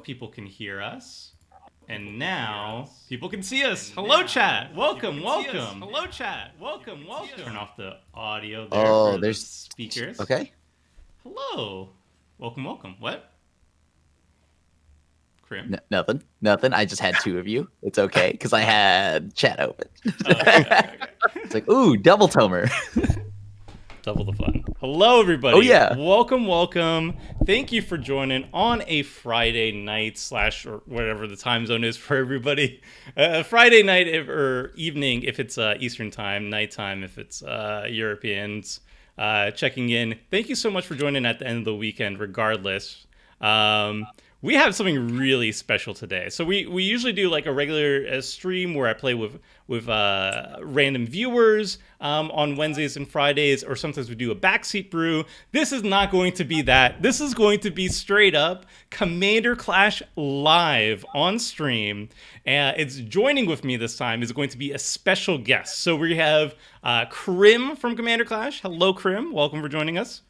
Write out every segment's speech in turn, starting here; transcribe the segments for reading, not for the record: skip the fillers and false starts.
people can hear us. And now people can see us. Hello, chat. Welcome. Hello, chat. Welcome. Turn off the audio there for the speakers. Okay. Hello. Welcome. What? Crim? Nothing. I just had two of you. It's okay, because I had chat open. Okay. It's like, ooh, double Tomer. Double the fun. Hello, everybody. Oh, yeah. Welcome. Thank you for joining on a Friday night / or whatever the time zone is for everybody. Friday night or evening if it's Eastern time, nighttime if it's Europeans checking in. Thank you so much for joining at the end of the weekend, regardless. We have something really special today. So we usually do like a regular stream where I play with random viewers on Wednesdays and Fridays, or sometimes we do a backseat brew. This is not going to be that. This is going to be straight up Commander Clash live on stream. It's joining with me this time is going to be a special guest. So we have Crim from Commander Clash. Hello, Crim. Welcome for joining us.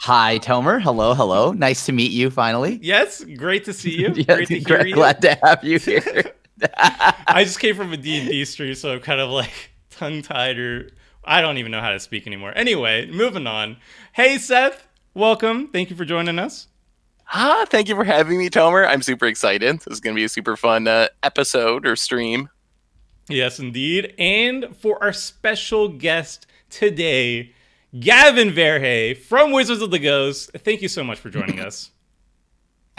Hi, Tomer. Hello. Nice to meet you, finally. Yes, great to see you. Yeah, great to hear you. Glad to have you here. I just came from a D&D stream, so I'm kind of like tongue-tied, or I don't even know how to speak anymore. Anyway, moving on. Hey, Seth. Welcome. Thank you for joining us. Thank you for having me, Tomer. I'm super excited. This is going to be a super fun episode or stream. Yes, indeed. And for our special guest today, Gavin Verhey from Wizards of the Coast. Thank you so much for joining us.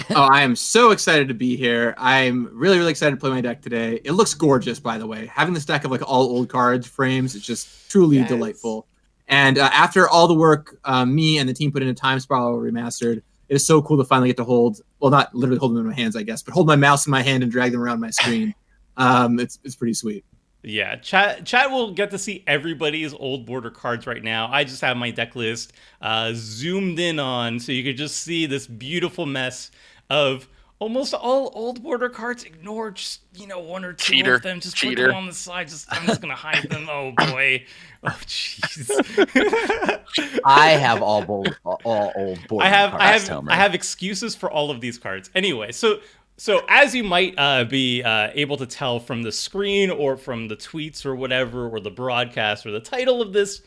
I am so excited to be here. I'm really excited to play my deck today. It looks gorgeous, by the way. Having this deck of like all old cards frames, it's just truly delightful. And after all the work me and the team put into Time Spiral Remastered, it is so cool to finally get to hold, well, not literally hold them in my hands, I guess, but hold my mouse in my hand and drag them around my screen. It's pretty sweet. Yeah, chat will get to see everybody's old border cards right now. I just have my deck list zoomed in on, so you could just see this beautiful mess of almost all old border cards. Ignore just, one or two of them. Just put them on the side. I'm just gonna hide them. Oh boy. Oh jeez. I have all old border cards. I have excuses for all of these cards. Anyway, So as you might be able to tell from the screen or from the tweets or whatever, or the broadcast or the title of this,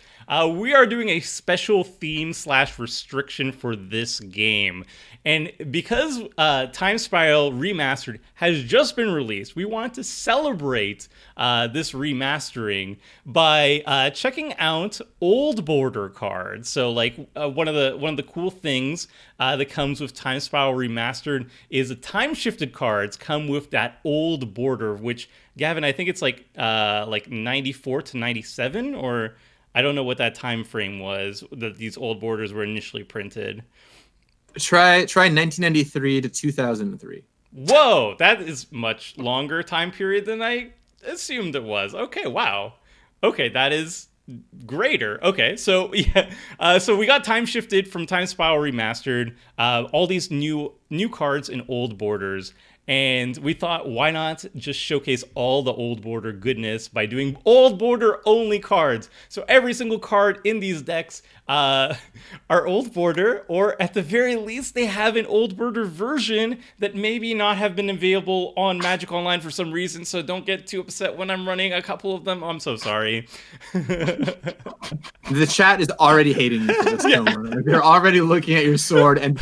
we are doing a special theme / restriction for this game. And because Time Spiral Remastered has just been released, we want to celebrate this remastering by checking out old border cards. So like one of the cool things that comes with Time Spiral Remastered is the time shifted cards come with that old border, which, Gavin, I think it's like 94 to 97, or I don't know what that time frame was that these old borders were initially printed. Try 1993 to 2003. Whoa, that is much longer time period than I assumed it was. Okay, wow. Okay, that is greater. Okay, so yeah, so we got time shifted from Time Spiral Remastered. All these new cards in old borders. And we thought, why not just showcase all the old border goodness by doing old border only cards? So every single card in these decks are old border, or at the very least, they have an old border version that maybe not have been available on Magic Online for some reason. So don't get too upset when I'm running a couple of them. I'm so sorry. The chat is already hating you for this, Tomer. They're already looking at your sword, and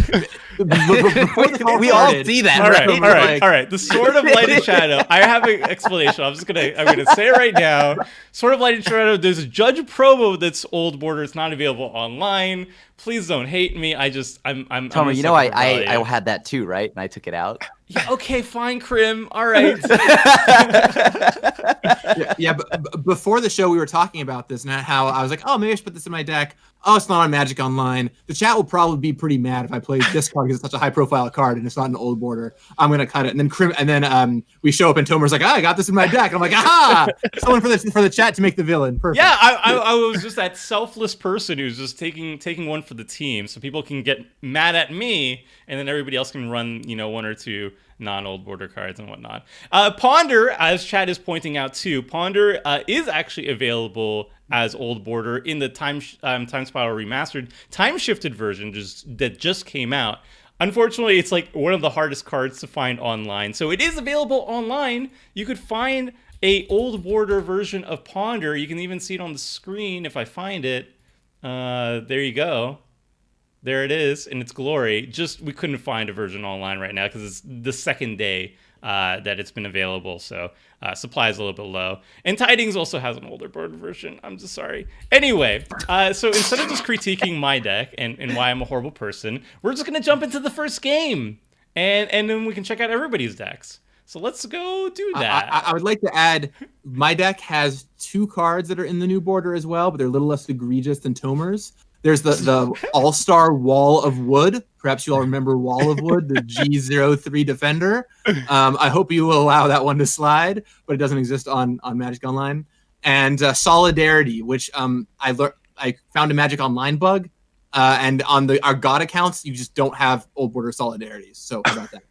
we all see that. All right. The Sword of Light and Shadow. I have an explanation. I'm gonna say it right now. Sword of Light and Shadow. There's a Judge promo that's old border. It's not available online. Please don't hate me. I'm Tomer, you know I had that too, right? And I took it out. Yeah, okay, fine, Crim. All right. But before the show, we were talking about this and how I was like, oh, maybe I should put this in my deck. Oh, it's not on Magic Online. The chat will probably be pretty mad if I play this card because it's such a high-profile card and it's not an old border. I'm gonna cut it, and then we show up and Tomer's like, I got this in my deck. And I'm like, aha! Someone for the chat to make the villain. Perfect. Yeah, I was just that selfless person who's just taking one for the team, so people can get mad at me, and then everybody else can run, one or two non-old border cards and whatnot. Ponder, as Chad is pointing out too, Ponder is actually available as old border in the Time Spiral Remastered time shifted version that just came out. unfortunately, it's like one of the hardest cards to find online. So it is available online. You could find a old border version of Ponder. You can even see it on the screen if I find it. There you go. There it is in its glory. Just we couldn't find a version online right now because it's the second day that it's been available. So supply is a little bit low. And Tidings also has an older border version. I'm just sorry. Anyway, so instead of just critiquing my deck and why I'm a horrible person, we're just going to jump into the first game. And then we can check out everybody's decks. So let's go do that. I would like to add, my deck has 2 cards that are in the new border as well, but they're a little less egregious than Tomer's. There's the All-Star Wall of Wood. Perhaps you all remember Wall of Wood, the G03 Defender. I hope you will allow that one to slide, but it doesn't exist on Magic Online. And Solidarity, which I found a Magic Online bug. And on our God accounts, you just don't have old border solidarities. So how about that?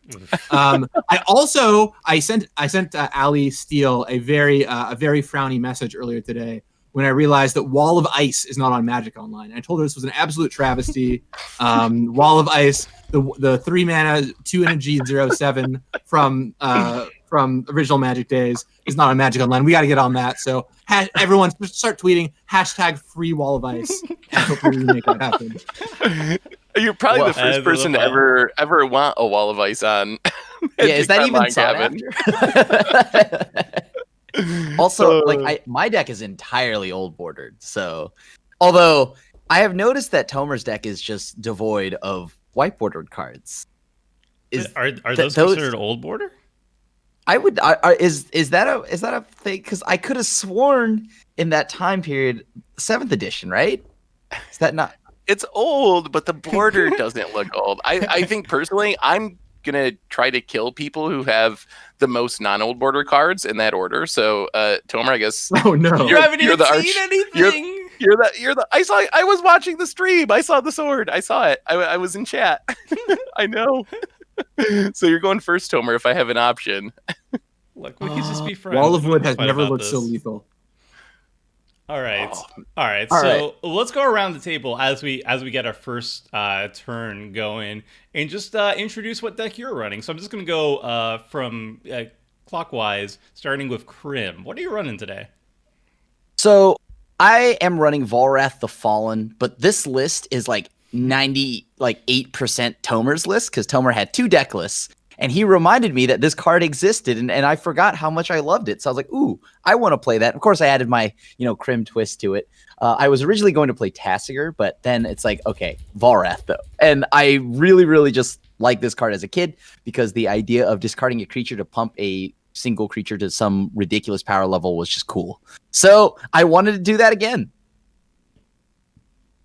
I sent Ali Steele a very frowny message earlier today when I realized that Wall of Ice is not on Magic Online. I told her this was an absolute travesty. Wall of Ice, the 3 mana 2 energy 0/7 from original Magic days is not on Magic Online. We got to get on that. So everyone start tweeting #free Wall of Ice. And hopefully we make that happen. You're probably the first person to ever want a Wall of Ice on. Yeah, is that even sought after? Also, my deck is entirely old bordered. So, although I have noticed that Tomer's deck is just devoid of white bordered cards. Are those considered old border? I would. Is that a thing? Because I could have sworn in that time period, 7th edition, right? Is that not? It's old, but the border doesn't look old. I think personally, I'm gonna try to kill people who have the most non-old border cards in that order. So, Tomer, I guess. Oh no! You haven't even seen anything. You're the. I was watching the stream. I saw the sword. I saw it. I was in chat. I know. So you're going first, Tomer. If I have an option. Look, we could just be friends. Wall of Wood has never looked so lethal. All right. So let's go around the table as we get our first turn going, and just introduce what deck you're running. So I'm just gonna go from clockwise, starting with Krim. What are you running today? So I am running Volrath the Fallen, but this list is like 98% Tomer's list because Tomer had 2 deck lists. And he reminded me that this card existed, and I forgot how much I loved it. So I was like, ooh, I want to play that. Of course, I added my, Krim twist to it. I was originally going to play Tasigur, but then it's like, okay, Volrath, though. And I really, really just like this card as a kid because the idea of discarding a creature to pump a single creature to some ridiculous power level was just cool. So I wanted to do that again.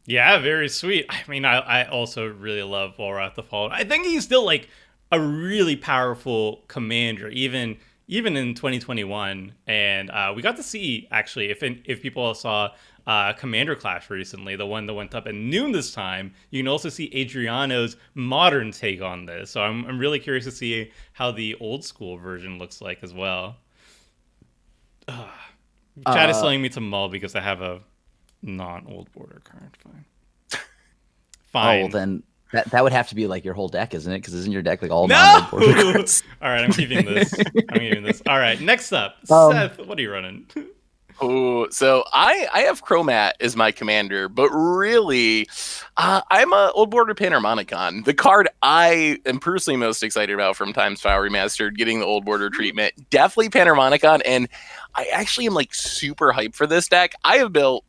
Yeah, very sweet. I mean, I also really love Volrath the Fallen. I think he's still like a really powerful commander, even in 2021. And we got to see, actually, if people saw Commander Clash recently, the one that went up at noon this time, you can also see Adriano's modern take on this. So I'm really curious to see how the old school version looks like as well. Chad is telling me to mull because I have a non-old border card. Fine. Oh, well then that would have to be like your whole deck, isn't it? Because isn't your deck like all non-old border cards? All right, I'm keeping this. All right, next up, Seth, what are you running? Oh, so I have Chromat as my commander, but really, I'm a old border Panharmonicon. The card I am personally most excited about from Time Spiral Remastered, getting the old border treatment, definitely Panharmonicon, and I actually am like super hyped for this deck. I have built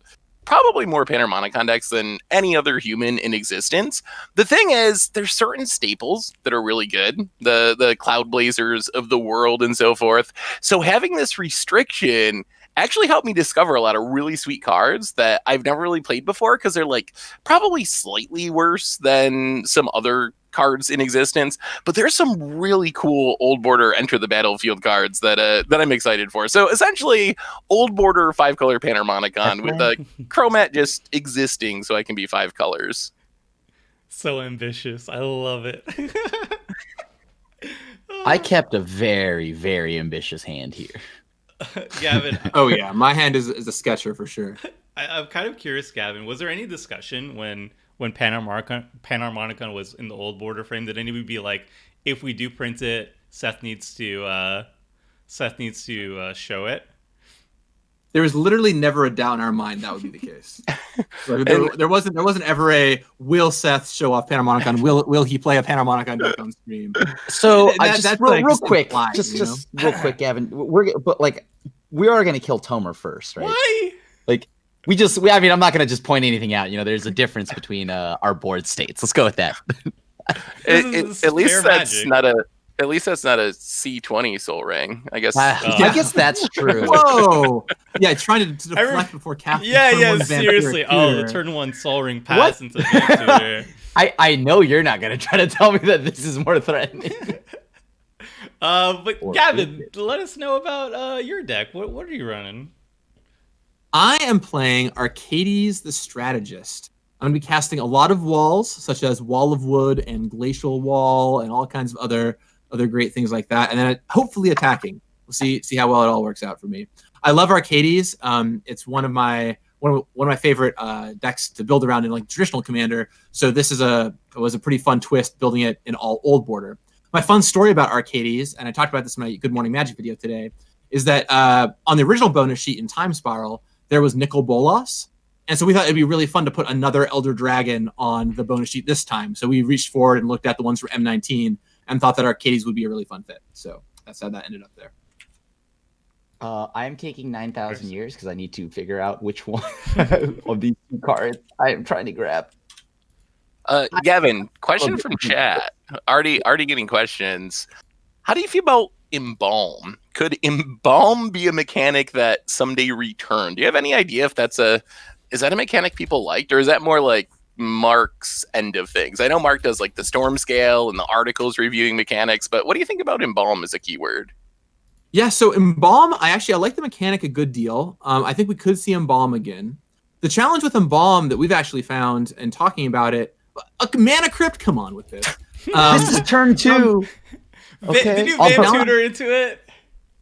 probably more Panharmonicon decks than any other human in existence. The thing is, there's certain staples that are really good, the Cloud Blazers of the world and so forth. So having this restriction actually helped me discover a lot of really sweet cards that I've never really played before because they're like probably slightly worse than some other cards in existence, but there's some really cool old border enter the battlefield cards that I'm excited for. So essentially, old border 5-color Panharmonicon with a Chromat just existing so I can be 5 colors. So ambitious. I love it. I kept a very, very ambitious hand here. Gavin. Oh yeah, my hand is a sketcher for sure. I'm kind of curious, Gavin. Was there any discussion when when Panharmonicon was in the old border frame, did anybody be like, if we do print it, Seth needs to show it? There was literally never a doubt in our mind that would be the case. There wasn't ever a will Seth show off Panharmonicon? Will he play a Panharmonicon deck on stream? So That's just like real quick, implied, just real quick, Gavin. We are gonna kill Tomer first, right? Why? Like I mean, I'm not gonna just point anything out. There's a difference between our board states. Let's go with that. At least that's not a C20 Soul Ring. I guess. I guess that's true. Whoa! Yeah, trying to deflect before casting. Yeah, seriously. Oh, the turn 1 Soul Ring pass into Vampire. I know you're not gonna try to tell me that this is more threatening. But Gavin, let us know about your deck. What are you running? I am playing Arcades the Strategist. I'm going to be casting a lot of walls, such as Wall of Wood and Glacial Wall and all kinds of other great things like that. And then hopefully attacking. We'll see how well it all works out for me. I love Arcades. It's one of my favorite decks to build around in like traditional Commander. So this was a pretty fun twist building it in all old border. My fun story about Arcades, and I talked about this in my Good Morning Magic video today, is that on the original bonus sheet in Time Spiral, there was Nicol Bolas. And so we thought it'd be really fun to put another Elder Dragon on the bonus sheet this time. So we reached forward and looked at the ones for M19 and thought that Arcades would be a really fun fit. So that's how that ended up there. I am taking 9,000 years because I need to figure out which one of these two cards I am trying to grab. Gavin, question from chat. Already getting questions. How do you feel about Embalm? Could Embalm be a mechanic that someday return? Do you have any idea if is that a mechanic people liked, or is that more like Mark's end of things? I know Mark does like the Storm Scale and the articles reviewing mechanics, but what do you think about Embalm as a keyword? Yeah, so Embalm, I like the mechanic a good deal. I think we could see Embalm again. The challenge with Embalm that we've actually found and talking about it, Mana Crypt, come on with this. This is turn 2. Okay. Did you Van Tutor into it?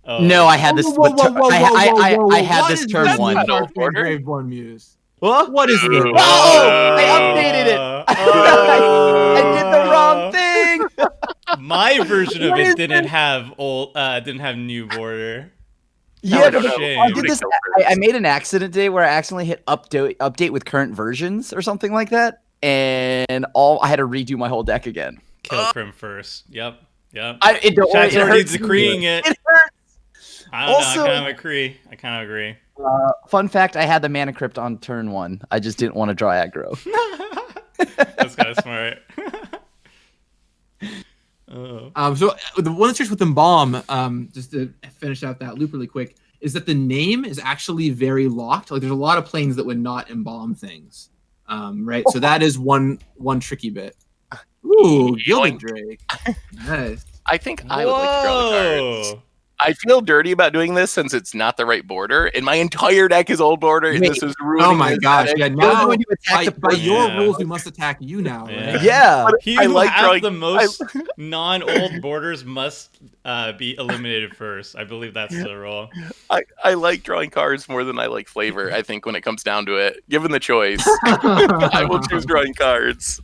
Oh. No, I had this. I had this turn 1. Graveborn Muse. What is this? Oh, I updated it. I did the wrong thing. My version of it didn't have new border. Yeah, I did this. I made an accident today where I accidentally hit update with current versions or something like that, and I had to redo my whole deck again. Kill Crim first. Yep. Chat's already decreeing it. It hurts. I don't know. I kind of agree. Fun fact: I had the Mana Crypt on turn 1. I just didn't want to draw aggro. That's kind of smart. So the one that's just with Embalm, just to finish out that loop really quick, is that the name is actually very locked. Like there's a lot of planes that would not embalm things, right? So that is one tricky bit. Ooh, Gilded Drake. Nice. I think I would like to draw the cards. I feel dirty about doing this since it's not the right border, and my entire deck is old border, and this is ruining. Oh my gosh! Yeah, now when you attack by your rules, we must attack you now. Right? Yeah. He who has the most non-old borders must be eliminated first. I believe that's the rule. I like drawing cards more than I like flavor. I think when it comes down to it, given the choice, I will choose drawing cards.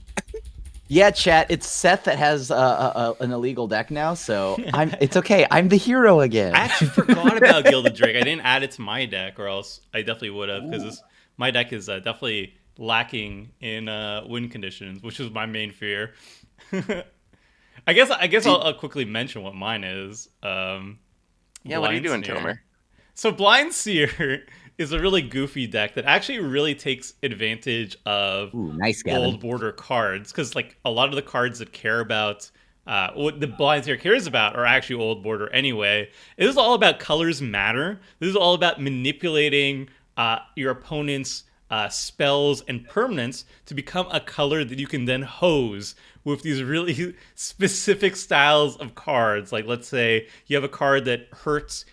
Yeah, chat. It's Seth that has an illegal deck now, so it's okay. I'm the hero again. I actually forgot about Gilded Drake. I didn't add it to my deck, or else I definitely would have, because my deck is definitely lacking in win conditions, which is my main fear. I guess I'll quickly mention what mine is. What are you doing, Tomer? So Blind Seer is a really goofy deck that actually really takes advantage of old border cards, because like a lot of the cards that care about what the Blind Seer cares about are actually old border anyway. This is all about colors matter. This is all about manipulating your opponent's spells and permanents to become a color that you can then hose with these really specific styles of cards. Like let's say you have a card that hurts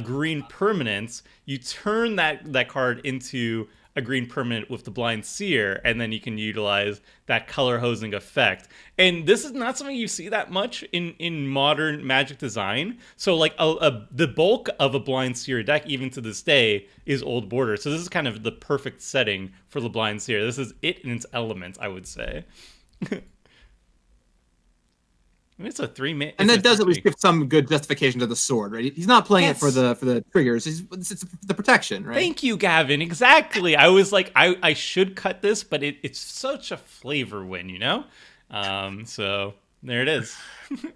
green permanents, you turn that card into a green permanent with the Blind Seer, and then you can utilize that color hosing effect. And this is not something you see that much in modern Magic design. So like the bulk of a Blind Seer deck, even to this day, is Old Border. So this is kind of the perfect setting for the Blind Seer. This is it in its elements, I would say. I mean, it's a 3-minute, and that does at least give some good justification to the sword, right? He's not playing it for the triggers. It's the protection, right? Thank you, Gavin. Exactly. I was like, I should cut this, but it's such a flavor win, you know. So there it is.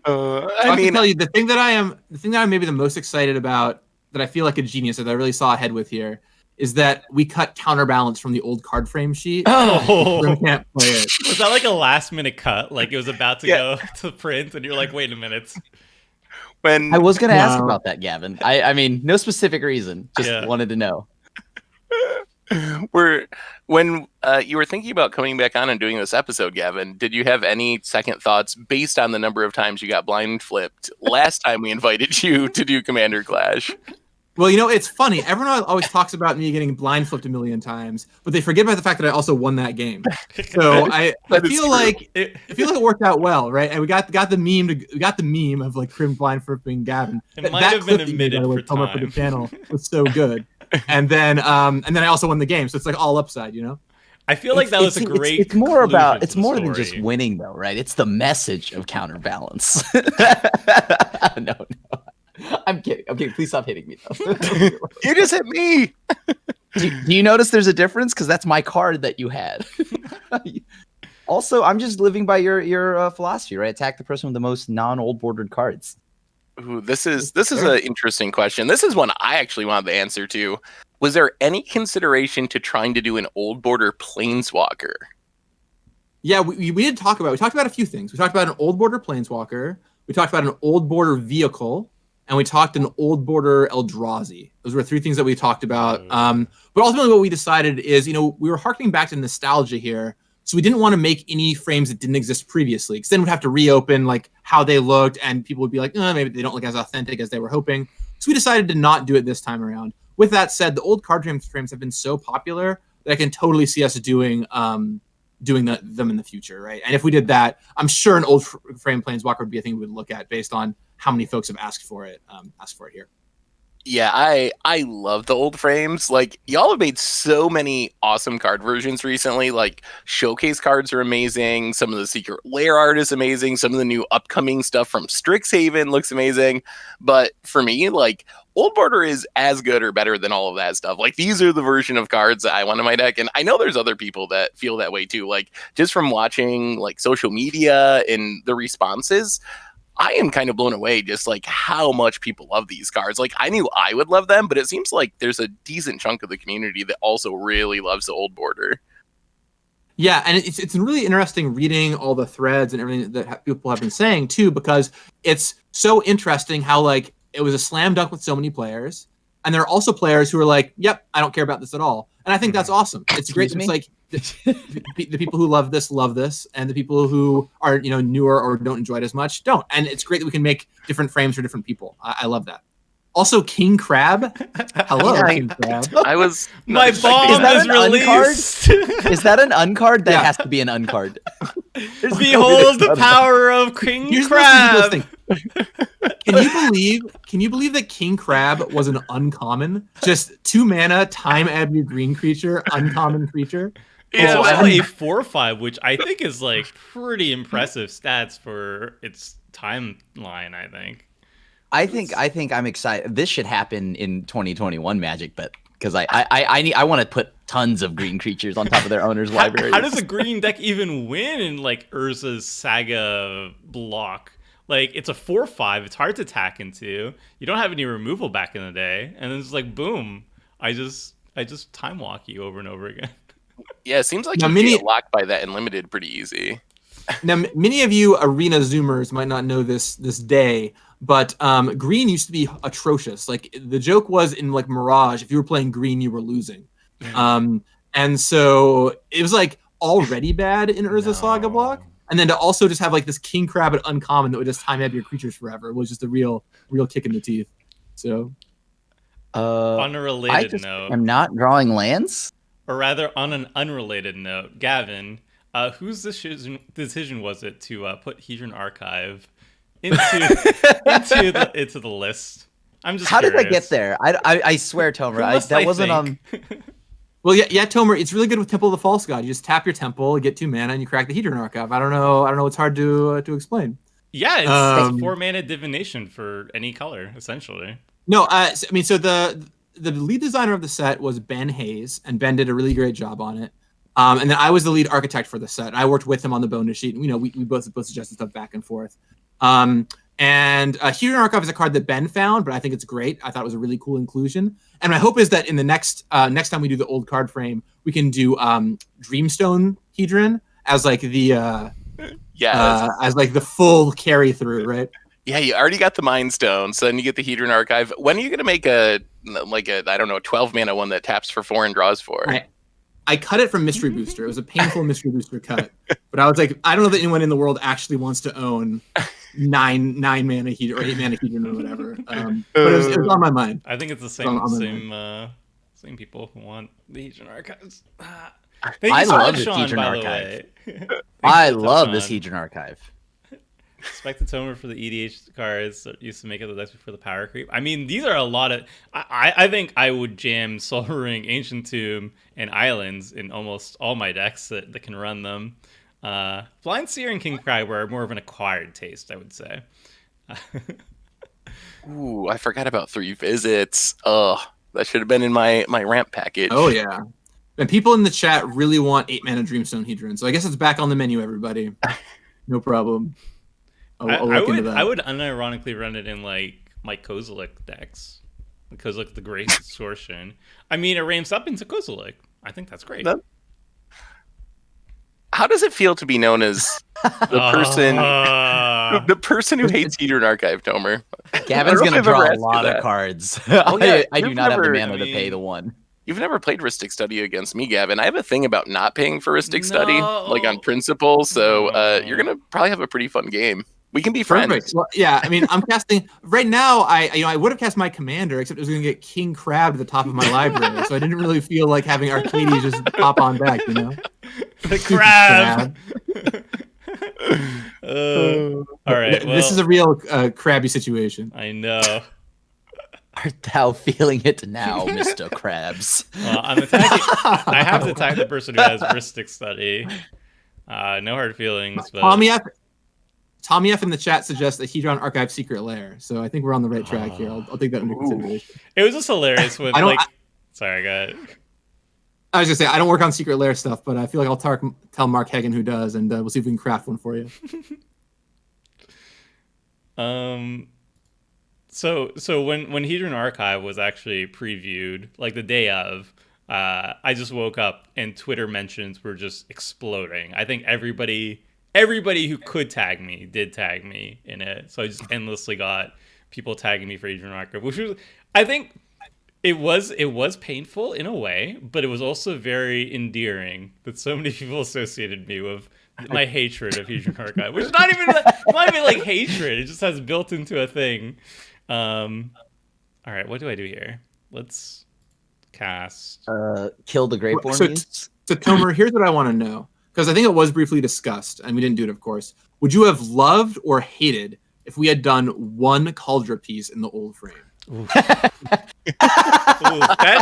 I can tell you the thing that I'm maybe the most excited about, that I feel like a genius, that I really saw ahead with here, is that we cut Counterbalance from the old card frame sheet. Oh, we can't play it. Was that like a last minute cut? Like it was about to go to print, and you're like, wait a minute. When I was going to ask about that, Gavin. I mean, no specific reason. Just wanted to know. When you were thinking about coming back on and doing this episode, Gavin, did you have any second thoughts based on the number of times you got blind flipped last time we invited you to do Commander Clash? Well, you know, it's funny. Everyone always talks about me getting blind flipped a million times, but they forget about the fact that I also won that game. So I feel like it worked out well, right? And we got the meme of like Crim blind flipping Gavin. It might have been omitted for time. For the channel was so good. And then I also won the game, so it's like all upside, you know. I feel like that was a great. It's more than just winning, though, right? It's the message of Counterbalance. No. I'm kidding. Please stop hitting me, though. You just hit me. Do you notice there's a difference? Because that's my card that you had. Also, I'm just living by your philosophy, right? Attack the person with the most non-old bordered cards. Ooh, this is an interesting question. This is one I actually wanted the answer to. Was there any consideration to trying to do an old border planeswalker? Yeah, we did talk about. We talked about a few things. We talked about an old border planeswalker. We talked about an old border vehicle. And we talked an old border Eldrazi. Those were 3 things that we talked about. But ultimately what we decided is, you know, we were harkening back to nostalgia here. So we didn't want to make any frames that didn't exist previously, because then we'd have to reopen like how they looked, and people would be like, maybe they don't look as authentic as they were hoping. So we decided to not do it this time around. With that said, the old card frames have been so popular that I can totally see us doing them in the future, right? And if we did that, I'm sure an old frame planeswalker would be a thing we would look at based on how many folks have asked for it here. Yeah, I love the old frames. Like, y'all have made so many awesome card versions recently. Like, showcase cards are amazing. Some of the Secret Lair art is amazing. Some of the new upcoming stuff from Strixhaven looks amazing. But for me, like, Old Border is as good or better than all of that stuff. Like, these are the version of cards that I want in my deck. And I know there's other people that feel that way too. Like, just from watching, like, social media and the responses, I am kind of blown away just like how much people love these cards. Like, I knew I would love them, but it seems like there's a decent chunk of the community that also really loves the Old Border. Yeah, and it's really interesting reading all the threads and everything that people have been saying too, because it's so interesting how like it was a slam dunk with so many players, and there are also players who are like, "Yep, I don't care about this at all," and I think that's awesome. It's great. It's like the people who love this, and the people who are newer or don't enjoy it as much don't. And it's great that we can make different frames for different people. I love that. Also, King Crab. Hello, King Crab. I was my bomb is released. Is that an uncard? That has to be an uncard. Behold the power of King Crab. Can you believe that King Crab was an uncommon? Just 2 mana, time add your green creature, uncommon creature. It's also a 4/5, which I think is like pretty impressive stats for its timeline. I think I'm excited. This should happen in 2021 Magic, but because I want to put tons of green creatures on top of their owner's library. How does a green deck even win in like Urza's Saga block? Like, it's a 4/5. It's hard to attack into. You don't have any removal back in the day, and then it's like boom. I just time walk you over and over again. Yeah, it seems like you get locked by that in limited pretty easy. Now, many of you arena zoomers might not know this day, but green used to be atrocious. Like, the joke was in like Mirage, if you were playing green, you were losing. And so it was like already bad in Urza Saga block. And then to also just have like this King Crab at uncommon that would just time have your creatures forever was just a real kick in the teeth. So on a related note, I'm not drawing lands. or rather, on an unrelated note, Gavin, whose decision was it to put Hedron Archive into the list? I'm just How curious. did I get there? I swear, Tomer, that wasn't on. Well, yeah, Tomer, it's really good with Temple of the False God. You just tap your temple, you get 2 mana, and you crack the Hedron Archive. I don't know. It's hard to explain. Yeah, it's 4 mana divination for any color, essentially. No, so the lead designer of the set was Ben Hayes, and Ben did a really great job on it. And then I was the lead architect for the set. I worked with him on the bonus sheet. And, we both suggested stuff back and forth. And Hedron Archive is a card that Ben found, but I think it's great. I thought it was a really cool inclusion. And my hope is that in the next time we do the old card frame, we can do Dreamstone Hedron as like the as like the full carry through, right? Yeah, you already got the Mind Stone, so then you get the Hedron Archive. When are you going to make a 12 mana one that taps for 4 and draws 4? I cut it from Mystery Booster. It was a painful Mystery Booster cut. But I was like, I don't know that anyone in the world actually wants to own 9 mana Hedron or 8 mana Hedron or whatever. But it was on my mind. I think it's the same people who want the Hedron Archives. I love this Hedron Archive. I love this Hedron Archive. Respect to Tomer for the EDH cards that used to make it the decks before the power creep. I mean, these are a lot of... I think I would jam Soul Ring, Ancient Tomb, and Islands in almost all my decks that can run them. Blind Seer and King Cry were more of an acquired taste, I would say. Ooh, I forgot about 3 visits. Oh, that should have been in my ramp package. Oh, yeah. And people in the chat really want 8 mana Dreamstone Hedron. So I guess it's back on the menu, everybody. No problem. I would unironically run it in like my Kozilek decks. Kozilek the Great Distortion. I mean, it ramps up into Kozilek. I think that's great. How does it feel to be known as the person who hates Hedron Archive, Tomer? Gavin's going to draw a lot of cards. I do not have the mana to pay the one. You've never played Rhystic Study against me, Gavin. I have a thing about not paying for Rhystic Study, like on principle. So you're going to probably have a pretty fun game. We can be friends. Perfect. Well, yeah, I mean, I'm casting right now. I would have cast my commander, except it was going to get King Crab at the top of my library, so I didn't really feel like having Arcades just pop on back. The crab. All right. Well, this is a real crabby situation. I know. Art thou feeling it now, Mr. Krabs? I'm attacking. I have to attack the person who has Rhystic Study. No hard feelings, but Tommy F in the chat suggests a Hedron Archive Secret Lair, so I think we're on the right track here. I'll take that into consideration. It was just hilarious when sorry, go ahead. I was gonna say I don't work on Secret Lair stuff, but I feel like I'll tell Mark Hagan who does, and we'll see if we can craft one for you. So when Hedron Archive was actually previewed, like the day of, I just woke up and Twitter mentions were just exploding. I think everybody who could tag me did tag me in it. So I just endlessly got people tagging me for Hedron Archive, which was, I think it was painful in a way, but it was also very endearing that so many people associated me with my hatred of Hedron Archive, which is not even like hatred. It just has built into a thing. All right, what do I do here? Let's cast. Kill the Greatborn. So Tomer, here's what I want to know. Because I think it was briefly discussed, and we didn't do it, of course. Would you have loved or hated if we had done one Cauldron piece in the old frame? Ooh, that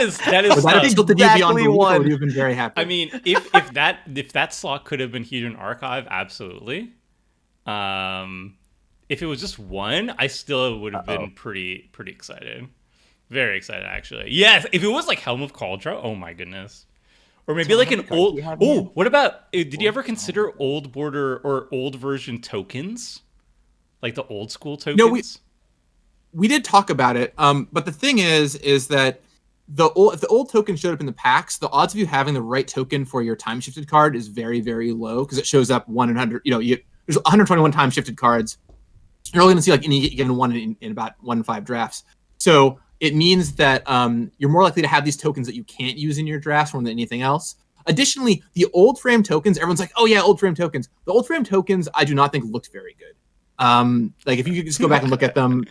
is exactly one. Would you have been very happy? I mean, if that slot could have been Hedron Archive, absolutely. If it was just one, I still would have been pretty excited, very excited actually. Yes, if it was like Helm of Cauldron, oh my goodness. Or maybe like an old... Oh, what about... Did you ever consider old border or old version tokens? Like the old school tokens? No, we did talk about it. But the thing is that if the old token showed up in the packs, the odds of you having the right token for your time shifted card is very, very low because it shows up 1 in 100. There's 121 time shifted cards. You're only going to see like any given one in about 1 in 5 drafts. So it means that you're more likely to have these tokens that you can't use in your drafts more than anything else. Additionally, the old frame tokens, everyone's like, oh yeah, old frame tokens. The old frame tokens, I do not think looked very good. Like if you could just go back and look at them,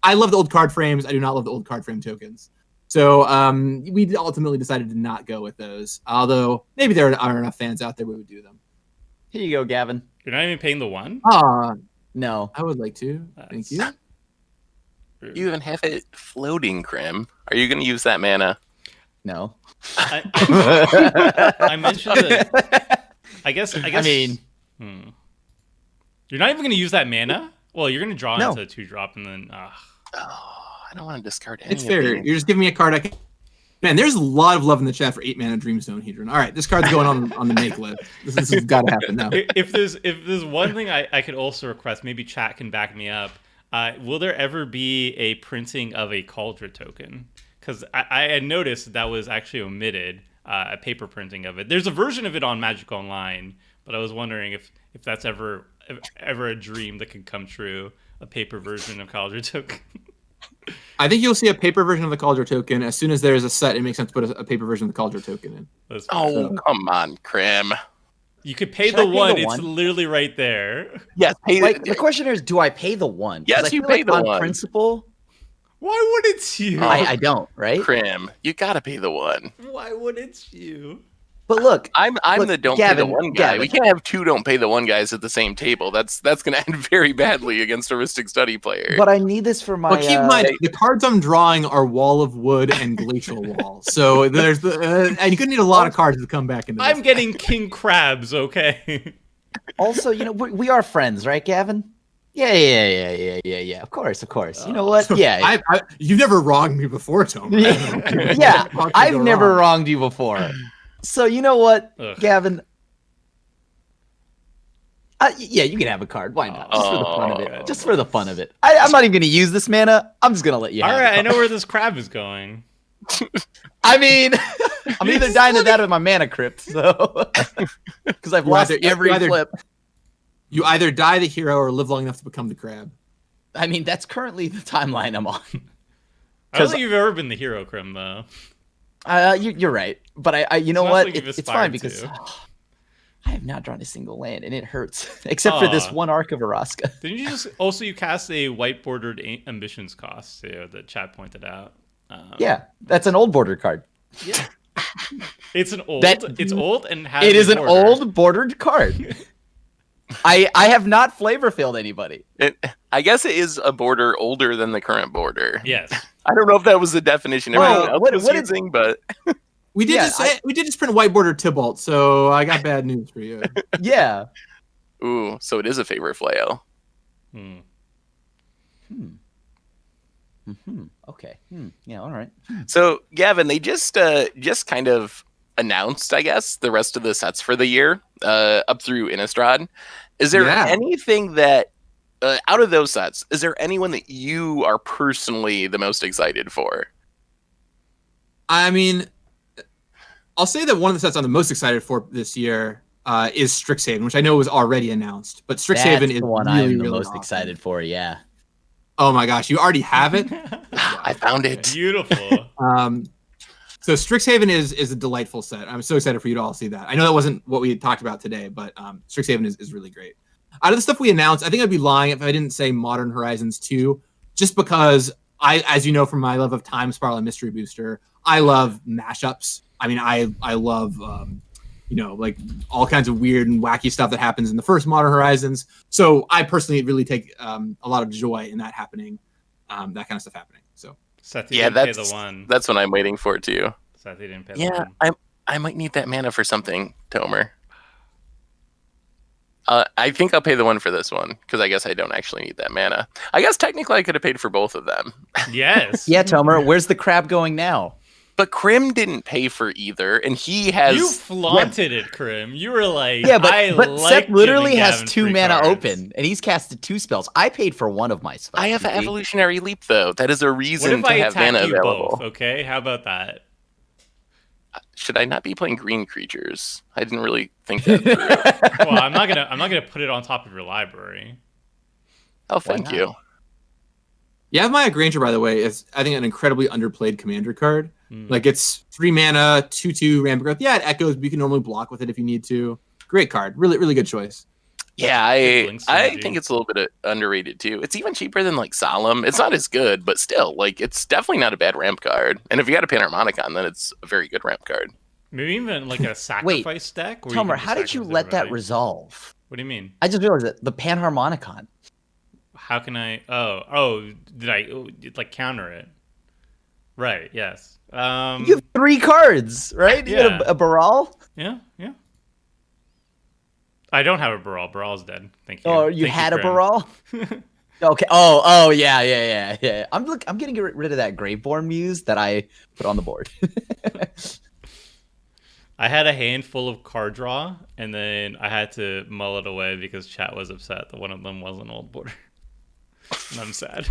I love the old card frames. I do not love the old card frame tokens. So we ultimately decided to not go with those. Although maybe there are enough fans out there who would do them. Here you go, Gavin. You're not even paying the 1? No. I would like to. Thank you. You even have it floating, Krim. Are you going to use that mana? No. I mentioned that. I guess. I mean, you're not even going to use that mana. Well, you're going to draw into a 2-drop and then. Oh, I don't want to discard any. It's fair. You're just giving me a card I can. Man, there's a lot of love in the chat for 8 mana Dreamstone Hedron. All right, this card's going on the make list. This has got to happen now. If there's one thing I could also request, maybe chat can back me up. Will there ever be a printing of a Cauldron token? Because I had noticed that was actually omitted, a paper printing of it. There's a version of it on Magic Online, but I was wondering if that's ever a dream that could come true, a paper version of Cauldron token. I think you'll see a paper version of the Cauldron token. As soon as there's a set, it makes sense to put a paper version of the Cauldron token in. Come on, Krim. You could pay the 1. It's literally right there. Yes, pay the question is, do I pay the 1? Yes, you pay the 1. On principle. Why wouldn't you? I don't, right? Krim, you gotta pay the 1. Why wouldn't you? But look, I'm the don't Gavin, pay the 1 guy. Gavin. We can't have 2 don't pay the 1 guys at the same table. That's gonna end very badly against a Mystic Study player. But I need this for my. But keep in mind, the cards I'm drawing are Wall of Wood and Glacial Wall. So there's and you're gonna need a lot of cards to come back into. I'm getting King Crabs, okay. Also, we are friends, right, Gavin? Yeah. Of course. You know what? Yeah. You've never wronged me before, Tom. Yeah, I've never wronged you before. So you know what, Gavin? Yeah, you can have a card. Why not? Just for the fun of it. Just for the fun of it. I'm not even going to use this mana. I'm just going to let you have it. All right, I know where this crab is going. I mean, I'm either dying to that or my mana crypt, so because I've lost every flip. You either die the hero or live long enough to become the crab. I mean, that's currently the timeline I'm on. I don't think you've ever been the hero, Krim, though. You're right, but you know what? It's fine because I have not drawn a single land, and it hurts, except for this one Arc of Araska. Didn't you just you cast a white bordered ambitions cost too? The chat pointed out. Yeah, that's an old border card. Yeah, it's old and has. It is an old bordered card. I have not flavor failed anybody. I guess it is a border older than the current border. Yes. I don't know if that was the definition everyone else was using, but we did just print white border Tybalt, so I got bad news for you. Yeah. Ooh, so it is a favorite flail. Okay. Yeah. All right. So Gavin, they just kind of announced, I guess, the rest of the sets for the year, up through Innistrad. Is there anything that out of those sets, is there anyone that you are personally the most excited for? I mean, I'll say that one of the sets I'm the most excited for this year is Strixhaven, which I know was already announced. But Strixhaven is the one really, I'm the really most awesome. excited for. Yeah. Oh my gosh, you already have it? I found it. Beautiful. So Strixhaven is a delightful set. I'm so excited for you to all see that. I know that wasn't what we had talked about today, but Strixhaven is really great. Out of the stuff we announced, I think I'd be lying if I didn't say Modern Horizons 2, just because as you know from my love of Time Spiral and Mystery Booster, I love mashups. I mean, I love like all kinds of weird and wacky stuff that happens in the first Modern Horizons. So I personally really take a lot of joy in that happening, that kind of stuff happening. So Seth, didn't pay the 1. That's what I'm waiting for too. Seth, didn't pay the 1. I might need that mana for something, Tomer. I think I'll pay the 1 for this one, because I guess I don't actually need that mana. I guess technically I could have paid for both of them. Yes. Yeah, Tomer, where's the crab going now? But Krim didn't pay for either, and he has... You flaunted it, Krim. You were like, but Seth literally has 2 mana cards. Open, and he's casted 2 spells. I paid for one of my spells. I have an Evolutionary Leap, though. That is a reason what if to I have mana attack you available. both, okay? How about that? Should I not be playing green creatures? I didn't really think that through. Well, I'm not gonna put it on top of your library. Oh, thank you. Yeah, Maya Granger, by the way, is I think an incredibly underplayed commander card. Like it's 3 mana, 2/2 Rampant Growth. Yeah, it echoes, but you can normally block with it if you need to. Great card. Really, really good choice. Yeah, Blink I synergy. think it's a little bit underrated too. It's even cheaper than like Solemn. It's not as good, but still, like it's definitely not a bad ramp card. And if you got a Panharmonicon, then it's a very good ramp card. Maybe even like a sacrifice deck. Where Tomer, you can how did you let that resolve? What do you mean? I just realized that the Panharmonicon. How can I? Oh, did I like counter it? Right. Yes. You have 3 cards, right? You Yeah. got a Baral. Yeah. I don't have a Baral. Baral's dead. Thank you. Oh, you Thank had a Grim. Baral. Okay. Oh, yeah. I'm getting rid of that Graveborn Muse that I put on the board. I had a handful of card draw, and then I had to mull it away because chat was upset that one of them was an old border. And I'm sad.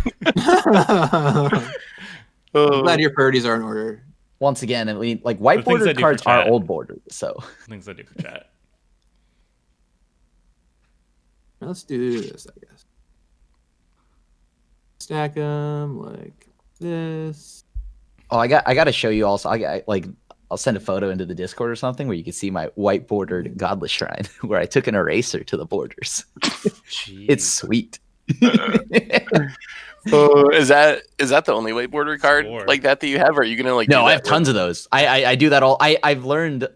I'm glad your priorities are in order. Once again, I mean, like white things I bordered do cards for are chat. old borders, so. Things I do for chat. Let's do this, I guess. Stack them like this. Oh, I got to show you also. I'll send a photo into the Discord or something where you can see my white bordered Godless Shrine, where I took an eraser to the borders. It's sweet. So is that the only white border card Score. like that you have? Or are you gonna like? No, do I that have tons of those. I do that all. I've learned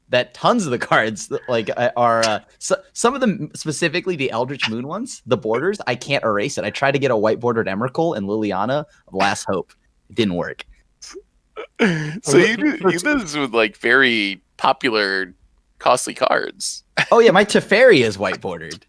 that tons of the cards like are some of them, specifically the Eldritch Moon ones, the borders, I can't erase it. I tried to get a white bordered Emrakul and Liliana of Last Hope. It didn't work. So you do this with like very popular, costly cards. Oh yeah, my Teferi is white bordered.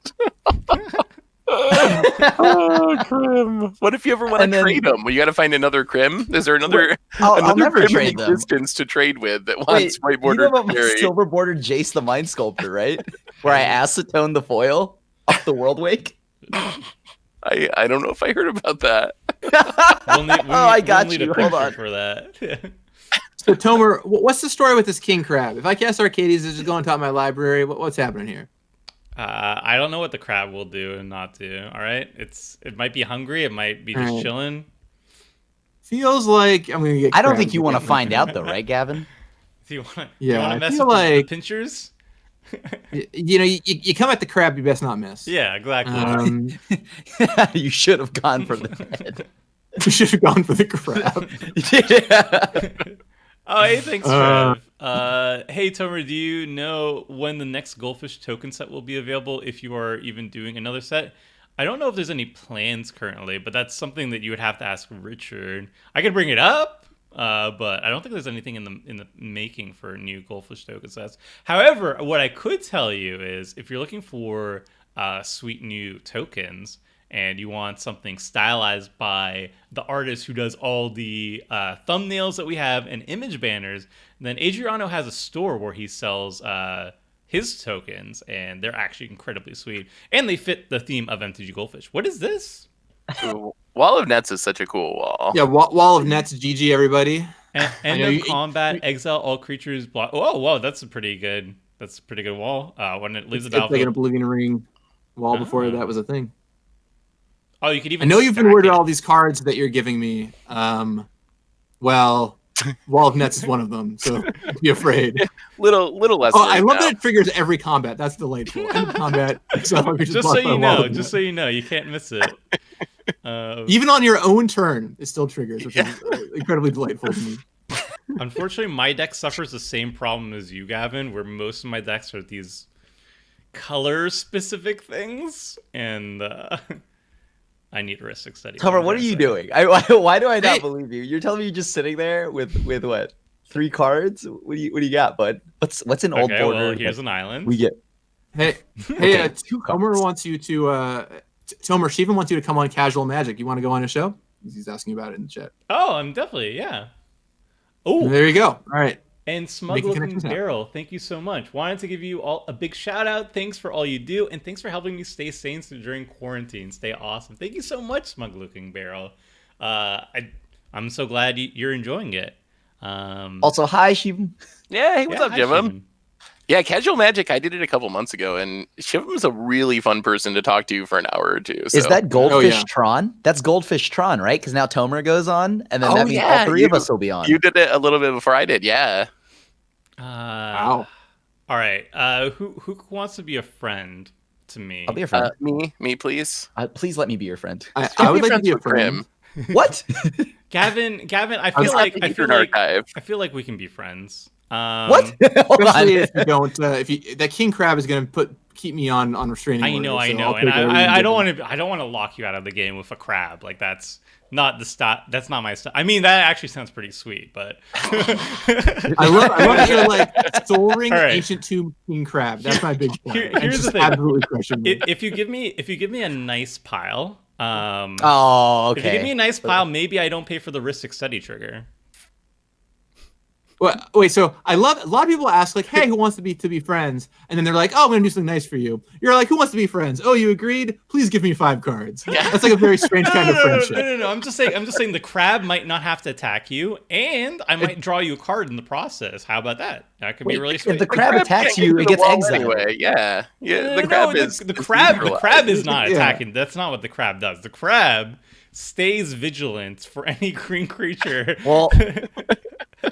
Oh, Crim. What if you ever want And to then- trade them? Well, you got to find another Crim. Is there another I'll never Crim trade in them. existence to trade with that Wait, wants white you border? know about my silver bordered Jace the Mind Sculptor, right? Where I acetone the foil off the World Wake. I don't know if I heard about that. I got you. Hold on. For that. So Tomer, what's the story with this King Crab? If I cast Arcades, it's just going on top of my library. What's happening here? I don't know what the crab will do and not do. All right, it might be hungry. It might be just All right. chilling. Feels like I'm gonna get. I don't crabs think you want to again. find out though, right, Gavin? Do you want Yeah, to I mess feel with like- the pinchers? You know, you come at the crab, you best not miss. Yeah, exactly. You should have gone for the head. You should have gone for the crab. Yeah. Oh, hey, thanks, Trev. Hey, Tomer, do you know when the next Goldfish token set will be available if you are even doing another set? I don't know if there's any plans currently, but that's something that you would have to ask Richard. I could bring it up, but I don't think there's anything in the making for new Goldfish token sets. However, what I could tell you is if you're looking for sweet new tokens, and you want something stylized by the artist who does all the thumbnails that we have and image banners, then Adriano has a store where he sells his tokens, and they're actually incredibly sweet. And they fit the theme of MTG Goldfish. What is this? Ooh, Wall of Nets is such a cool wall. Yeah, wall of nets, GG everybody. End know of you- combat, exile all creatures. Oh, whoa, that's a pretty good wall. When it leaves It's the like an battlefield. Oblivion Ring wall before Oh. that was a thing. Oh, you could I even. know you've been stack worried about it. all these cards that you're giving me. Well, Wall of Nets is one of them, so don't be afraid. Little less. Oh, I worried love now. that it triggers every combat. That's delightful. End of combat. So Just so you know, you can't miss it. Even on your own turn, it still triggers, which is incredibly delightful to me. Unfortunately, my deck suffers the same problem as you, Gavin, where most of my decks are these color-specific things, and I need a risk study. Tomer, what are you doing? Why do I not Hey. believe you? You're telling me you're just sitting there with what? 3 cards? What do you got, bud? What's an old Okay, border? well, here's an island. we get. Hey, Okay, 2 cards. Tomer wants you to. Tomer, Steven wants you to come on Casual Magic. You want to go on a show? He's asking about it in the chat. Oh, I'm definitely, yeah. Oh, There you go. All right. and Smug Making Looking connections now. Barrel, thank you so much. Wanted to give you all a big shout out. Thanks for all you do, and thanks for helping me stay sane during quarantine. Stay awesome. Thank you so much, Smug Looking Barrel. I'm so glad you're enjoying it. Also, hi, Shivam. Yeah, hey, what's up, hi, Jimum? Shimon. Yeah, Casual Magic, I did it a couple months ago, and Shivam's a really fun person to talk to for an hour or two. So. Is that Goldfish yeah. Tron? That's Goldfish Tron, right? Because now Tomer goes on, and then Oh, that means yeah, all 3 of us will be on. You did it a little bit before I did, yeah. Wow. All right. Who wants to be a friend? to me. I'll be your friend. Me, please. Please let me be your friend. I would like to be a friend. What? Gavin, I I feel like archive. I feel like we can be friends. What? Hold on. Especially if you don't. That king crab is going to keep me on restraining order. I so know, I'll and take whatever you I can don't give me. want to lock you out of the game with a crab. Like that's not the style. That's not my style. I mean, that actually sounds pretty sweet, but I love that you're like soaring All right. ancient tomb king crab. That's my big point. Here's It's the just thing. absolutely crushing me. if you give me a nice pile, Oh, okay. if you give me a nice pile, maybe I don't pay for the Ristic Study trigger. Well, wait, so a lot of people ask like, "Hey, who wants to be friends?" And then they're like, "Oh, I'm gonna do something nice for you." You're like, "Who wants to be friends?" "Oh, you agreed? Please give me 5 cards." Yeah. That's like a very strange kind of friendship. No. I'm just saying the crab might not have to attack you, and I might draw you a card in the process. How about that? That could be really sweet. If the crab attacks can't you, get it to the gets wall exiled. anyway. Yeah. No, The crab is the crab is not Yeah. attacking. That's not what the crab does. The crab stays vigilant for any green creature. Well,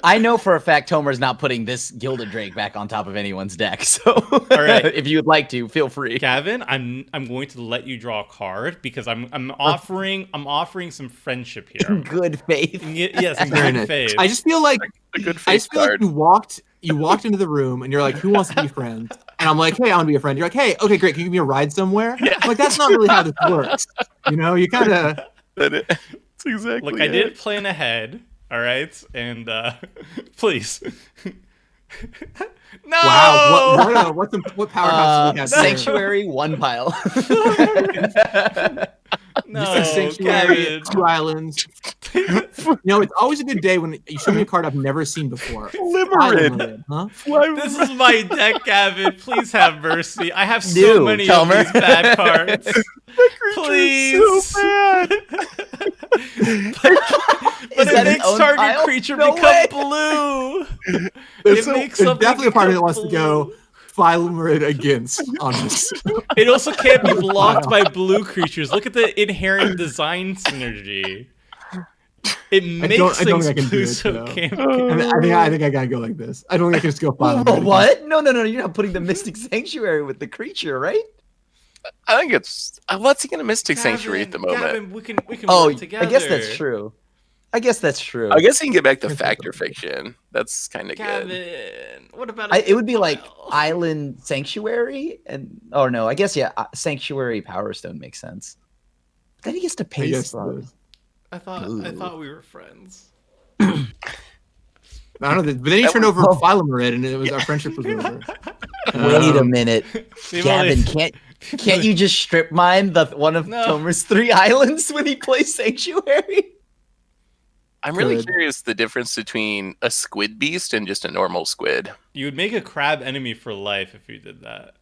I know for a fact Tomer's not putting this Gilded Drake back on top of anyone's deck. So, All right. if you would like to, feel free. Gavin, I'm going to let you draw a card because I'm offering some friendship here. Good faith. Yes, in Very good nice. faith. I just feel like a good I face just feel like card. you walked into the room and you're like, "Who wants to be friends?" And I'm like, "Hey, I want to be a friend." You're like, "Hey, okay, great. Can you give me a ride somewhere?" Yeah. I'm like, that's not really how this works. You know, you kind of. That's exactly. Look, I did plan ahead. All right, and please. No. Wow. What powerhouse do we have here? Sanctuary, 1 pile. No, Sanctuary, Gavin. 2 islands. You know, it's always a good day when you show me a card I've never seen before. Limerid. Huh? This is my deck, Gavin. Please have mercy. I have so Dude, many Tomer. of these bad cards. Please. So bad. But that it his makes own target pile? creature No become way. blue. There's makes there's something definitely a part of it that become wants to go Phylum against on this. It also can't be blocked by blue creatures. Look at the inherent design synergy. It makes don't think things I can do blue, it, so though. it can't. I think I gotta go like this. I don't think I can just go Phylum. What? No. You're not putting the Mystic Sanctuary with the creature, right? I think it's. What's he gonna Mystic Sanctuary at the moment? Gavin, we can Oh, work together. I guess that's true. I guess he can get back to Factor Fiction. That's kind of good. Gavin, what about It would be like pile? Island Sanctuary, and no, I guess Sanctuary Power Stone makes sense. But then he gets to pay Yes, stuff. I thought Ooh. we were friends. I don't know, but then he turned over Phylum and it was our friendship was over. Wait a minute, See, Gavin, can't you just strip mine one of No. Tomer's 3 islands when he plays Sanctuary? I'm really Good. curious the difference between a squid beast and just a normal squid. You would make a crab enemy for life if you did that.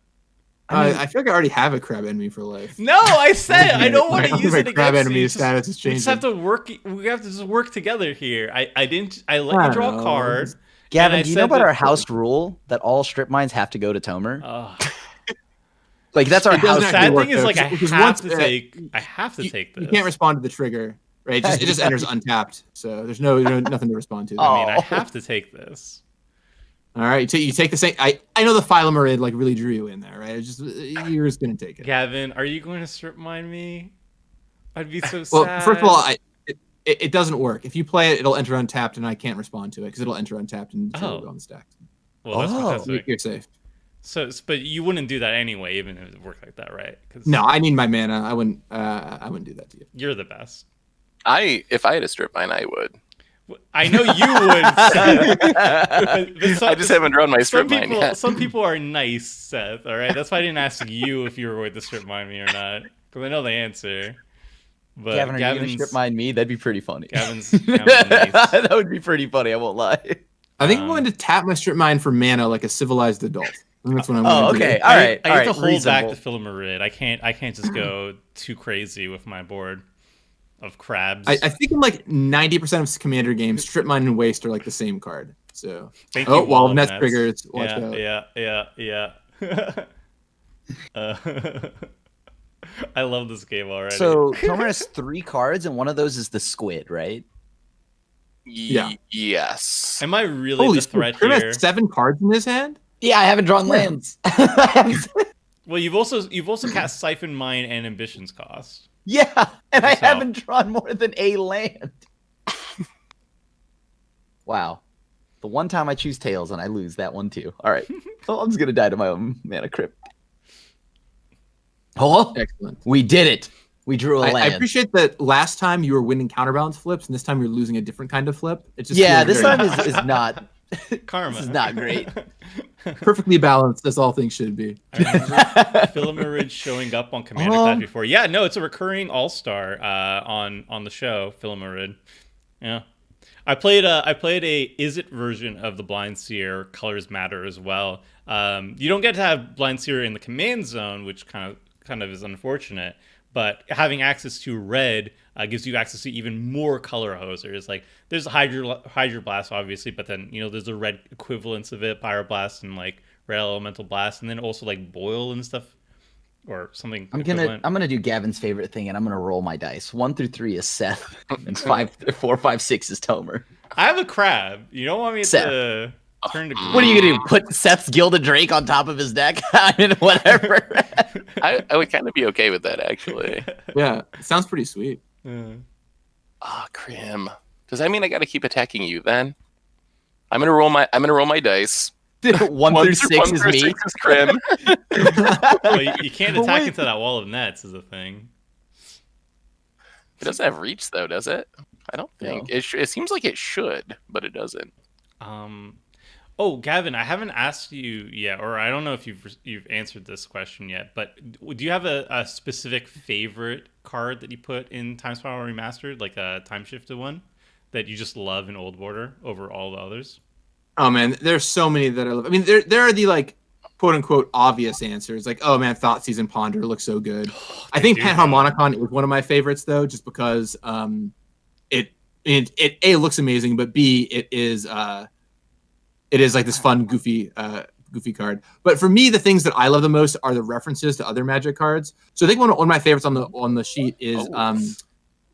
I feel like I already have a crab enemy for life. No, I said I don't want to use My it crab against enemy you. status is We just have changing. to work. We have to just work together here. I let I you draw don't a know. card. Gavin, I do you know said about that- our house rule that all strip mines have to go to Tomer? Like that's our It doesn't house. Sad actually rule. work, thing is, though, like, I because have once, to take. I have to take this. You can't respond to the trigger, right? It just enters untapped, so there's nothing to respond to. I mean, I Oh. have to take this. All right, you take the same. I know the Phylum like really drew you in there, right? It's just you're just gonna take it. Gavin, are you going to strip mine me? I'd be so sad. Well, first of all, it doesn't work. If you play it, it'll enter untapped, and I can't respond to it because it'll enter untapped and Oh. will go on the stack. well, that's Oh. fantastic. You're safe. So, but you wouldn't do that anyway, even if it worked like that, right? 'Cause No, I need my mana. I wouldn't do that to you. you're the best. If I had a strip mine, I would. I know you would. Seth. But some- I just haven't drawn my strip mine people, yet. some people are nice, Seth. All right, that's why I didn't ask you if you were going to strip mine me or not, because I know the answer. But Gavin, are you gonna Gavin's strip mine me? That'd be pretty funny. Gavin's nice. That would be pretty funny. I won't lie. I think I'm going to tap my strip mine for mana like a civilized adult. I think that's what I'm going to do. Okay. All right. I all get right. to hold reasonable. back the Philomerid. I can't just go too crazy with my board of crabs. I think in like 90% of Commander games, strip mine and waste are like the same card. So Thank oh, you, well, Wall of Nets Nets. triggers. Watch out. Yeah. I love this game already. So Tomer has 3 cards, and one of those is the squid, right? Yeah. Yes. am I really Holy the threat Krim here? has 7 cards in his hand. Yeah, I haven't drawn lands. Well, you've also cast Siphon Mine and Ambition's Cost. Yeah, and I So- haven't drawn more than a land. Wow. The one time I choose Tails and I lose that one too. All right. Well, I'm just gonna die to my own mana crypt. Oh, Excellent. we did it. We drew a I land. appreciate that last time you were winning counterbalance flips, and this time you're losing a different kind of flip. It just Yeah, feels this very time is not. Karma. This is not great. perfectly balanced, as all things should be. I remember Philomerid showing up on Commander Clash before. Yeah, no, it's a recurring all-star on the show, Philomerid. Yeah. I played a Is It version of the Blind Seer Colors Matter as well. You don't get to have Blind Seer in the command zone, which kind of is unfortunate. But having access to red gives you access to even more color hosers. Like there's Hydroblast, obviously, but then there's the red equivalents of it, Pyroblast and like red Elemental Blast, and then also like Boil and stuff or something. I'm gonna do Gavin's favorite thing, and I'm gonna roll my dice. 1 through 3 is Seth, and 4, 5, 6 is Tomer. I have a crab. You don't want me Seth. to turn to green? What are you gonna do? Put Seth's Gilded Drake on top of his deck? I mean, whatever. I would kind of be okay with that, actually. Yeah, it sounds pretty sweet. Ah, Crim. Does that mean I got to keep attacking you then? I'm gonna roll my dice. 1 through 6 is me. 6 is Crim. Well, you can't But attack wait. into that wall of nets is the thing. It doesn't have reach though, does it? I don't think it seems like it should, but it doesn't. Oh, Gavin, I haven't asked you yet, or I don't know if you've answered this question yet, but do you have a specific favorite card that you put in Time Spiral Remastered, like a time-shifted one, that you just love in Old Border over all the others? Oh man, there's so many that I love. I mean, there are the like quote unquote obvious answers, like oh man, Thoughtseized and Ponder looks so good. I think do, Panharmonicon is one of my favorites though, just because it A looks amazing, but B it is like this fun goofy card. But for me, the things that I love the most are the references to other Magic cards. So I think one of my favorites on the sheet is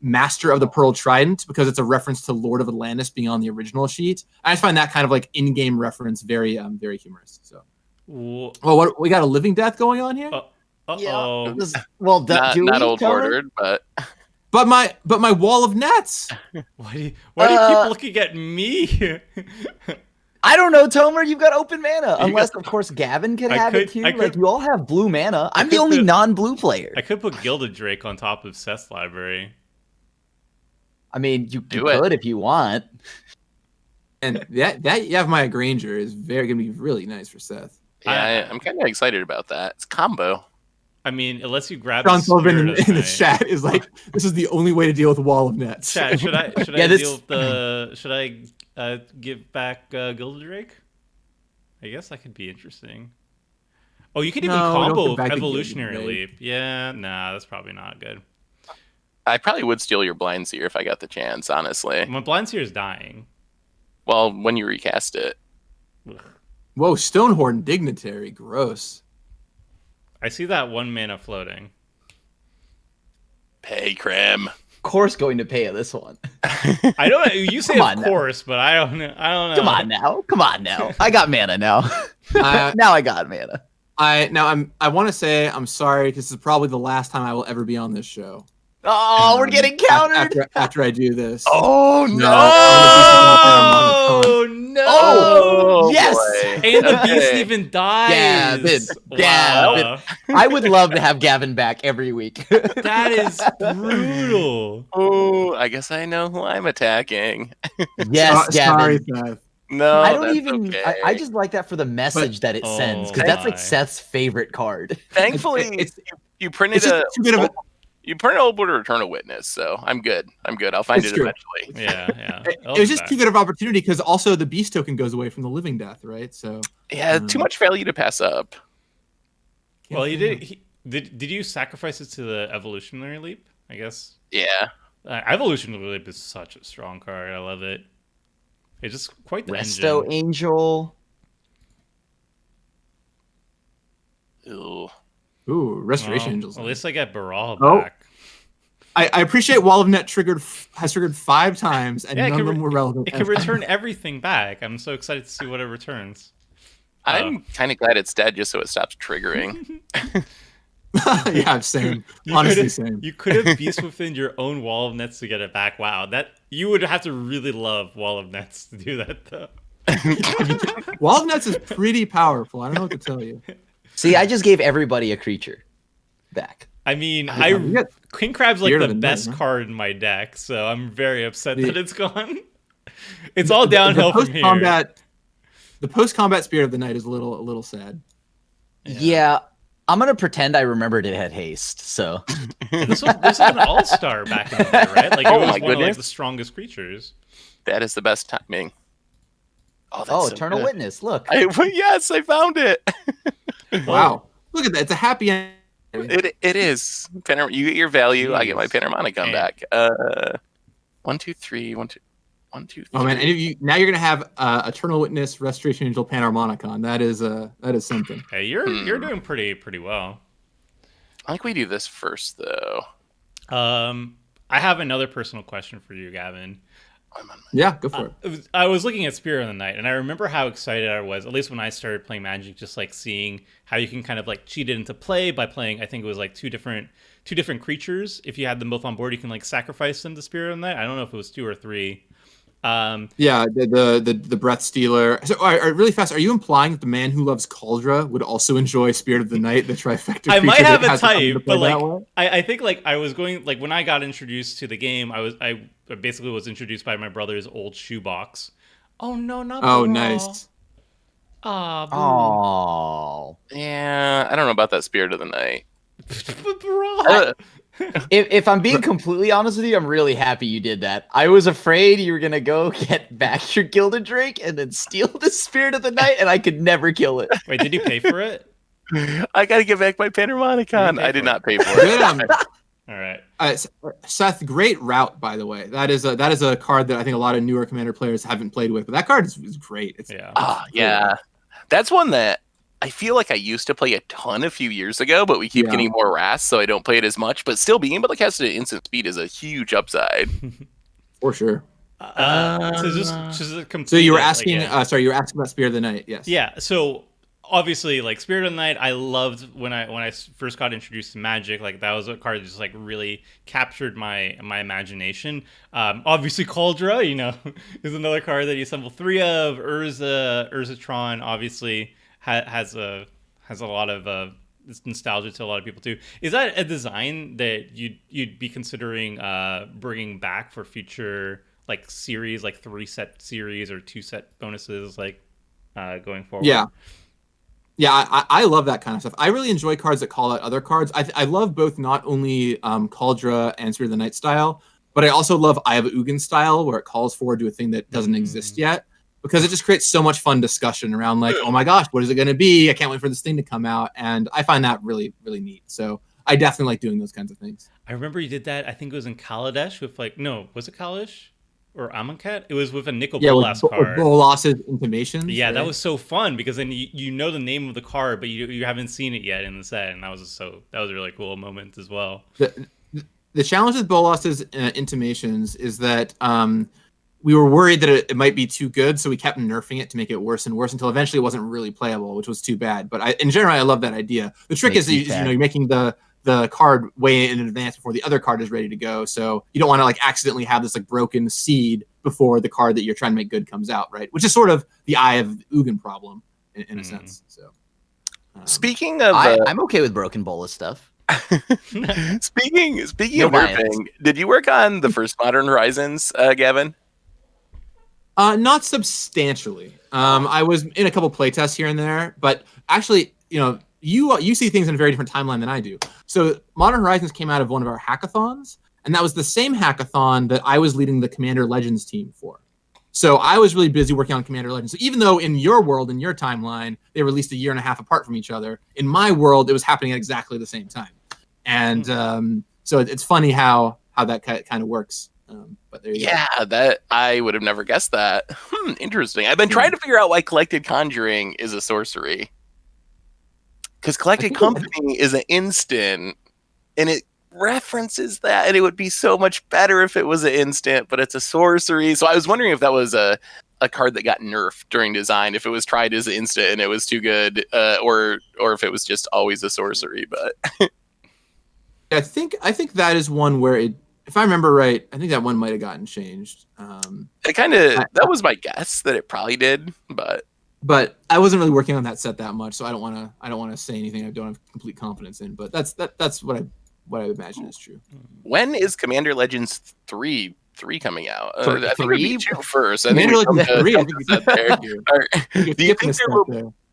Master of the Pearl Trident, because it's a reference to Lord of Atlantis being on the original sheet. I just find that kind of like in-game reference very humorous. So, well, what we got a Living Death going on here? Uh-oh. Well, Not Old Bordered, but But my wall of nets. Why do you keep looking at me? I don't know, Tomer. You've got open mana, unless of course Gavin could have it too. Like you all have blue mana. I'm the only non-blue player. I could put Gilded Drake on top of Seth's library. I mean, you Do it. could if you want. And that Yavimaya Granger is gonna be really nice for Seth. yeah, I'm kind of excited about that. It's combo. I mean, unless you grab John the Sullivan Spirit in the of Night. chat is like, this is the only way to deal with wall of nets. Chat, should I deal with the? Should I give back Gilded Drake? I guess that could be interesting. Oh, you could even No, don't combo give with back the Evolutionary Gilded Drake. Leap. Yeah, nah, that's probably not good. I probably would steal your Blind Seer if I got the chance, honestly. My Blind Seer is dying. Well, when you recast it. Ugh. Whoa, Stonehorn Dignitary, gross. I see that 1 mana floating. Pay Crim. Of course, going to pay this one. I don't. You say Come of on now. course, but I don't know. Come on now. I got mana now. Now I got mana. I want to say I'm sorry because this is probably the last time I will ever be on this show. Oh, we're getting countered. After I do this. Oh Oh no! Oh, yes. boy. And the beast Okay. even dies. Gavin. I would love to have Gavin back every week. That is brutal. Oh, I guess I know who I'm attacking. Yes, Sorry, Gavin. Seth. No, I don't that's even. okay. I just like that for the message that it sends, because that's my. like Seth's favorite card. Thankfully, It's- you printed It's just too good of a. you printed Old Border Eternal Witness, so I'm good. I'll find It's it true. eventually. Yeah. It was just too good of an opportunity because also the beast token goes away from the Living Death, right? So Yeah, too much value to pass up. Well, you did. Did you sacrifice it to the Evolutionary Leap? I guess. Yeah. Evolutionary Leap is such a strong card. I love it. It's just quite the Resto engine. Angel. Ew. Ooh, Restoration Well, Angels. At least I get Baral Oh. back. I appreciate Wall of Net has triggered 5 times and Yeah, it none of can them were relevant. It can return everything back. I'm so excited to see what it returns. I'm kind of glad it's dead just so it stops triggering. Yeah, same. Honestly, same. You could have beast within your own wall of nets to get it back. Wow, that you would have to really love wall of nets to do that though. Wall of Nuts is pretty powerful. I don't know what to tell you. See, I just gave everybody a creature back. I mean, You got King Crab's like Spirit the of the Night, best huh? card in my deck, so I'm very upset The- that it's gone. It's all downhill from here. The post-combat Spirit of the Night is a little sad. Yeah, I'm gonna pretend I remembered it had haste. So This was an all-star back in the day, right? Like it Oh was my one of like goodness. the strongest creatures. That is the best timing. Oh, that's so Eternal good. Witness. Look, Yes, I found it. Wow. Look at that. It's a happy end. It is. You get your value. I get my Jeez. Panharmonicon Man. back. 1, 2, 3. 1, 2, 1, 2, 3. Oh man, and now you're gonna have Eternal Witness, Restoration Angel, Panharmonicon. That is something. Hey, you're doing pretty well. I think we do this first, though. I have another personal question for you, Gavin. Yeah, go for it. I was looking at Spirit of the Night, and I remember how excited I was, at least when I started playing Magic, just like seeing how you can kind of like cheat it into play by playing, I think it was like two different creatures. If you had them both on board, you can like sacrifice them to Spirit of the Night. I don't know if it was 2 or 3. Yeah, the Breath Stealer. So, really fast, are you implying that the man who loves Cauldra would also enjoy Spirit of the Night, the trifecta? I might creature have that a has to come into type, play but that like way? I think like I was going like when I got introduced to the game, I basically was introduced by my brother's old shoebox. Oh no, not Oh, Brawl. nice. Ah, oh, Yeah, I don't know about that Spirit of the Night. Brawl. if I'm being completely honest with you, I'm really happy you did that. I was afraid you were gonna go get back your Gilded Drake and then steal the Spirit of the Night, and I could never kill it. Wait, did you pay for it? I gotta get back my Panharmonicon. You I pay did for not pay for Good, it. All right. Seth, great route, by the way. That is a card that I think a lot of newer Commander players haven't played with, but that card is great. It's Yeah. Yeah. That's one that I feel like I used to play a ton a few years ago, but we keep Yeah. getting more RAS, so I don't play it as much. But still, being able to cast it at instant speed is a huge upside. for sure. So just a complete, So you were like, asking, yeah. you were asking about Spirit of the Night, yes. Yeah, so obviously, like Spirit of the Night, I loved when I first got introduced to Magic. Like that was a card that just like really captured my imagination. Obviously, Cauldra, is another card that you assemble 3 of. Urzatron, obviously has a lot of it's nostalgia to a lot of people too. Is that a design that you'd be considering bringing back for future like series, like 3-set series or 2-set bonuses, like going forward? Yeah, I love that kind of stuff. I really enjoy cards that call out other cards. I love both not only Cauldra and Spirit of the Night style, but I also love Eye of Ugin style, where it calls forward to a thing that doesn't exist yet, because it just creates so much fun discussion around like, oh my gosh, what is it going to be? I can't wait for this thing to come out, and I find that really, really neat. So I definitely like doing those kinds of things. I remember you did that. I think it was in Kaladesh with was it Kaladesh or Amonkhet? It was with a Nicol Bolas with card. Bolas's Intimations. Yeah, right? that was so fun because then you know the name of the card, but you haven't seen it yet in the set, and that was a really cool moment as well. The challenge with Bolas's Intimations is that we were worried that it might be too good, so we kept nerfing it to make it worse and worse until eventually it wasn't really playable, which was too bad. But in general, I love that idea. The trick is you're making the card way in advance before the other card is ready to go, so you don't want to like accidentally have this like broken seed before the card that you're trying to make good comes out, right? Which is sort of the Eye of Ugin problem in a sense. So Speaking of, I'm okay with broken Bolas stuff. speaking No of bias. working, did you work on the first Modern Horizons, Gavin? not substantially. I was in a couple playtests here and there, but actually, you see things in a very different timeline than I do. So Modern Horizons came out of one of our hackathons, and that was the same hackathon that I was leading the Commander Legends team for. So I was really busy working on Commander Legends. So even though in your world, in your timeline, they released a year and a half apart from each other, in my world, it was happening at exactly the same time. And so it's funny how that kind of works. But there you go. Yeah, that I would have never guessed that. Interesting. I've been trying to figure out why Collected Conjuring is a sorcery. Because Collected Company is an instant, and it references that, and it would be so much better if it was an instant, but it's a sorcery. So I was wondering if that was a a card that got nerfed during design, if it was tried as an instant and it was too good, or if it was just always a sorcery. But I think that is one where it, if I remember right, I think that one might have gotten changed. it kind of, that was my guess that it probably did, but I wasn't really working on that set that much, so I don't want to say anything I don't have complete confidence in. But that's what I imagine is true. When is Commander Legends 3 coming out? I think it would Three? be 2 first. I Commander think we Legends come to- 3, I come think to set there. you Or-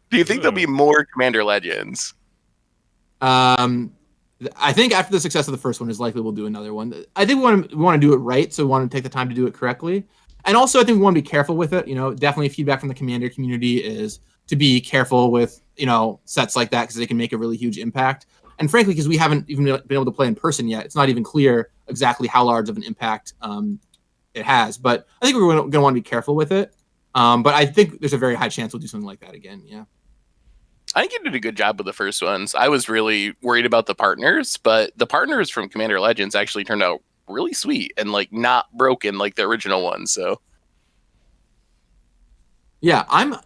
do you think there'll be more Commander Legends? I think after the success of the first one is likely we'll do another one. I think we want to do it right, so we want to take the time to do it correctly. And also I think we want to be careful with it. Definitely feedback from the Commander community is to be careful with, sets like that because they can make a really huge impact. And frankly, because we haven't even been able to play in person yet, it's not even clear exactly how large of an impact it has. But I think we're going to want to be careful with it. But I think there's a very high chance we'll do something like that again. Yeah. I think you did a good job with the first ones. I was really worried about the partners, but the partners from Commander Legends actually turned out really sweet and like not broken like the original ones. So yeah, I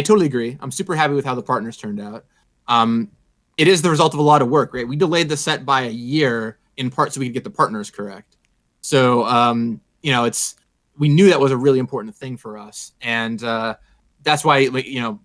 totally agree. I'm super happy with how the partners turned out. It is the result of a lot of work, right? We delayed the set by a year in part so we could get the partners correct. So we knew that was a really important thing for us, and that's why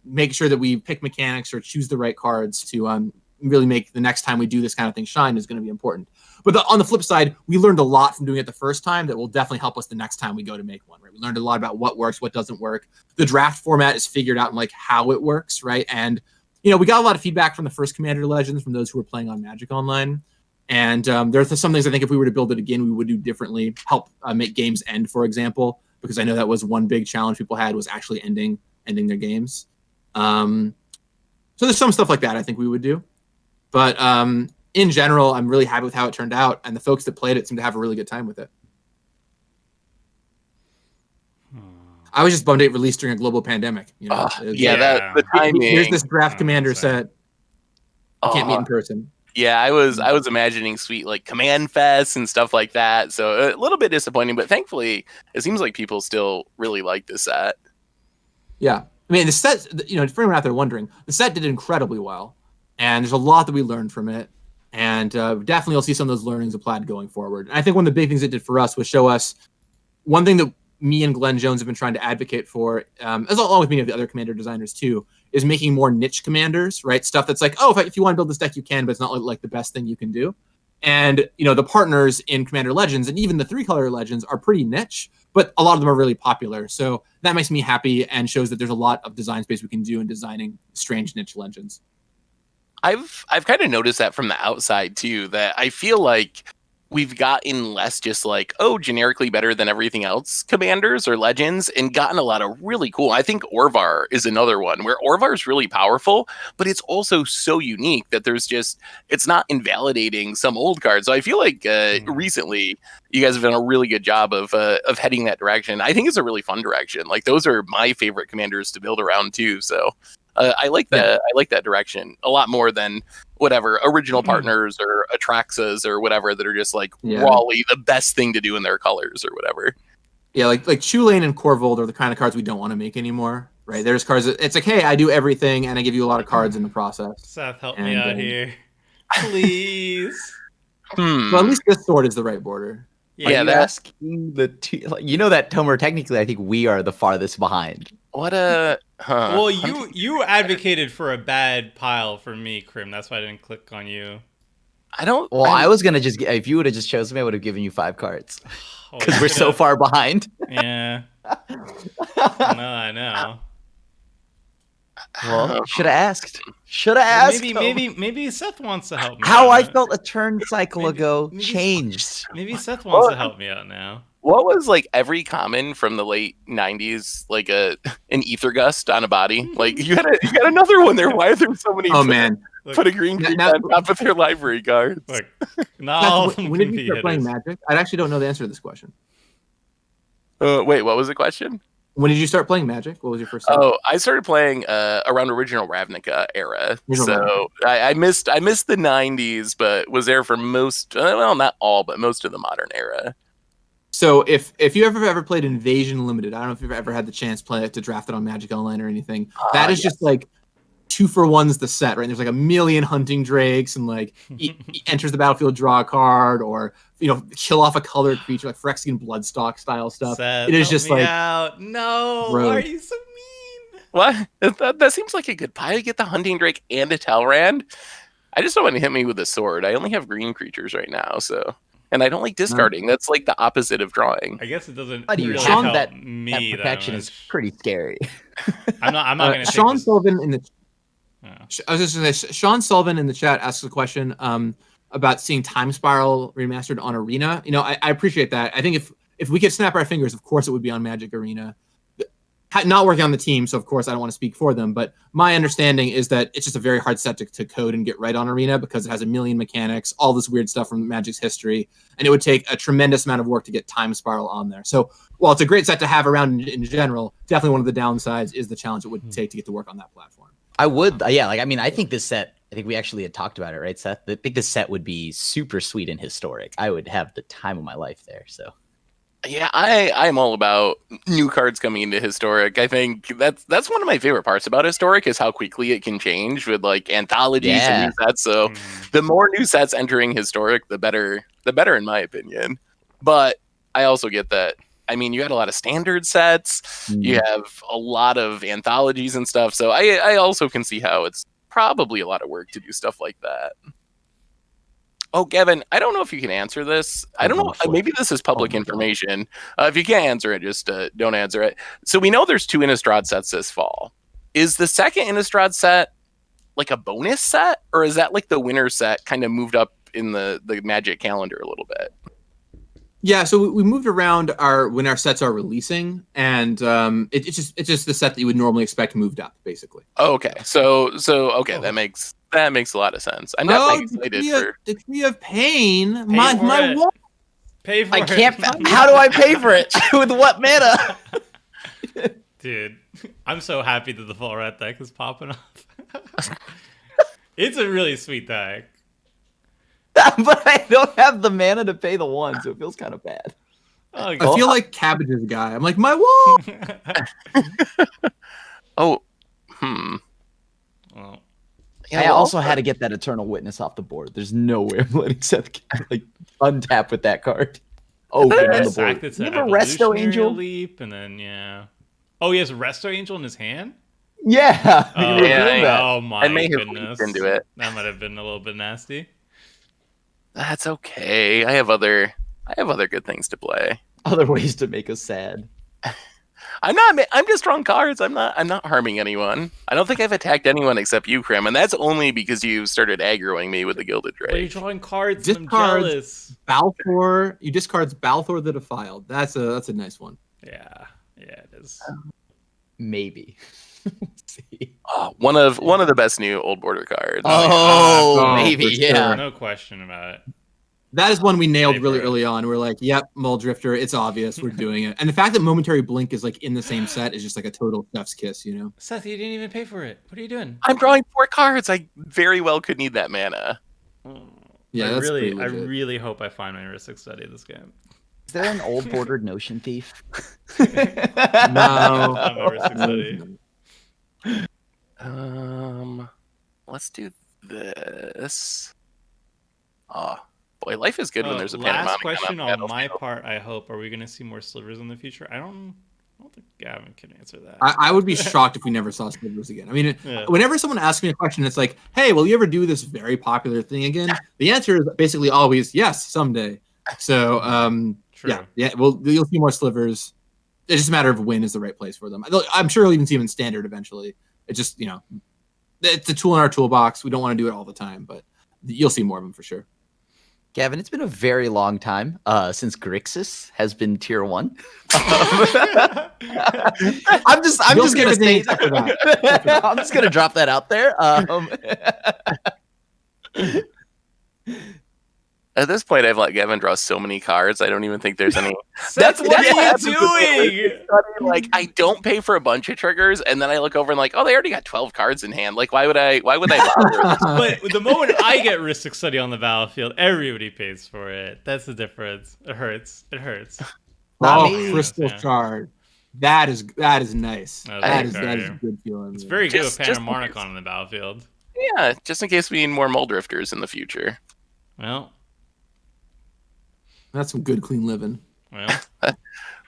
make sure that we pick mechanics or choose the right cards to really make the next time we do this kind of thing shine is going to be important. But on the flip side, we learned a lot from doing it the first time that will definitely help us the next time we go to make one. Right? We learned a lot about what works, what doesn't work. The draft format is figured out and like how it works, right? And we got a lot of feedback from the first Commander Legends from those who were playing on Magic Online. And there's some things I think if we were to build it again, we would do differently. Help make games end, for example, because I know that was one big challenge people had was actually ending their games. So there's some stuff like that I think we would do. But in general, I'm really happy with how it turned out, and the folks that played it seem to have a really good time with it. I was just bummed it released during a global pandemic. The timing. Here's this draft Commander set. You can't meet in person. Yeah, I was imagining sweet like Command Fest and stuff like that. So a little bit disappointing, but thankfully it seems like people still really like this set. Yeah. I mean, the set, for anyone out there wondering, the set did incredibly well. And there's a lot that we learned from it. And definitely you'll see some of those learnings applied going forward. And I think one of the big things it did for us was show us one thing that me and Glenn Jones have been trying to advocate for, as along with many of the other commander designers too, is making more niche commanders, right? Stuff that's like, if you want to build this deck, you can, but it's not like the best thing you can do. And, the partners in Commander Legends and even the 3-color Legends are pretty niche, but a lot of them are really popular. So that makes me happy and shows that there's a lot of design space we can do in designing strange niche Legends. I've kind of noticed that from the outside too, that I feel like we've gotten less just like, generically better than everything else commanders or legends, and gotten a lot of really cool. I think Orvar is another one where Orvar is really powerful, but it's also so unique that it's not invalidating some old cards. So I feel like recently you guys have done a really good job of heading that direction. I think it's a really fun direction. Like those are my favorite commanders to build around too. So I like that. Yeah. I like that direction a lot more than whatever original partners or Atraxas or whatever that are just like rawly the best thing to do in their colors or whatever. Yeah, like Chulane and Corvold are the kind of cards we don't want to make anymore, right? There's cards that it's like, hey, I do everything and I give you a lot of cards in the process. Seth, help me out here, please. Well, at least this sword is the right border. Yeah, that's asking the two. That Tomer. Technically, I think we are the farthest behind. Well, you advocated for a bad pile for me, Krim. That's why I didn't click on you. I was gonna just. If you would have just chosen me, I would have given you 5 cards. Because we're so far behind. Yeah. I know. Well, should have asked. Maybe Seth wants to help me. How I felt a turn cycle ago changed. Maybe Seth wants to help me out now. What was like every common from the late 90s, like an ether gust on a body? Like you had another one there. Why are there so many? Oh man, put a green creep on top of their library cards. Look, no. When did you start playing Magic? I actually don't know the answer to this question. Wait, what was the question? When did you start playing Magic? What was your first time? Oh, I started playing around original Ravnica era. I missed the 90s, but was there for most, well, not all, but most of the modern era. So if you ever played Invasion Limited, I don't know if you've ever had the chance to draft it on Magic Online or anything. That is just like 2-for-1's the set, right? And there's like a million hunting drakes, and like he enters the battlefield, draw a card, or kill off a colored creature, like Phyrexian Bloodstock style stuff. Seth, it is just like out. No, Bro. why are you so mean? What? That seems like a good buy. I get the Hunting Drake and a Talrand. I just don't want to hit me with a sword. I only have green creatures right now, so. And I don't like discarding. That's like the opposite of drawing. I guess it doesn't How do you really have help that me protection that is much. pretty scary. I'm not going to take Sean this. Sullivan in the Oh. I was just going to say, Sean Sullivan in the chat asks a question about seeing Time Spiral remastered on Arena. I appreciate that. I think if we could snap our fingers, of course it would be on Magic Arena. Not working on the team, so of course I don't want to speak for them, but my understanding is that it's just a very hard set to code and get right on Arena because it has a million mechanics, all this weird stuff from Magic's history, and it would take a tremendous amount of work to get Time Spiral on there. So while it's a great set to have around in general, definitely one of the downsides is the challenge it would take to get to work on that platform. I would, yeah. Like, I mean, I think this set. I think we actually had talked about it, right, Seth? I think this set would be super sweet and historic. I would have the time of my life there. So. Yeah, I'm all about new cards coming into Historic. I think that's one of my favorite parts about Historic is how quickly it can change with like anthologies and new sets. So the more new sets entering Historic, the better in my opinion. But I also get that. I mean, you had a lot of standard sets. You have a lot of anthologies and stuff. So I also can see how it's probably a lot of work to do stuff like that. Oh, Gavin, I don't know if you can answer this. I don't know. Maybe this is public information. If you can't answer it, just don't answer it. So we know there's 2 Innistrad sets this fall. Is the second Innistrad set like a bonus set? Or is that like the winter set kind of moved up in the Magic calendar a little bit? Yeah, so we moved around when our sets are releasing, and it's just the set that you would normally expect moved up, basically. Oh, okay. So okay, that makes a lot of sense. I'm definitely excited for Decree of Pain. Pay My for what? Pay for I it. can't. How do I pay for it? With what mana? Dude, I'm so happy that the Full Rat deck is popping off. It's a really sweet deck. But I don't have the mana to pay the 1, so it feels kind of bad. Oh, I feel like Cabbage's guy. I'm like, my what? well, I yeah, well, also had to get that Eternal Witness off the board. There's no way I'm letting Seth like untap with that card. Oh, get on the Sack board. that's You an have a Resto Evolutionary Angel? Leap, and then oh, he has a Resto Angel in his hand. Yeah. Oh, You revealed that. oh my I may have goodness! leaped into it. That might have been a little bit nasty. That's okay. I have other good things to play. Other ways to make us sad. I'm just drawing cards. I'm not harming anyone. I don't think I've attacked anyone except you, Krim, and that's only because you started aggroing me with the Gilded But you're Drake. drawing cards. And I'm Discards. jealous. Balthor. You discards Balthor the Defiled. That's a nice one. Yeah, it is. Maybe. Let's see. Oh, one of the best new old border cards. Oh, maybe, for yeah. sure. No question about it. That is one we nailed really Favorite. early on. We're like, yep, Muldrifter, it's obvious, we're doing it. And the fact that Momentary Blink is like in the same set is just like a total chef's kiss, you know? Seth, you didn't even pay for it. What are you doing? I'm drawing 4 cards. I very well could need that mana. Yeah, I that's really, pretty I legit. really hope I find my heuristic study of this game. Is there an old bordered Notion Thief? No. I'm a heuristic study. Let's do this. Oh, boy, life is good when there's a last panoramic question on battlefield. my part. I hope. Are we going to see more slivers in the future? I don't think Gavin can answer that. I would be shocked if we never saw Slivers again. I mean, Yeah. whenever someone asks me a question, it's like, hey, will you ever do this very popular thing again? The answer is basically always yes, someday. So, True. yeah, you'll see more Slivers. It's just a matter of when is the right place for them. I'm sure you'll even see them in Standard eventually. It's just, it's a tool in our toolbox. We don't want to do it all the time, but you'll see more of them for sure. Gavin, it's been a very long time since Grixis has been tier 1. I'm just You'll see gonna say everything except for that. I'm just gonna drop that out there. At this point, I've let Gavin draw so many cards. I don't even think there's any. Seth, what are you happens with doing? Like, I don't pay for a bunch of triggers, and then I look over and like, oh, they already got 12 cards in hand. Like, why would I bother? But the moment I get heuristic study on the battlefield, everybody pays for it. That's the difference. It hurts. Not Oh, me. crystal Yeah. shard. That is nice. That was That is a good. good feeling. It's very good Just- with just- Panharmonicon on the battlefield. Yeah, just in case we need more Mole Drifters in the future. Well, That's some good clean living.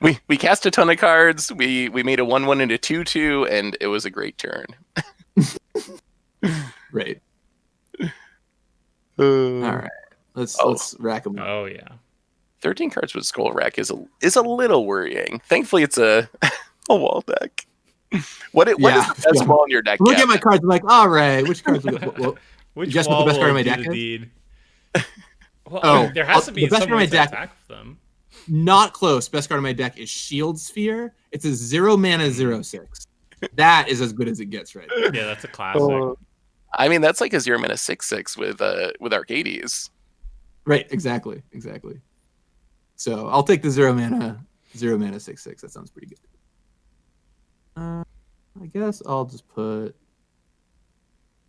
We cast a ton of cards. We made a 1/1 into 2/2, and it was a great turn. Right. All All right. Let's rack them up. oh yeah. 13 cards with Skull Rack is a little worrying. Thankfully, it's a wall deck. What is the best wall in your deck? Look at Gavin? my cards. I'm like, all right, which cards? Which guess what the wall best card will in my do deck the is? deed? Well, Oh, there has to be the best some card in way my to deck- attack with them. Not close. Best card in my deck is Shield Sphere. It's a 0 mana 0/6. That is as good as it gets, right? Yeah, that's a classic. I mean, that's like a 0 mana 6/6 with Arcades. Right. Exactly. So I'll take the 0 mana 6/6. That sounds pretty good. I guess I'll just put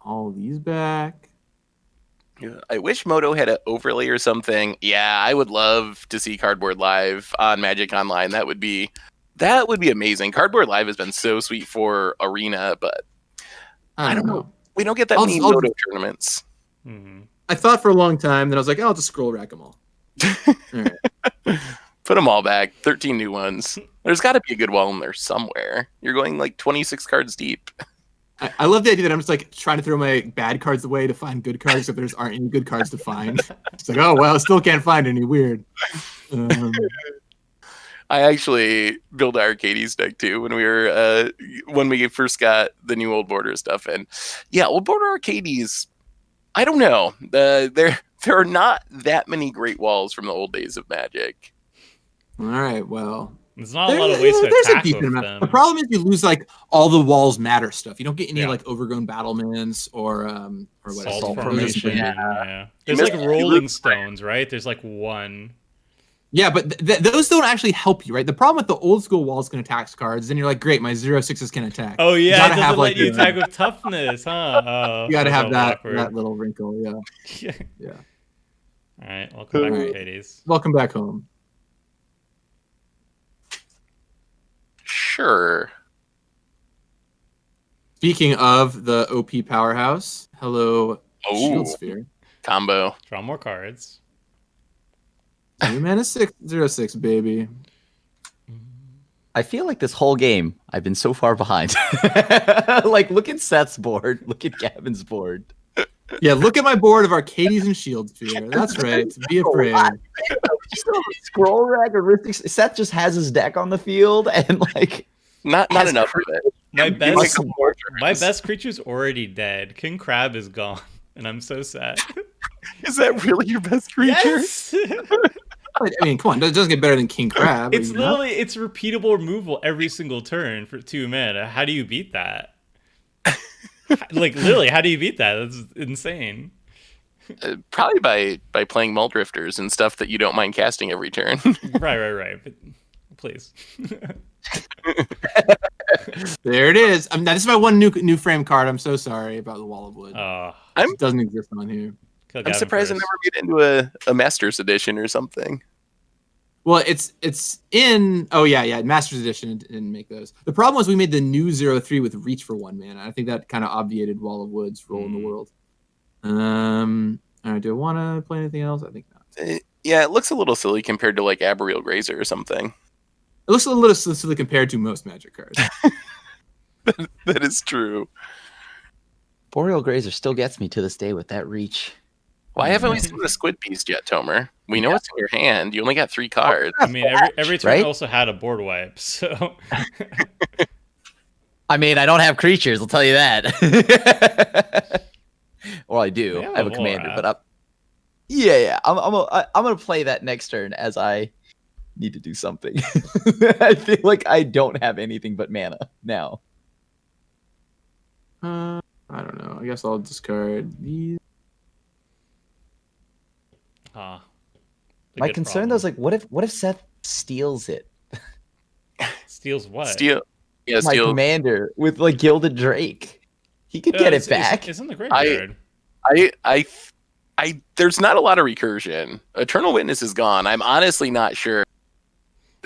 all these back. Yeah, I wish Moto had an overlay or something. Yeah, I would love to see Cardboard Live on Magic Online. That would be amazing. Cardboard Live has been so sweet for Arena, but I don't know. We don't get that many Moto tournaments. Mm-hmm. I thought for a long time, then I was like, oh, I'll just scroll rack them all. All right. Put them all back. 13 new ones. There's got to be a good wall in there somewhere. You're going like 26 cards deep. I love the idea that I'm just like trying to throw my bad cards away to find good cards if there aren't any good cards to find. It's like, oh, well, I still can't find any. Weird. I actually built an Arcades deck too when we first got the new Old Border stuff. And yeah, Old Border Arcades, I don't know. There are not that many great walls from the old days of Magic. All right, well. There's not a lot of ways to attack with them. The problem is you lose like all the walls matter stuff. You don't get any Yeah. like overgrown battlements or what Salt else? formation. Yeah. There's like Rolling Stones, right? There's like one. Yeah, but those don't actually help you, right? The problem with the old school walls can attack cards, then you're like, great, my 0/6s can attack. Oh yeah, You it gotta doesn't have, let like, you a- attack with toughness, huh? Oh, You got to that's have that awkward. little wrinkle, yeah. Yeah. Yeah. All right, welcome back, Alright. Arcades. Welcome back home. Sure. Speaking of the OP powerhouse, hello, Shield Sphere. Combo. Draw more cards. 2 mana 6/06, baby. I feel like this whole game I've been so far behind. Like, look at Seth's board. Look at Gavin's board. Yeah, look at my board of Arcades and Shield Sphere. That's right. Be afraid. Scroll rack or Seth just has his deck on the field and like Not Has enough of it. My Give me a best, couple more my turns. best creature's already dead. King Crab is gone, and I'm so sad. Is that really your best creature? Yes! I mean, come on, it doesn't get better than King Crab. It's you know? literally it's repeatable removal every single turn for 2 mana. How do you beat that? Like literally, how do you beat that? That's insane. Probably by playing Mull Drifters and stuff that you don't mind casting every turn. Right. But please. There it is. Now, this is my one new frame card. I'm so sorry about the Wall of Wood. It doesn't exist on here. I'm surprised it never made it into a Masters edition or something. Well, it's in. Oh yeah. Masters Edition didn't make those. The problem was we made the new 0/3 with Reach for 1 mana. I think that kind of obviated Wall of Wood's role in the world. All right. Do I want to play anything else? I think not. Yeah, it looks a little silly compared to like Arboreal Grazer or something. It looks a little silly compared to most Magic cards. That is true. Boreal Grazer still gets me to this day with that reach. Why haven't we seen the Squid Beast yet, Tomer? We know it's in your hand. You only got 3 cards. I mean, every turn right? also had a board wipe, so I mean, I don't have creatures, I'll tell you that. Well, I do. Yeah, I have a well, commander, but I'm gonna play that next turn as I need to do something. I feel like I don't have anything but mana now. I don't know. I guess I'll discard these. My concern though is like, what if Seth steals it? Steals what? Yeah, My commander with like Gilded Drake. He could get it back. It's in the graveyard. There's not a lot of recursion. Eternal Witness is gone. I'm honestly not sure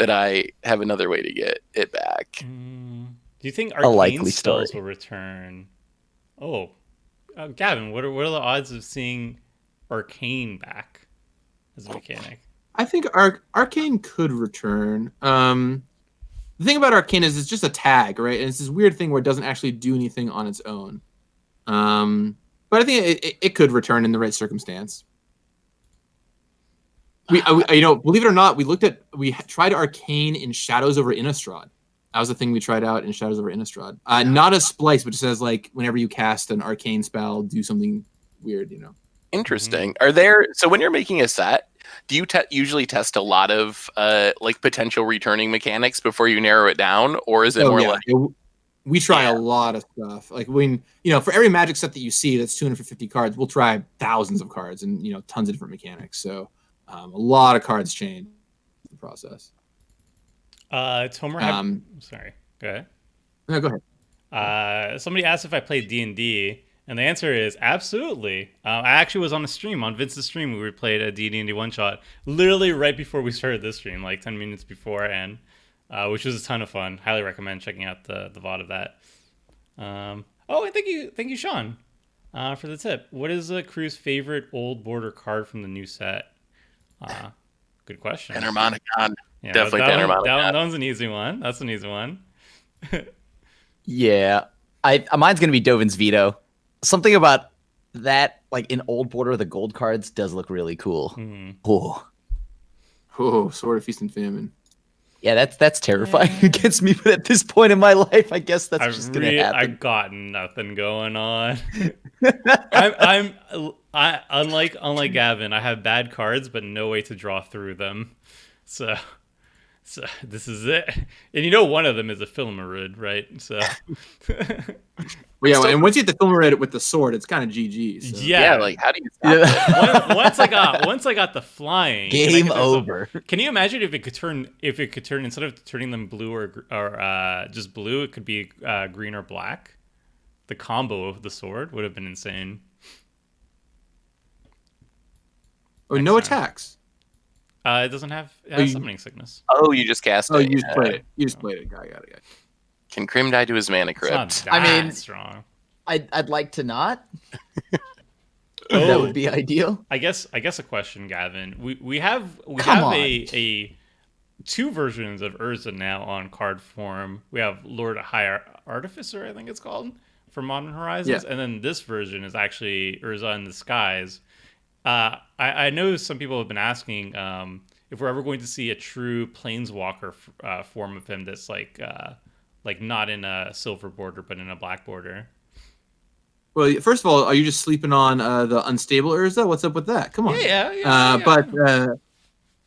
that I have another way to get it back. Do you think A arcane likely spells story. will return? Oh, Gavin, what are the odds of seeing arcane back as a mechanic? I think arcane could return. The thing about arcane is it's just a tag, right? And it's this weird thing where it doesn't actually do anything on its own. But I think it could return in the right circumstance. Believe it or not, we tried arcane in Shadows over Innistrad. That was the thing we tried out in Shadows over Innistrad. Not a splice, but just as like whenever you cast an arcane spell, do something weird, Interesting. Are there, so when you're making a set, do you usually test a lot of like potential returning mechanics before you narrow it down, or is it more like we try a lot of stuff? Like when for every Magic set that you see that's 250 cards, we'll try thousands of cards and tons of different mechanics. So a lot of cards change in the process. Tomer, sorry, go ahead. No, go ahead. Somebody asked if I played D&D, and the answer is absolutely. I actually was on a stream, on Vince's stream, where we played a D&D one-shot, literally right before we started this stream, like 10 minutes before, and which was a ton of fun. Highly recommend checking out the VOD of that. And thank you, Sean, for the tip. What is Crew's favorite old border card from the new set? Good question. Panharmonicon. Yeah, Definitely that Panharmonicon. one's an easy one. That's an easy one. Yeah, mine's gonna be Dovin's Veto. Something about that, like in old border, the gold cards does look really cool. Oh, Sword of Feast and Famine. Yeah, that's terrifying against me. But at this point in my life, I guess that's just gonna happen. I got nothing going on. I unlike Gavin, I have bad cards, but no way to draw through them. So this is it. And one of them is a Filmarud, right? So Well, yeah, and once you get the Filmarud with the sword, it's kind of GG. So. Yeah, like how do you stop it? once I got the flying, game over. Can you imagine if it could turn instead of turning them blue or just blue, it could be green or black? The combo of the sword would have been insane. Oh, no attacks. It doesn't have summoning sickness. Oh, you just cast it. Oh, you just played it. You just played it. Got it. Can Krim die to his mana crypt? It's not that strong. I'd like to not. That would be ideal. I guess a question, Gavin. We have a two versions of Urza now on card form. We have Lord High Artificer, I think it's called, for Modern Horizons, and then this version is actually Urza in the Skies. I know some people have been asking if we're ever going to see a true Planeswalker form of him that's like not in a silver border but in a black border. Well, first of all, are you just sleeping on the unstable Urza? What's up with that? Come on. Yeah.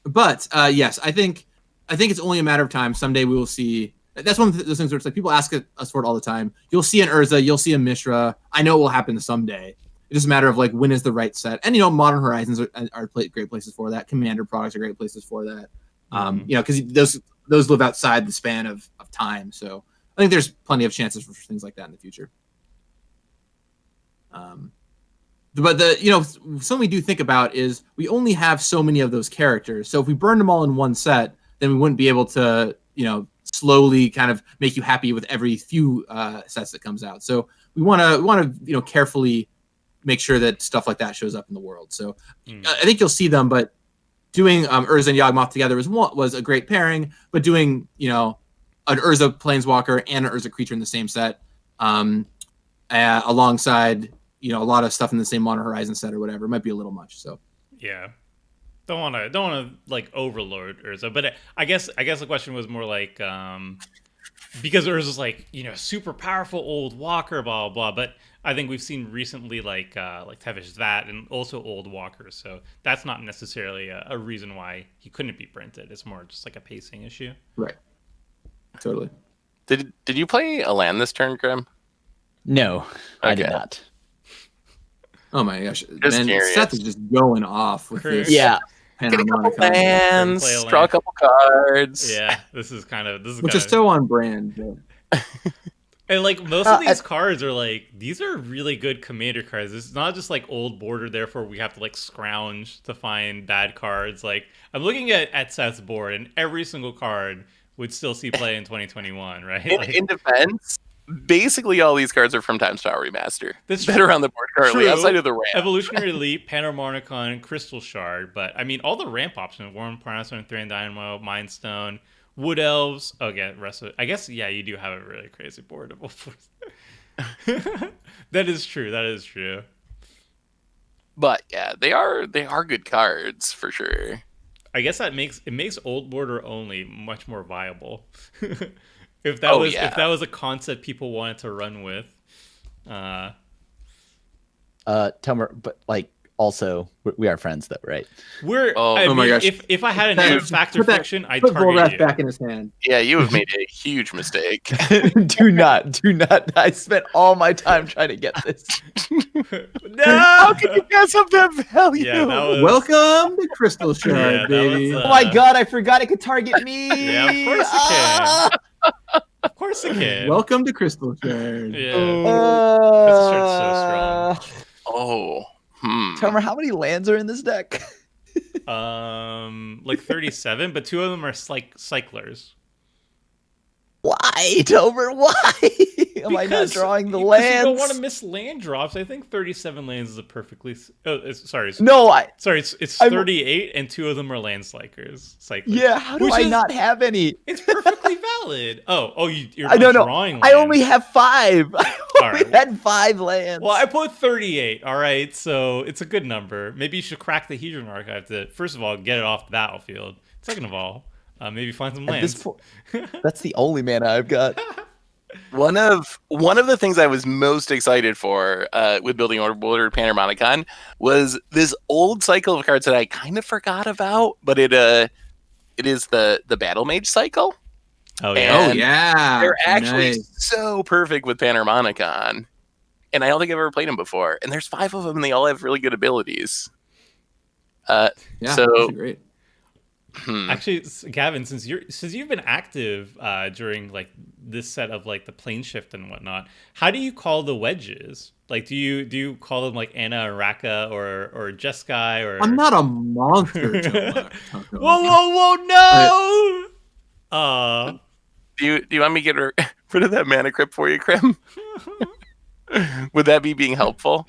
But yes, I think it's only a matter of time. Someday we will see. That's one of those things where it's like people ask us for it all the time. You'll see an Urza, you'll see a Mishra. I know it will happen someday. It's just a matter of like when is the right set. And Modern Horizons are great places for that. Commander products are great places for that. Because those live outside the span of time. So I think there's plenty of chances for things like that in the future. But something we do think about is we only have so many of those characters. So if we burned them all in one set, then we wouldn't be able to, slowly kind of make you happy with every few sets that comes out. So we want to carefully make sure that stuff like that shows up in the world. So I think you'll see them, but doing Urza and Yawgmoth together was a great pairing, but doing, an Urza Planeswalker and an Urza creature in the same set, alongside, a lot of stuff in the same Modern Horizon set or whatever, might be a little much. So yeah, don't want to like overload Urza, but I guess the question was more like because Urza's like super powerful old walker, blah blah blah, but I think we've seen recently like Tevish that and also old walkers, so that's not necessarily a reason why he couldn't be printed. It's more just like a pacing issue. Right. Totally. Did you play a land this turn, Grim? No, I did not. Oh my gosh, Just man! curious. Seth is just going off with this. Yeah, Get a couple Panharmonicon, lands, draw a couple cards. Yeah, this is which is so on brand. But... And like most of these cards are like, these are really good commander cards. It's not just like old border, therefore we have to like scrounge to find bad cards. Like I'm looking at Seth's board, and every single card would still see play in 2021, right? In defense, basically all these cards are from Time Spiral Remaster. That's that are on the board currently, outside of the ramp. Evolutionary Elite, Panharmonicon, Crystal Shard. But I mean, all the ramp options: Warm Parnason, Thran Dynamo, Mind Stone, Wood Elves. Okay, rest of it. I guess yeah, you do have a really crazy board. That is true. That is true. But yeah, they are good cards for sure. I guess that makes old border only much more viable. If that was a concept people wanted to run with. Tomer, but like also we are friends though, right? My gosh! If I had an name factor fiction, I'd put target Volrath you. back in his hand. Yeah, you have made a huge mistake. do not. I spent all my time trying to get this. No! How can you guess up that value? Yeah, that was... Welcome to Crystal Shard, Yeah, baby. was, Oh my god, I forgot it could target me. Yeah, of course it can. Of course it can. Welcome to Crystal Shard. Yeah. Crystal Shard's so strong. Oh. Tomer, how many lands are in this deck? Like 37, but 2 of them are cyclers. Why, Tomer? Why? Am I not drawing the Because lands? you don't want to miss land drops. I think 37 lands is a perfectly. Sorry. No, Sorry, it's 38, and 2 of them are land cyclers. Yeah, how do I not have any? It's perfectly valid. You're I don't know. drawing I lands. only have 5. I only right. had 5 lands. Well, I put 38. All right, so it's a good number. Maybe you should crack the Hedron Archive to, first of all, get it off the battlefield. Second of all, maybe find some lands. That's the only mana I've got. One of the things I was most excited for with building Ordered Panharmonicon was this old cycle of cards that I kind of forgot about, but it is the Battle Mage cycle. Oh yeah, and they're actually so perfect with Panharmonicon, and I don't think I've ever played them before. And there's 5 of them, and they all have really good abilities. So that's great. Actually, Gavin, since you've been active during like this set of like the plane shift and whatnot, how do you call the wedges? Like, do you call them like Anna and Raka or Jeskai or? I'm not a monster. Whoa! No. Do you want me to get rid of that mana crypt for you, Krim? Would that be being helpful?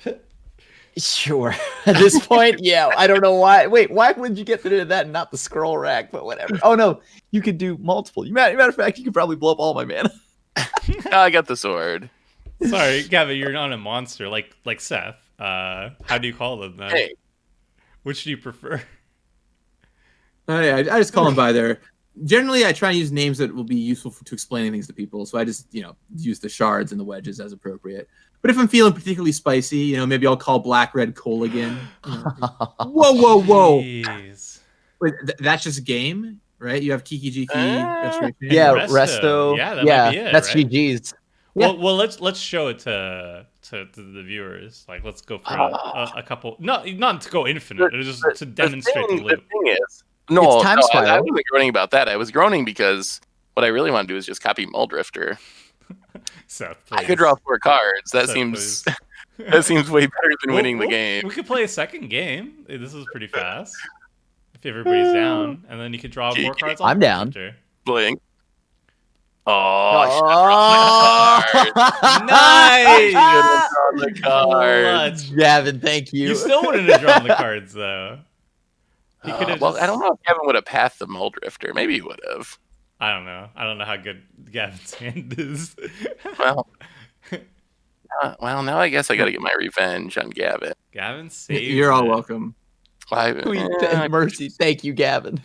Sure. At this point, yeah. I don't know why. Wait, why would you get rid of that and not the scroll rack? But whatever. Oh no, you could do multiple. Matter of fact, you could probably blow up all my mana. I got the sword. Sorry, Gavin, you're not a monster like Seth. How do you call them then? Hey. Which do you prefer? I just call them by their. Generally, I try and use names that will be useful to explaining things to people. So I just, use the shards and the wedges as appropriate. But if I'm feeling particularly spicy, maybe I'll call Black Red Colligan. Whoa! Jeez. Wait, that's just a game, right? You have Kiki Jiki. Restoration. Yeah, Resto. Yeah, that might be it, that's right? GG's. Well, let's show it to the viewers. Like, let's go for a couple. Not to go infinite, just to demonstrate the loop. The thing is, no, It's Time I Spiral. wasn't groaning about that. I was groaning because what I really want to do is just copy Muldrifter. Seth, I could draw 4 cards. That Seth, seems that seems way better than winning the game. We could play a second game. This is pretty fast. If everybody's down, and then you could draw more cards. I'm down. Blink. Oh, Nice! drawn the cards. Gavin, thank you. You still wouldn't have drawn the cards though. He could have. I don't know if Kevin would have passed the Muldrifter. Maybe he would have. I don't know. I don't know how good Gavin's hand is. Well, now I guess I got to get my revenge on Gavin. Gavin saved. You're all welcome. Mercy, thank you, Gavin.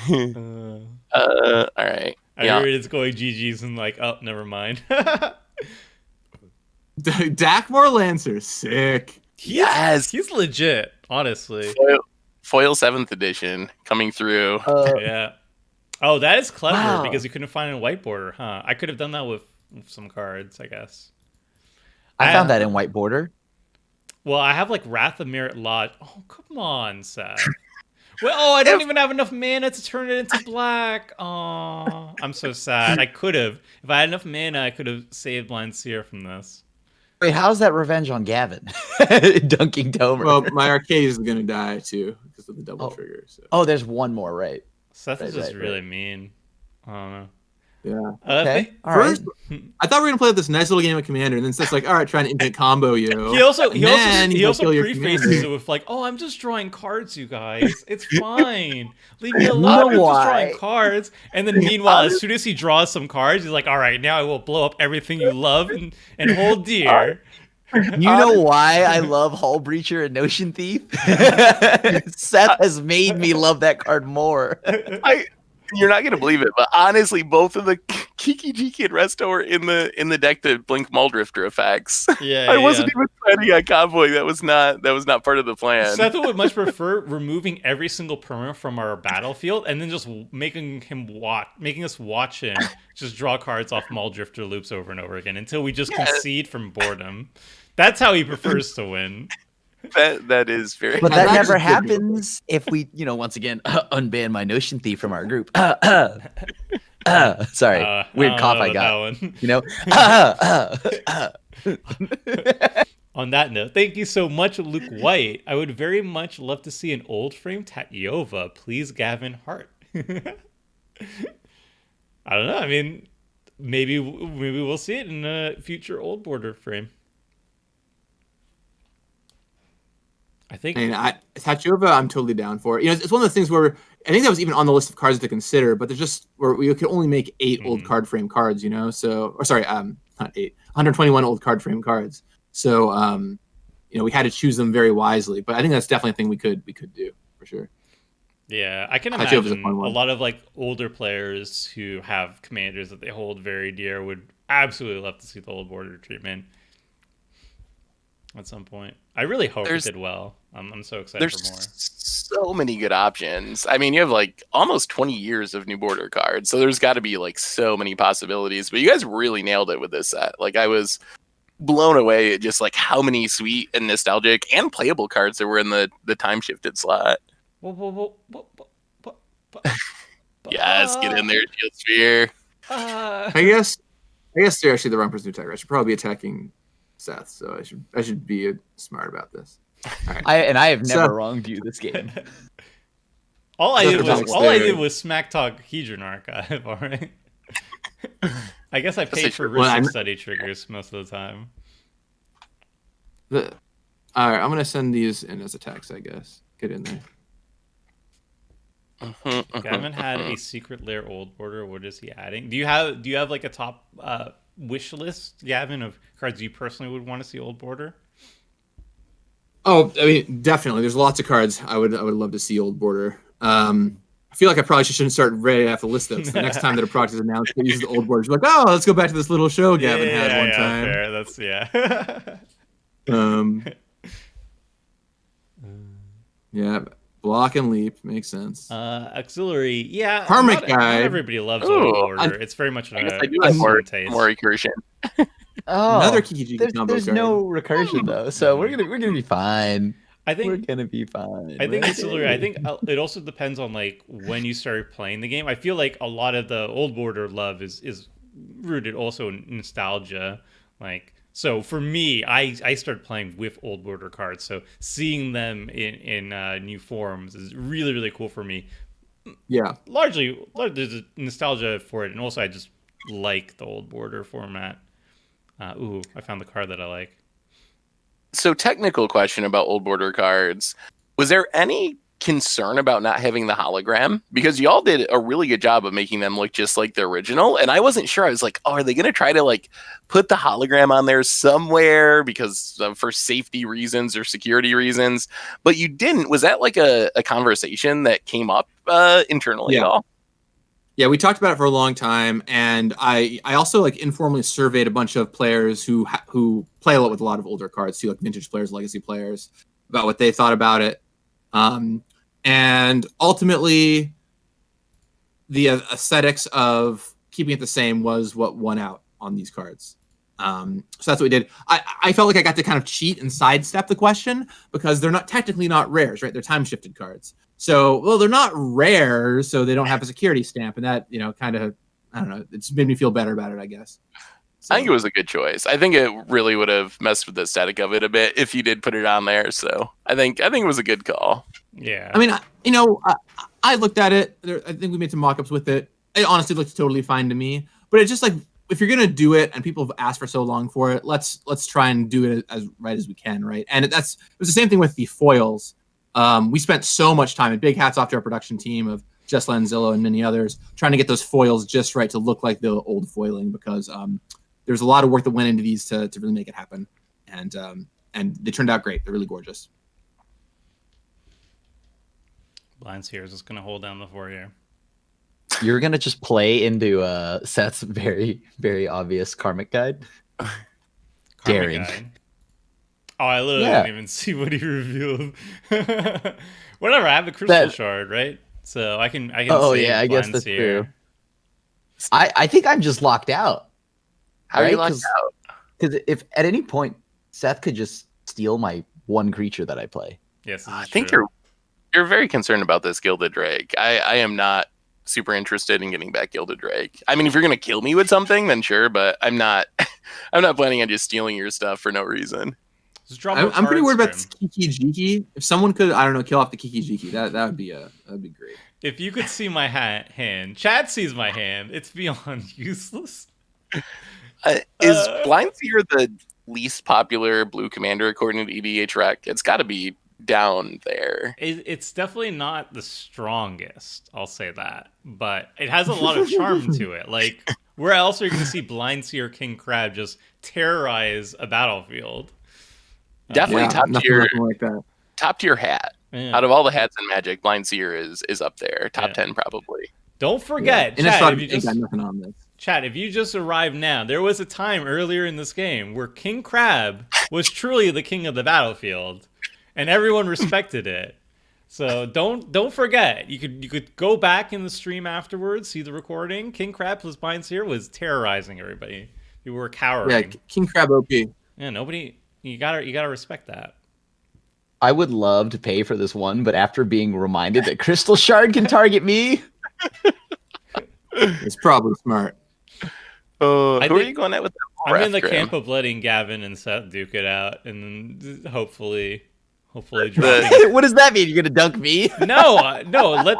All right. I heard it's going GG's and like, oh, never mind. Dakmor Lancer, sick. Yes, he's legit. Honestly. Foil 7th edition coming through. Yeah. Oh, that is clever Wow. because you couldn't find a white border, huh? I could have done that with some cards, I guess. I found that in white border. Well, I have like Wrath of Merit Lodge. Oh, come on, Seth. Well, oh, I don't even have enough mana to turn it into black. Oh, I'm so sad. I could have. If I had enough mana, I could have saved Blind Seer from this. Wait, how's that revenge on Gavin? Dunking Tomer. Well, my arcade is going to die too because of the double trigger. So. Oh, there's one more, right? Seth is just really mean. I don't know. Yeah. Okay. First, I thought we were gonna play this nice little game of Commander, and then Seth's like, "All right, trying to infinite combo you." He also kill your prefaces it with like, "Oh, I'm just drawing cards, you guys. It's fine. Leave me alone. I'm just drawing cards." And then meanwhile, as soon as he draws some cards, he's like, "All right, now I will blow up everything you love and hold dear." You know why I love Hull Breacher and Notion Thief? Seth has made me love that card more. You're not gonna believe it, but honestly, both of the Kiki Jiki and Resto are in the deck to blink Muldrifter effects. Yeah, I wasn't even planning on Convoy. That was not part of the plan. Seth would much prefer removing every single permanent from our battlefield and then just making us watch him just draw cards off Muldrifter loops over and over again until we just concede from boredom. That's how he prefers to win. That is very. But that never happens if we, once again, unban my Notion Thief from our group. Sorry, weird cough I got. On that note, thank you so much, Luke White. I would very much love to see an old frame Tatyova. Please, Gavin Hart. I don't know. I mean, maybe we'll see it in a future old border frame. I think. Tatyova, I'm totally down for. It's one of those things where I think that was even on the list of cards to consider, but there's just where we could only make 8 old card frame cards, So, or sorry, not 8, 121 old card frame cards. So, we had to choose them very wisely. But I think that's definitely a thing we could do for sure. Yeah, I can imagine a lot of like older players who have commanders that they hold very dear would absolutely love to see the old border treatment at some point. I really hope it did well. I'm so excited for more. So many good options. I mean, you have like almost 20 years of new border cards, so there's got to be like so many possibilities. But you guys really nailed it with this set. Like I was blown away at just like how many sweet and nostalgic and playable cards there were in the time shifted slot. Yes, get in there, Shield Sphere. I guess they're actually the wrong person to attack. I should probably be attacking Seth, so I should be smart about this. All right. I have never wronged you this game. all I did was smack talk Hedron Archive. All right. I guess I paid for risk study triggers most of the time. All right, I'm gonna send these in as attacks. I guess get in there. Gavin had a secret lair old border. What is he adding? Do you have like a top wish list, Gavin, of cards you personally would want to see old border? Oh, I mean, definitely. There's lots of cards I would love to see old border. I feel like I probably shouldn't start right after the list though. So the next time that a product is announced, it uses the old border. You're like, oh, let's go back to this little show Gavin had one time. Fair. That's yeah. Block and leap makes sense. Auxiliary, yeah. Karmic not Guide. Everybody loves old border. It's very much I do have more recursion. Oh, another Kiki combo there's card. no recursion though, so we're gonna be fine. I think we're gonna be fine. I think Auxiliary. I think it also depends on like when you started playing the game. I feel like a lot of the old border love is rooted also in nostalgia. Like, so for me, I started playing with old border cards, so seeing them in new forms is really, really cool for me. Yeah, largely there's a nostalgia for it, and also I just like the old border format. I found the card that I like. So, technical question about old border cards: was there any concern about not having the hologram? Because y'all did a really good job of making them look just like the original, and I wasn't sure. I was like, oh, are they going to try to like put the hologram on there somewhere because for safety reasons or security reasons? But you didn't. Was that like a conversation that came up internally at all? Yeah, we talked about it for a long time, and I also like informally surveyed a bunch of players who play a lot with a lot of older cards, too, like vintage players, legacy players, about what they thought about it. And ultimately, the aesthetics of keeping it the same was what won out on these cards. So that's what we did. I felt like I got to kind of cheat and sidestep the question because they're technically not rares, right? They're time shifted cards. So, well, they're not rare, so they don't have a security stamp, and that, kind of, I don't know, it's made me feel better about it, I guess. So. I think it was a good choice. I think it really would have messed with the aesthetic of it a bit if you did put it on there. So I think it was a good call. Yeah. I mean, I looked at it. I think we made some mock-ups with it. It honestly looks totally fine to me. But it's just like, if you're gonna do it and people have asked for so long for it, let's try and do it as right as we can, right? And it was the same thing with the foils. We spent so much time, and big hats off to our production team of Jess Lanzillo and many others, trying to get those foils just right to look like the old foiling, because there's a lot of work that went into these to really make it happen, and they turned out great. They're really gorgeous. Blind Seer is just gonna hold down the fort here. You're gonna just play into Seth's very, very obvious karmic guide. Daring. Guide. Oh, I literally didn't even see what he revealed. Whatever. I have the crystal shard, right? So I can. Oh yeah, I guess that's true. I think I'm just locked out. How are you locked out? Because if at any point Seth could just steal my one creature that I play. Yes, I think you're very concerned about this Gilded Drake. I am not super interested in getting back Gilded Drake. I mean, if you're gonna kill me with something, then sure, but I'm not. I'm not planning on just stealing your stuff for no reason. I'm pretty worried about this Kiki Jiki. If someone could, I don't know, kill off the Kiki Jiki, that'd be great. If you could see my hand, Chad sees my hand. It's beyond useless. Is Blind Seer the least popular blue commander according to EDH Rec? It's got to be down there. It's definitely not the strongest, I'll say that, but it has a lot of charm to it. Like, where else are you going to see Blind Seer King Crab just terrorize a battlefield? Definitely like that. Top tier hat. Yeah. Out of all the hats in Magic, Blind Seer is up there, top 10 probably. Don't forget, Chad, if you just arrived now, there was a time earlier in this game where King Crab was truly the king of the battlefield, and everyone respected it. So don't forget. You could go back in the stream afterwards, see the recording. King Crab plus Blind Seer was terrorizing everybody. You were cowering. Yeah, King Crab OP. Yeah, nobody. You gotta respect that. I would love to pay for this one, but after being reminded that Crystal Shard can target me, it's probably smart. Who are you going at with that? I'm in the camp of letting Gavin and Seth duke it out, and then hopefully dropping. What does that mean? You're gonna dunk me? No.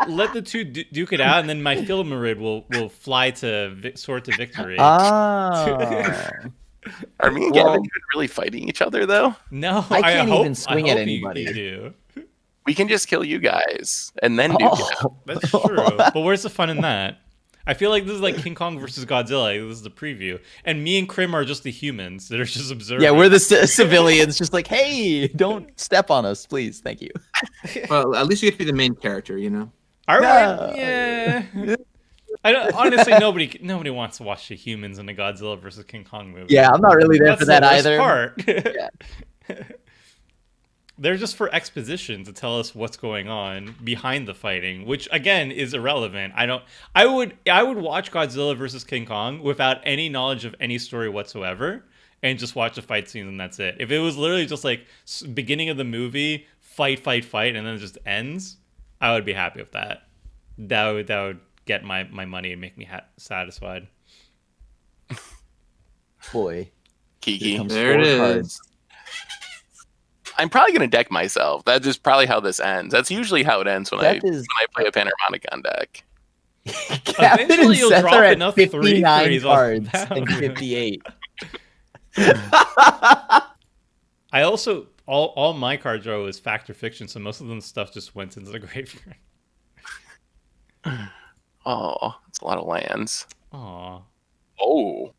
Let the two duke it out, and then my Philmarid will fly to soar to victory. Are me and Gavin really fighting each other though? No, I can't even swing at anybody. You do. We can just kill you guys and then do it. That's true. But where's the fun in that? I feel like this is like King Kong versus Godzilla. This is the preview, and me and Krim are just the humans that are just observing. Yeah, we're the civilians, just like, hey, don't step on us, please. Thank you. Well, at least you get to be the main character, you know. All right. Yeah. Honestly, nobody wants to watch the humans in a Godzilla versus King Kong movie. Yeah, I'm not really there for that That's either. Part. Yeah. They're just for exposition to tell us what's going on behind the fighting, which again is irrelevant. I would watch Godzilla versus King Kong without any knowledge of any story whatsoever, and just watch the fight scenes and that's it. If it was literally just like beginning of the movie, fight, and then it just ends, I would be happy with that. That would get my money and make me satisfied. Boy, Kiki, there it is. Cards. I'm probably gonna deck myself. That's just probably how this ends. That's usually how it ends when I play a Panharmonicon deck. Eventually you'll drop enough 59 cards and 58. I also all my card draw is fact or fiction, so most of them stuff just went into the graveyard. Oh, it's a lot of lands. Aw. Oh.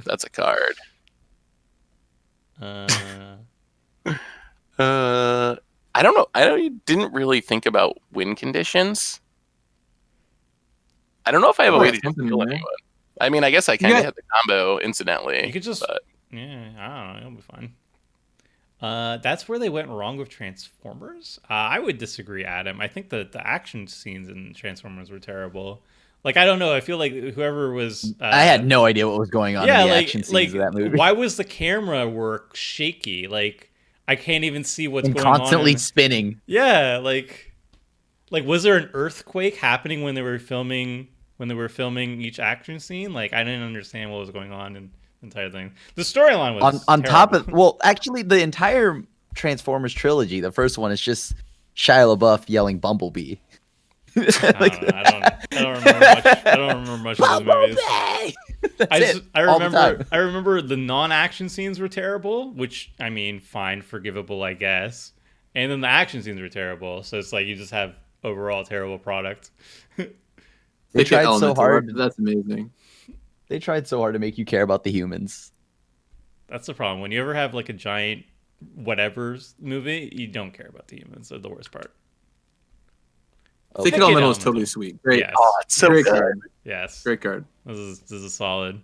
That's a card. I don't know. I didn't really think about win conditions. I don't know if I have a way to just kill anyone. I mean, I guess I kind of hit the combo incidentally. You could just, yeah, I don't know. It'll be fine. That's where they went wrong with Transformers. I would disagree, Adam. I think the action scenes in Transformers were terrible. Like, I don't know. I feel like whoever was... I had no idea what was going on in the action scenes of that movie. Why was the camera work shaky? Like, I can't even see what's going on. Constantly spinning. Yeah, like... Like, was there an earthquake happening when they were filming each action scene? Like, I didn't understand what was going on in the entire thing. The storyline was On top terrible. of, well, actually, the entire Transformers trilogy, the first one is just Shia LaBeouf yelling Bumblebee. I don't remember much. I don't remember much of the movies. I remember the non-action scenes were terrible, which I mean, fine, forgivable, I guess. And then the action scenes were terrible, so it's like you just have overall terrible product. They tried so hard. That's amazing. They tried so hard to make you care about the humans. That's the problem. When you ever have like a giant whatever's movie, you don't care about the humans. They're the worst part. Thicket Elemental is totally sweet. Great. Yes. Oh, it's so Great good. card. Yes. Great card. This is a solid.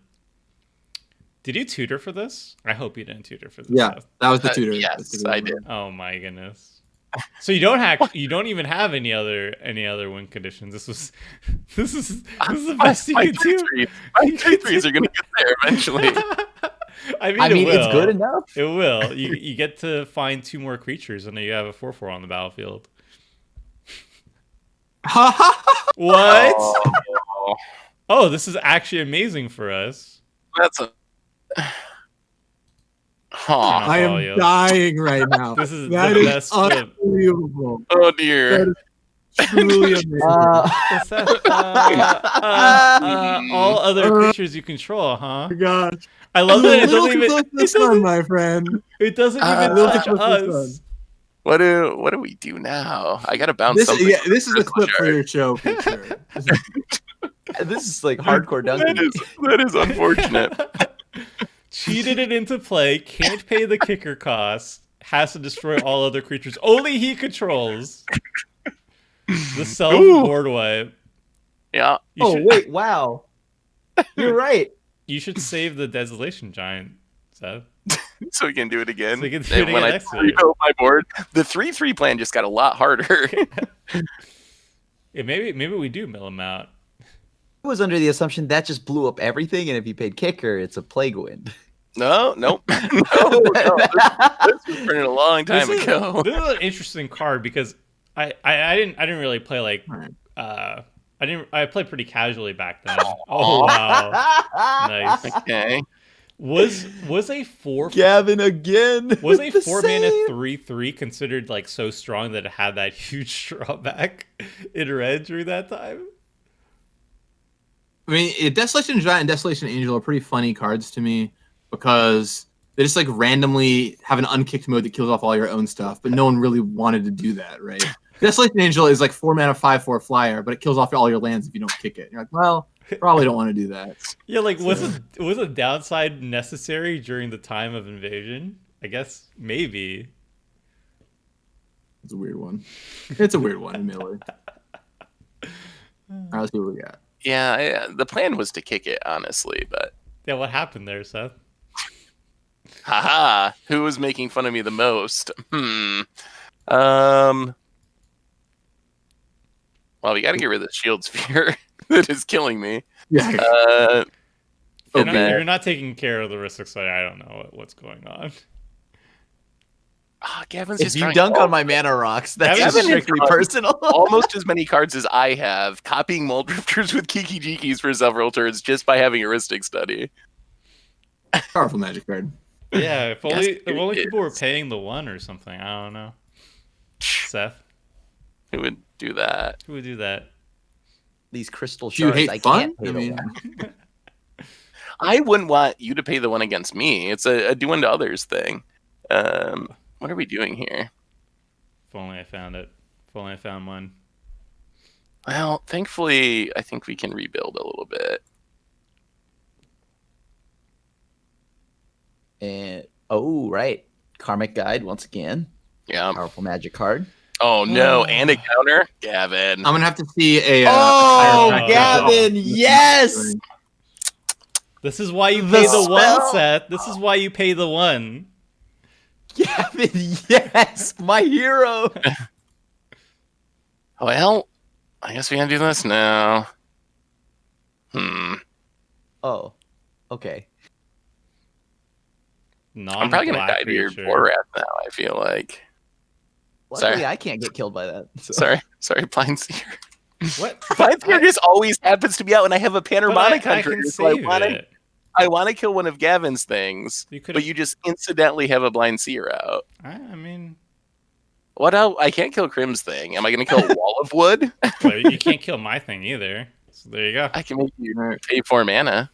Did you tutor for this? I hope you didn't tutor for this. Yeah, Stuff. that was the tutor. Yes, I did. Oh my goodness. So you don't even have any other win conditions. This is the best you can do. My 3/3s are gonna get there eventually. I mean, it will. it's good enough. It will. You get to find 2 more creatures, and then you have a 4/4 on the battlefield. What? Oh, this is actually amazing for us. That's a. Huh. I am dying right now. This is that the is best flip. unbelievable. Oh dear. That is truly amazing. All other creatures you control, huh? Oh my gosh. I love that it doesn't even. It doesn't, my friend. It doesn't even Little touch Close to the us. Sun. What do we do now? I gotta bounce This, something. yeah, this is a Crystal clip for shard. your show, for sure. This is like hardcore dunking. That is unfortunate. Cheated it into play. Can't pay the kicker cost. Has to destroy all other creatures. Only he controls. The self board wipe. Yeah. Wait, wow. You're right. You should save the Desolation Giant, Seth. So we can do it again. So we can do it And when again I next week. rebuild my board, the 3/3 plan just got a lot harder. Yeah, maybe we do mill him out. I was under the assumption that just blew up everything, and if you paid kicker, it's a plague wind. No. No. This was printed a long time ago. This is an interesting card because I didn't really play like I played pretty casually back then. Oh wow. Nice. Okay. Was a 4 Gavin again. Was a with the 4 mana save. 3/3 considered like so strong that it had that huge drawback in red during that time? I mean, Desolation Giant and Desolation Angel are pretty funny cards to me because they just like randomly have an unkicked mode that kills off all your own stuff, but no one really wanted to do that, right? Desolation Angel is like 4 mana 5/4 flyer, but it kills off all your lands if you don't kick it. You're like, well, probably don't want to do that. Yeah, like was a downside necessary during the time of invasion? I guess maybe. It's a weird one. It's a weird one, admittedly. All right, let's see what we got. Yeah, the plan was to kick it, honestly, but Yeah, what happened there, Seth? haha, who was making fun of me the most? Well, we got to get rid of the shield sphere that is killing me. Yeah. You're not taking care of the risk, so I don't know what's going on. Gavin's If just you trying dunk all- on my mana rocks, that's Gavin just is strictly trying- personal. almost as many cards as I have, copying Mold Drifters with Kiki Jikis for several turns just by having heuristic study. Powerful magic card. Yeah, if Yes, only it people were is. paying the 1 or something. I don't know. Seth, Who would do that? who would do that? These crystal Do you shards, hate I fun? can't pay I the mean- one. I wouldn't want you to pay the one against me. It's a do unto others thing. What are we doing here? If only I found it. If only I found one. Well, thankfully, I think we can rebuild a little bit. And right, Karmic Guide once again. Yeah. Powerful magic card. Oh no, and a counter, Gavin. I'm gonna have to see a. Oh, higher Gavin, bracket. yes! This is why you The pay the 1, spell. Seth. This is why you pay the 1. Gavin, yes, my hero. Well, I guess we gotta do this now. Oh, okay. I'm probably gonna die to your creature. Borat now. I feel like. Luckily, Sorry. I can't get killed by that. So. Sorry, Blind Seer. What? Blind Seer just always happens to be out, and I have a But Panoramic I Hunter. can So save it. I want to kill one of Gavin's things, but you just incidentally have a Blind Seer out. I mean, What else? I can't kill Crim's thing. Am I going to kill a Wall of Wood? well, you can't kill my thing either. So there you go. I can make you pay 4 mana.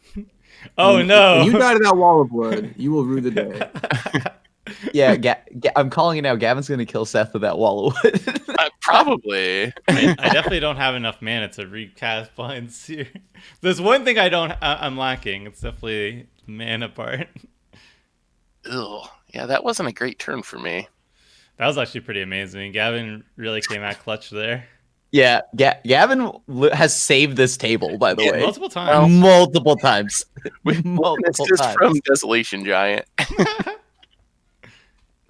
Oh no! When you die to that wall of wood, you will rue the day. Yeah, I'm calling it now. Gavin's going to kill Seth with that wall of wood. Probably. I definitely don't have enough mana to recast Blind Seer. There's one thing I'm lacking. It's definitely the mana part. Ugh. Yeah, that wasn't a great turn for me. That was actually pretty amazing. Gavin really came out clutch there. Yeah, Gavin has saved this table, by the way. Multiple times. Multiple times. It's Multiple just times. from Desolation Giant.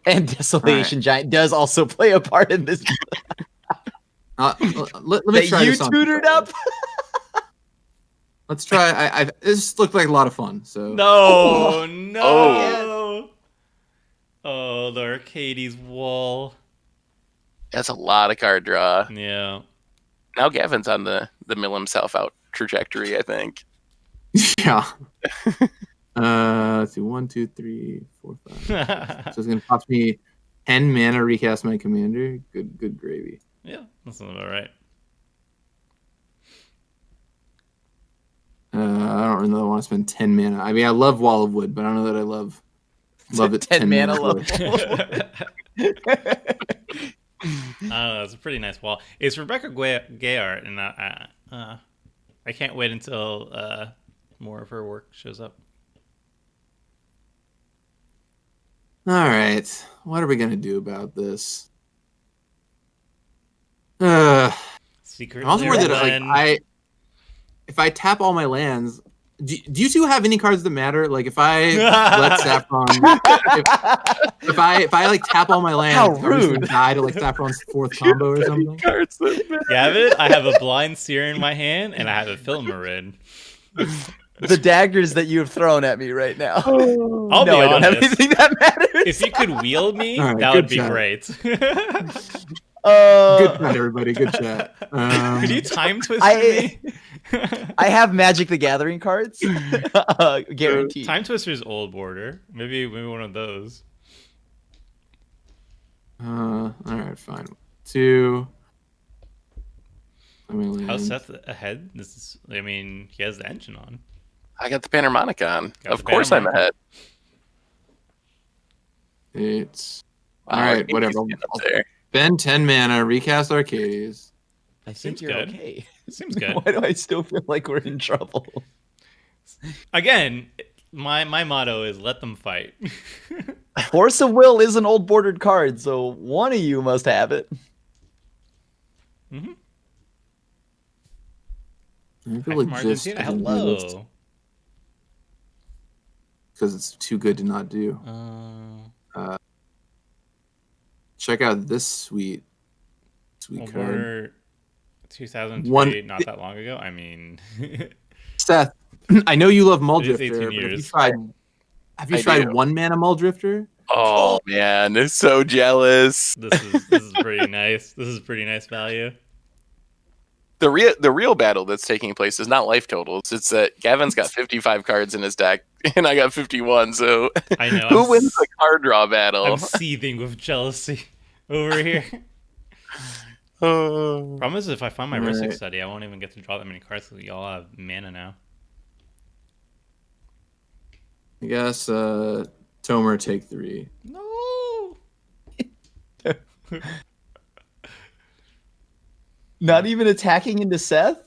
And Desolation Giant does also play a part in this. Let me try you this on. tutored up? Let's try. This looked like a lot of fun. So No. Oh, the Arcades wall. That's a lot of card draw. Yeah. Now Gavin's on the mill himself out trajectory, I think. yeah. Let's see. 1, 2, 3, 4, 5. So it's gonna cost me 10 mana recast my commander. Good gravy. Yeah, that sounds about right. I don't really want to spend 10 mana. I mean, I love Wall of Wood, but I don't know that I love it. 10 mana love. It's a pretty nice wall. It's Rebecca Gayart, and I can't wait until more of her work shows up. All right, what are we gonna do about this? Secret. I'm also worried that if I tap all my lands, do you two have any cards that matter? Like if I let Saffron, if I like tap all my lands, How I'm just rude. gonna die to like Saffron's 4th combo or something. Cards that matter. Gavin, I have a Blind Seer in my hand, and I have a Filmarid. The daggers that you have thrown at me right now. I'll be No, I don't have honest. anything that matters. If you could wield me, All right, that good would be job. great. Good chat, everybody. Good chat. Could you time twist I- me? I have Magic the Gathering cards. Guaranteed. Time Twister's old border. Maybe one of those. All right, fine. 2. I mean, How's Seth ahead? I mean, he has the engine on. I got the Panoramic on. Got Of the course I'm Panoramic. ahead. It's Wow, all right. Arcades Whatever. getting up there. Spend 10 mana, recast Arcades. I think Seems you're good. okay. Seems good. Why do I still feel like we're in trouble? Again, my motto is let them fight. Force of Will is an old bordered card, so one of you must have it. Mm-hmm. I feel like just Hello. because it's too good to not do. Check out this sweet card. Over 2003, One- not that long ago. I mean, Seth, I know you love Mull It is Drifter, 18 but have you years. tried? Have you tried do. 1 mana Mull Drifter? Oh man, it's so jealous. this is pretty nice. This is pretty nice value. The real battle that's taking place is not life totals. It's that Gavin's got 55 cards in his deck, and I got 51. So I know. who wins the card draw battle? I'm seething with jealousy over here. Oh. Problem is, if I find my All Ristic right. Study, I won't even get to draw that many cards because y'all have mana now. I guess Tomer take 3. No. Not even attacking into Seth?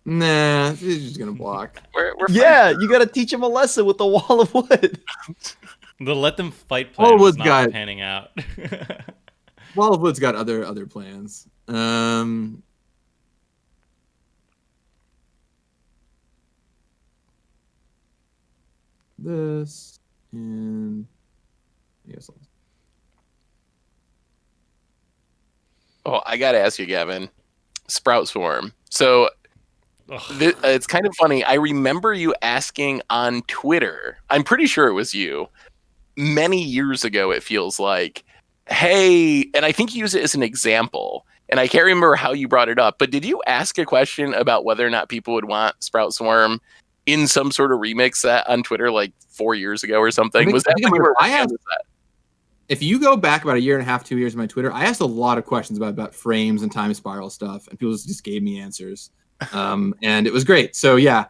Nah, he's just gonna block. We're Yeah, you gotta teach him a lesson with the Wall of Wood. The let them fight Oh, plan was Wood's not got- panning out. Wall of Wood's got other plans. This and I guess Oh, I gotta ask you, Gavin. Sprout Swarm. So Ugh. it's kind of funny. I remember you asking on Twitter. I'm pretty sure it was you. Many years ago, it feels like, hey, and I think you use it as an example, and I can't remember how you brought it up, but did you ask a question about whether or not people would want Sprout Swarm in some sort of remix set on Twitter like 4 years ago or something? Was that when you were working on this set? If you go back about a year and a half, 2 years on my Twitter, I asked a lot of questions about frames and time spiral stuff, and people just gave me answers. And it was great. So yeah,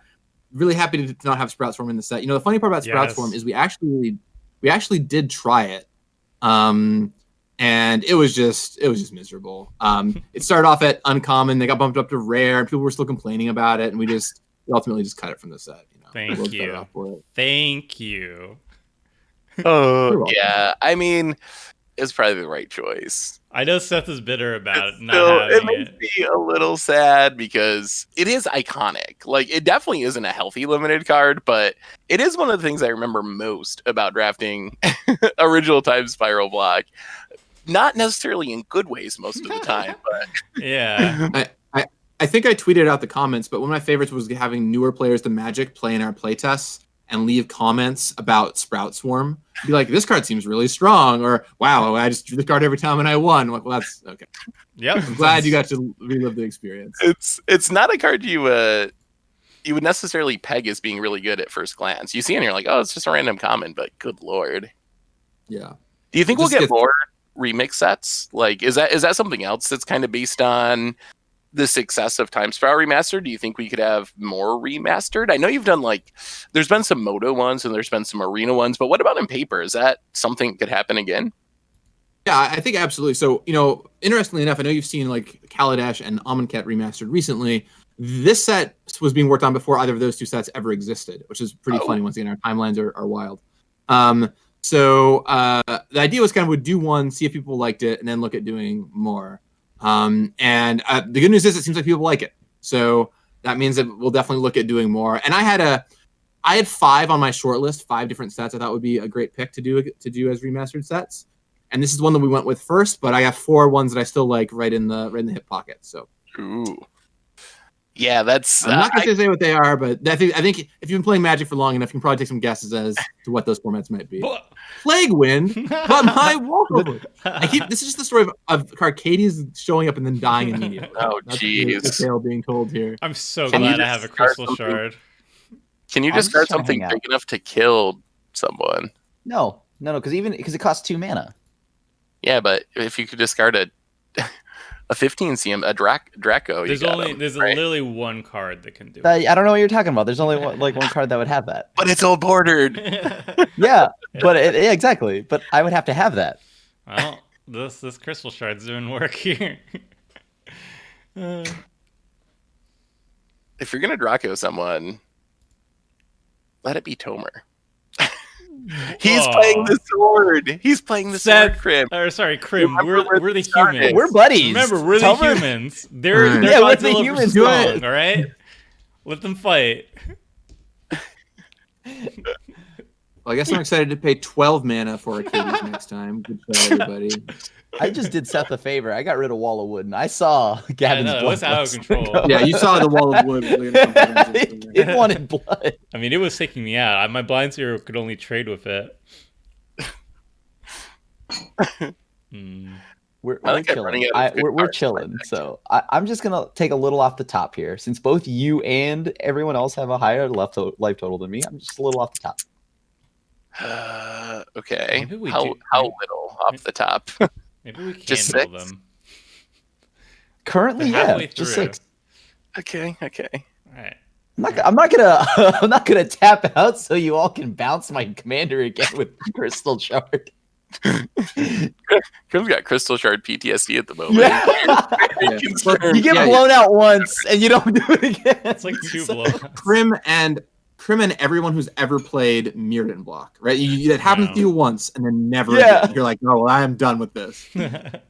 really happy to not have Sprout Swarm in the set. You know, the funny part about Sprout Swarm is we actually did try it. And it was just miserable. It started off at uncommon, they got bumped up to rare, and people were still complaining about it, and we ultimately just cut it from the set. You know, Thank you. Thank you. Oh yeah, I mean, it's probably the right choice. I know Seth is bitter about it not having it. Makes me a little sad because it is iconic. Like, it definitely isn't a healthy limited card, but it is one of the things I remember most about drafting original Time Spiral block. Not necessarily in good ways most of the time, but yeah. I think I tweeted out the comments, but one of my favorites was having newer players to Magic play in our playtests and leave comments about Sprout Swarm. Be like, this card seems really strong, or wow, I just drew this card every time and I won. I'm like, well, that's okay. Yep. I'm glad you got to relive the experience. It's not a card you would necessarily peg as being really good at first glance. You see it and you're like, oh, it's just a random common, but good lord. Yeah. Do you think we'll get more remix sets? Like, is that something else that's kind of based on the success of Time Spiral Remastered? Do you think we could have more remastered? I know you've done there's been some Moto ones and there's been some Arena ones, but what about in paper? Is that something that could happen again? Yeah, I think absolutely. So, you know, interestingly enough, I know you've seen like Kaladesh and Amonkhet remastered recently. This set was being worked on before either of those two sets ever existed, which is pretty funny. Once again, our timelines are wild. So the idea was kind of would do one, see if people liked it, and then look at doing more. And the good news is it seems like people like it. So that means that we'll definitely look at doing more. And I had 5 on my short list, 5 different sets I thought would be a great pick to do as remastered sets. And this is one that we went with first, but I got 4 ones that I still like right in the hip pocket. So ooh. Yeah, that's I'm not gonna say what they are, but I think if you've been playing Magic for long enough, you can probably take some guesses as to what those formats might be. Plague Wind, but my Walkover. This is just the story of Carcadius showing up and then dying immediately. Oh, jeez. The tale being told here. I'm so glad I have a crystal shard. Can you discard something big enough to kill someone? No, because it costs 2 mana. Yeah, but if you could discard a 15 CM, a Draco. There's literally one card that can do it. I don't know what you're talking about. There's only one card that would have that. But it's all bordered. Yeah, but exactly. But I would have to have that. Well, this crystal shard's doing work here. If you're gonna Draco someone, let it be Tomer. He's playing the sword. He's playing the sword, Crim. Or sorry, Crim. We're the humans. We're buddies. Remember, we're the humans. They're we're the humans. Strong, all right? Let them fight. Well, I guess I'm excited to pay 12 mana for Arcades next time. Good job, everybody. I just did Seth a favor. I got rid of Wall of Wood, and I saw Gavin's blood. It was out of control. Yeah, you saw the Wall of Wood. It wanted blood. I mean, it was taking me out. My blind zero could only trade with it. We're chilling. We're chilling. So I'm just going to take a little off the top here. Since both you and everyone else have a higher life total than me, I'm just a little off the top. Okay. How little off the top? Maybe we can just handle them. Currently, yeah, just 6. Okay. All right. I'm not gonna tap out so you all can bounce my commander again with Crystal Shard. Crim's got Crystal Shard PTSD at the moment. Yeah. You get blown out once and you don't do it again. It's like 2 blowouts. Crim and everyone who's ever played Mirrodin block, right? That happens to you once and then never again. You're like, no, I am done with this. Isn't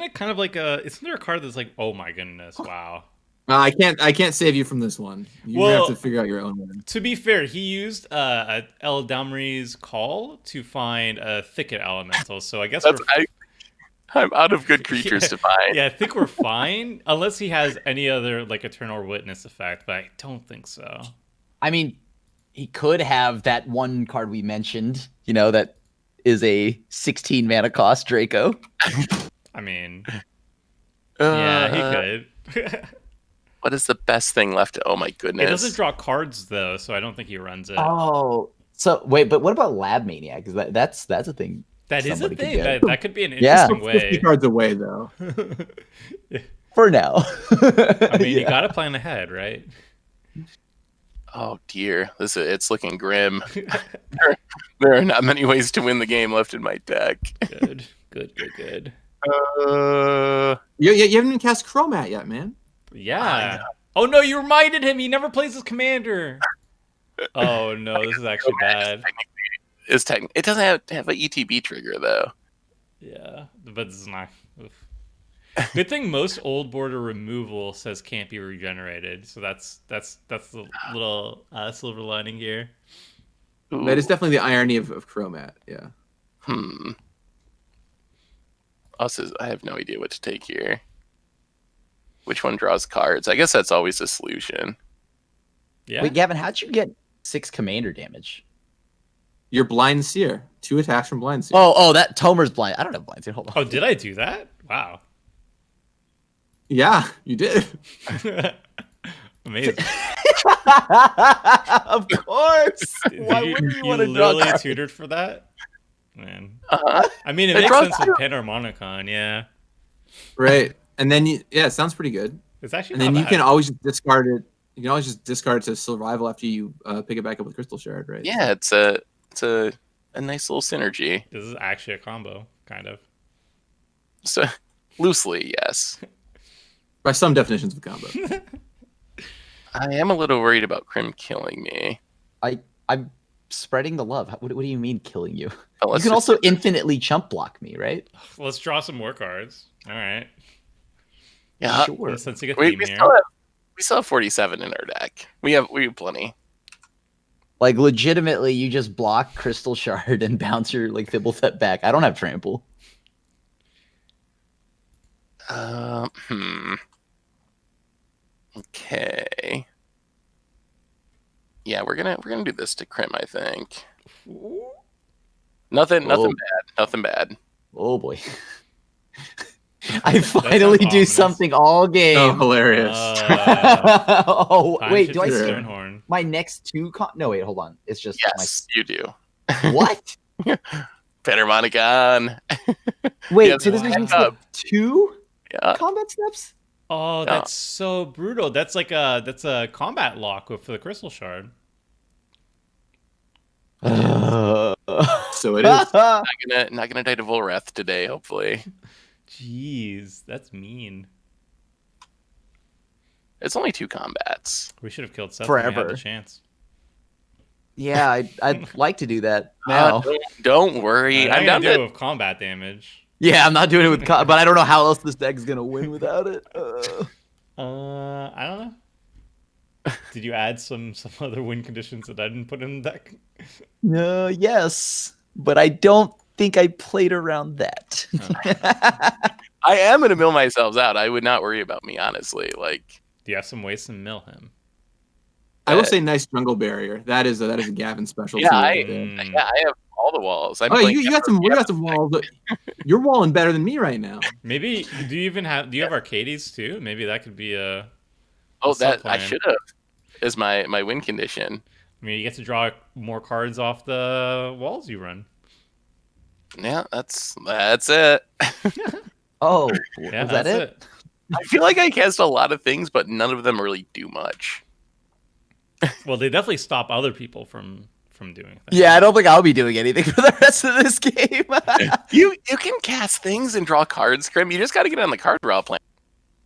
it kind of like isn't there a card that's like, oh my goodness, wow. I can't save you from this one. You have to figure out your own way. To be fair, he used Eldamri's Call to find a Thicket Elemental, so I guess I'm out of good creatures to find. Yeah, I think we're fine, unless he has any other like Eternal Witness effect, but I don't think so. I mean, he could have that one card we mentioned, that is a 16 mana cost Draco. I mean, yeah, he could. What is the best thing left? Oh my goodness. It doesn't draw cards though, so I don't think he runs it. Oh, so wait, but what about Lab Maniac? Because that's a thing. That is a somebody could thing. get. That could be an Yeah. interesting 50 way. cards away, though. For now. I mean, you Yeah. gotta plan ahead, right? Oh dear, it's looking grim. There are not many ways to win the game left in my deck. Good. You haven't even cast Chromat yet, man. Yeah. Oh no, you reminded him. He never plays his commander. Oh no, this is actually bad. It doesn't have an ETB trigger though. Yeah, but this is not. Oof. Good thing most old border removal says can't be regenerated, so that's the little silver lining here. Ooh. That is definitely the irony of Chromat. Yeah. Also, I have no idea what to take here. Which one draws cards? I guess that's always the solution. Yeah. Wait, Gavin, how'd you get 6 commander damage? You're Blind Seer. 2 attacks from Blind Seer. Oh, that Tomer's blind. I don't have blind seer. Hold on. Oh, did I do that? Wow. Yeah, you did. Amazing. Of course. Why wouldn't you want to draw literally cards? tutored for that? Man. Uh-huh. I mean, it It makes draws sense with Panharmonicon, yeah. Right. And then it sounds pretty good. It's actually And then not you bad. can always just discard it. You can always just discard it to survival after you pick it back up with Crystal Shard, right? Yeah, it's a nice little synergy. This is actually a combo, kind of. So loosely, yes. By some definitions of combo. I am a little worried about Crim killing me. I'm spreading the love. What do you mean killing you? But You let's can just- also infinitely chump block me, right? Let's draw some more cards. All right. yeah. Sure. Since you get We, theme we here. still have 47 in our deck. We have plenty. Like legitimately, you just block Crystal Shard and bounce your like Thibblethep back. I don't have trample. Okay. Yeah, we're gonna do this to Crim, I think. Nothing Oh. bad. Nothing bad. Oh boy. I finally do ominous. something all game. Oh, hilarious. Oh, Time wait, to do I do skip Stonehorn. my next 2 no, wait, hold on. It's just Yes, you do. my what? Panharmonicon. Wait, Yeah, so this makes me skip up. 2 Yeah. combat steps? Oh, that's so brutal. That's like a combat lock for the Crystal Shard. So it is. Not gonna die to Volrath today, hopefully. Jeez, that's mean. It's only 2 combats. We should have killed Seth when we had Forever. the chance. Yeah, I'd like to do that now. Don't worry. I'm down to do to it with combat damage. Yeah, I'm not doing it with but I don't know how else this deck is gonna win without it. I don't know. Did you add some other win conditions that I didn't put in the deck? Yes, but I don't think I played around that. I am gonna mill myself out. I would not worry about me, honestly. Like, Do you have some ways to mill him? I will say nice jungle barrier. That is a Gavin specialty. Yeah, right there. yeah, I have all the walls. I'm Oh, playing you got some walls. But you're walling better than me right now. Maybe do you have Arcades too? Maybe that could be a Oh, a that I sub-plan. should have. Is my win condition. I mean, you get to draw more cards off the walls you run. Yeah, that's it. Oh, Yeah, was that that's it? I feel like I cast a lot of things, but none of them really do much. Well, they definitely stop other people from doing things. Yeah, I don't think I'll be doing anything for the rest of this game. You can cast things and draw cards, Crim. You just got to get on the card draw plan.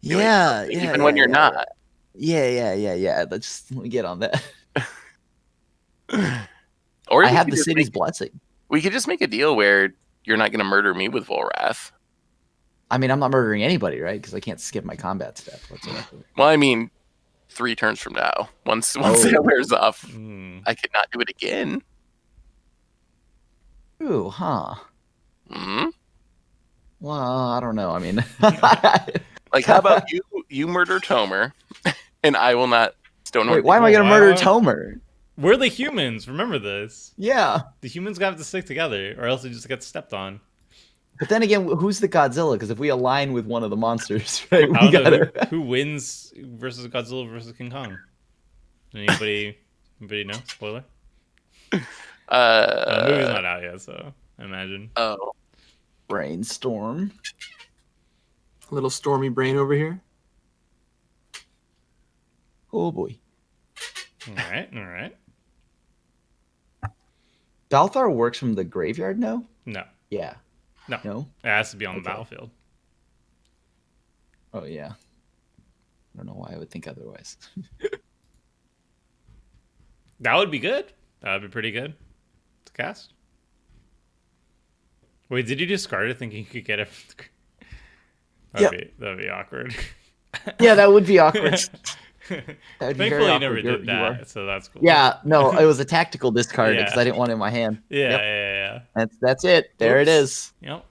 yeah, Even when you're not. Yeah. Let me get on that. Or I we have could the just city's make- blessing. We could just make a deal where you're not going to murder me with Volrath. I mean, I'm not murdering anybody, right? Because I can't skip my combat step whatsoever. Well, I mean, 3 turns from now. Once Oh. that wears off, Hmm. I could not do it again. Ooh, huh? Hmm? Well, I don't know. I mean, Like, how about you murder Tomer, and I will not Stonehorn. wait, why am I gonna Why murder would- Tomer? We're the humans. Remember this. Yeah. The humans got to stick together, or else they just get stepped on. But then again, who's the Godzilla? Because if we align with one of the monsters, right, I we don't know gotta. who wins versus Godzilla versus King Kong. Anybody know? Spoiler. The movie's not out yet, so I imagine. Oh, Brainstorm. A little stormy brain over here. Oh boy. All right. Balthar works from the graveyard now? No, Yeah. No. No? it has to be on the Okay. battlefield. Oh yeah. I don't know why I would think otherwise. That would be good. That would be pretty good to cast. Wait, did you discard it thinking you could get it? That'd be awkward. Yeah, that would be awkward. That would be very Thankfully, you awkward. never You did are- that, so that's cool. Yeah, no, it was a tactical discard Yeah. because I didn't want it in my hand. Yeah. That's it. There it Oops. is. Yep.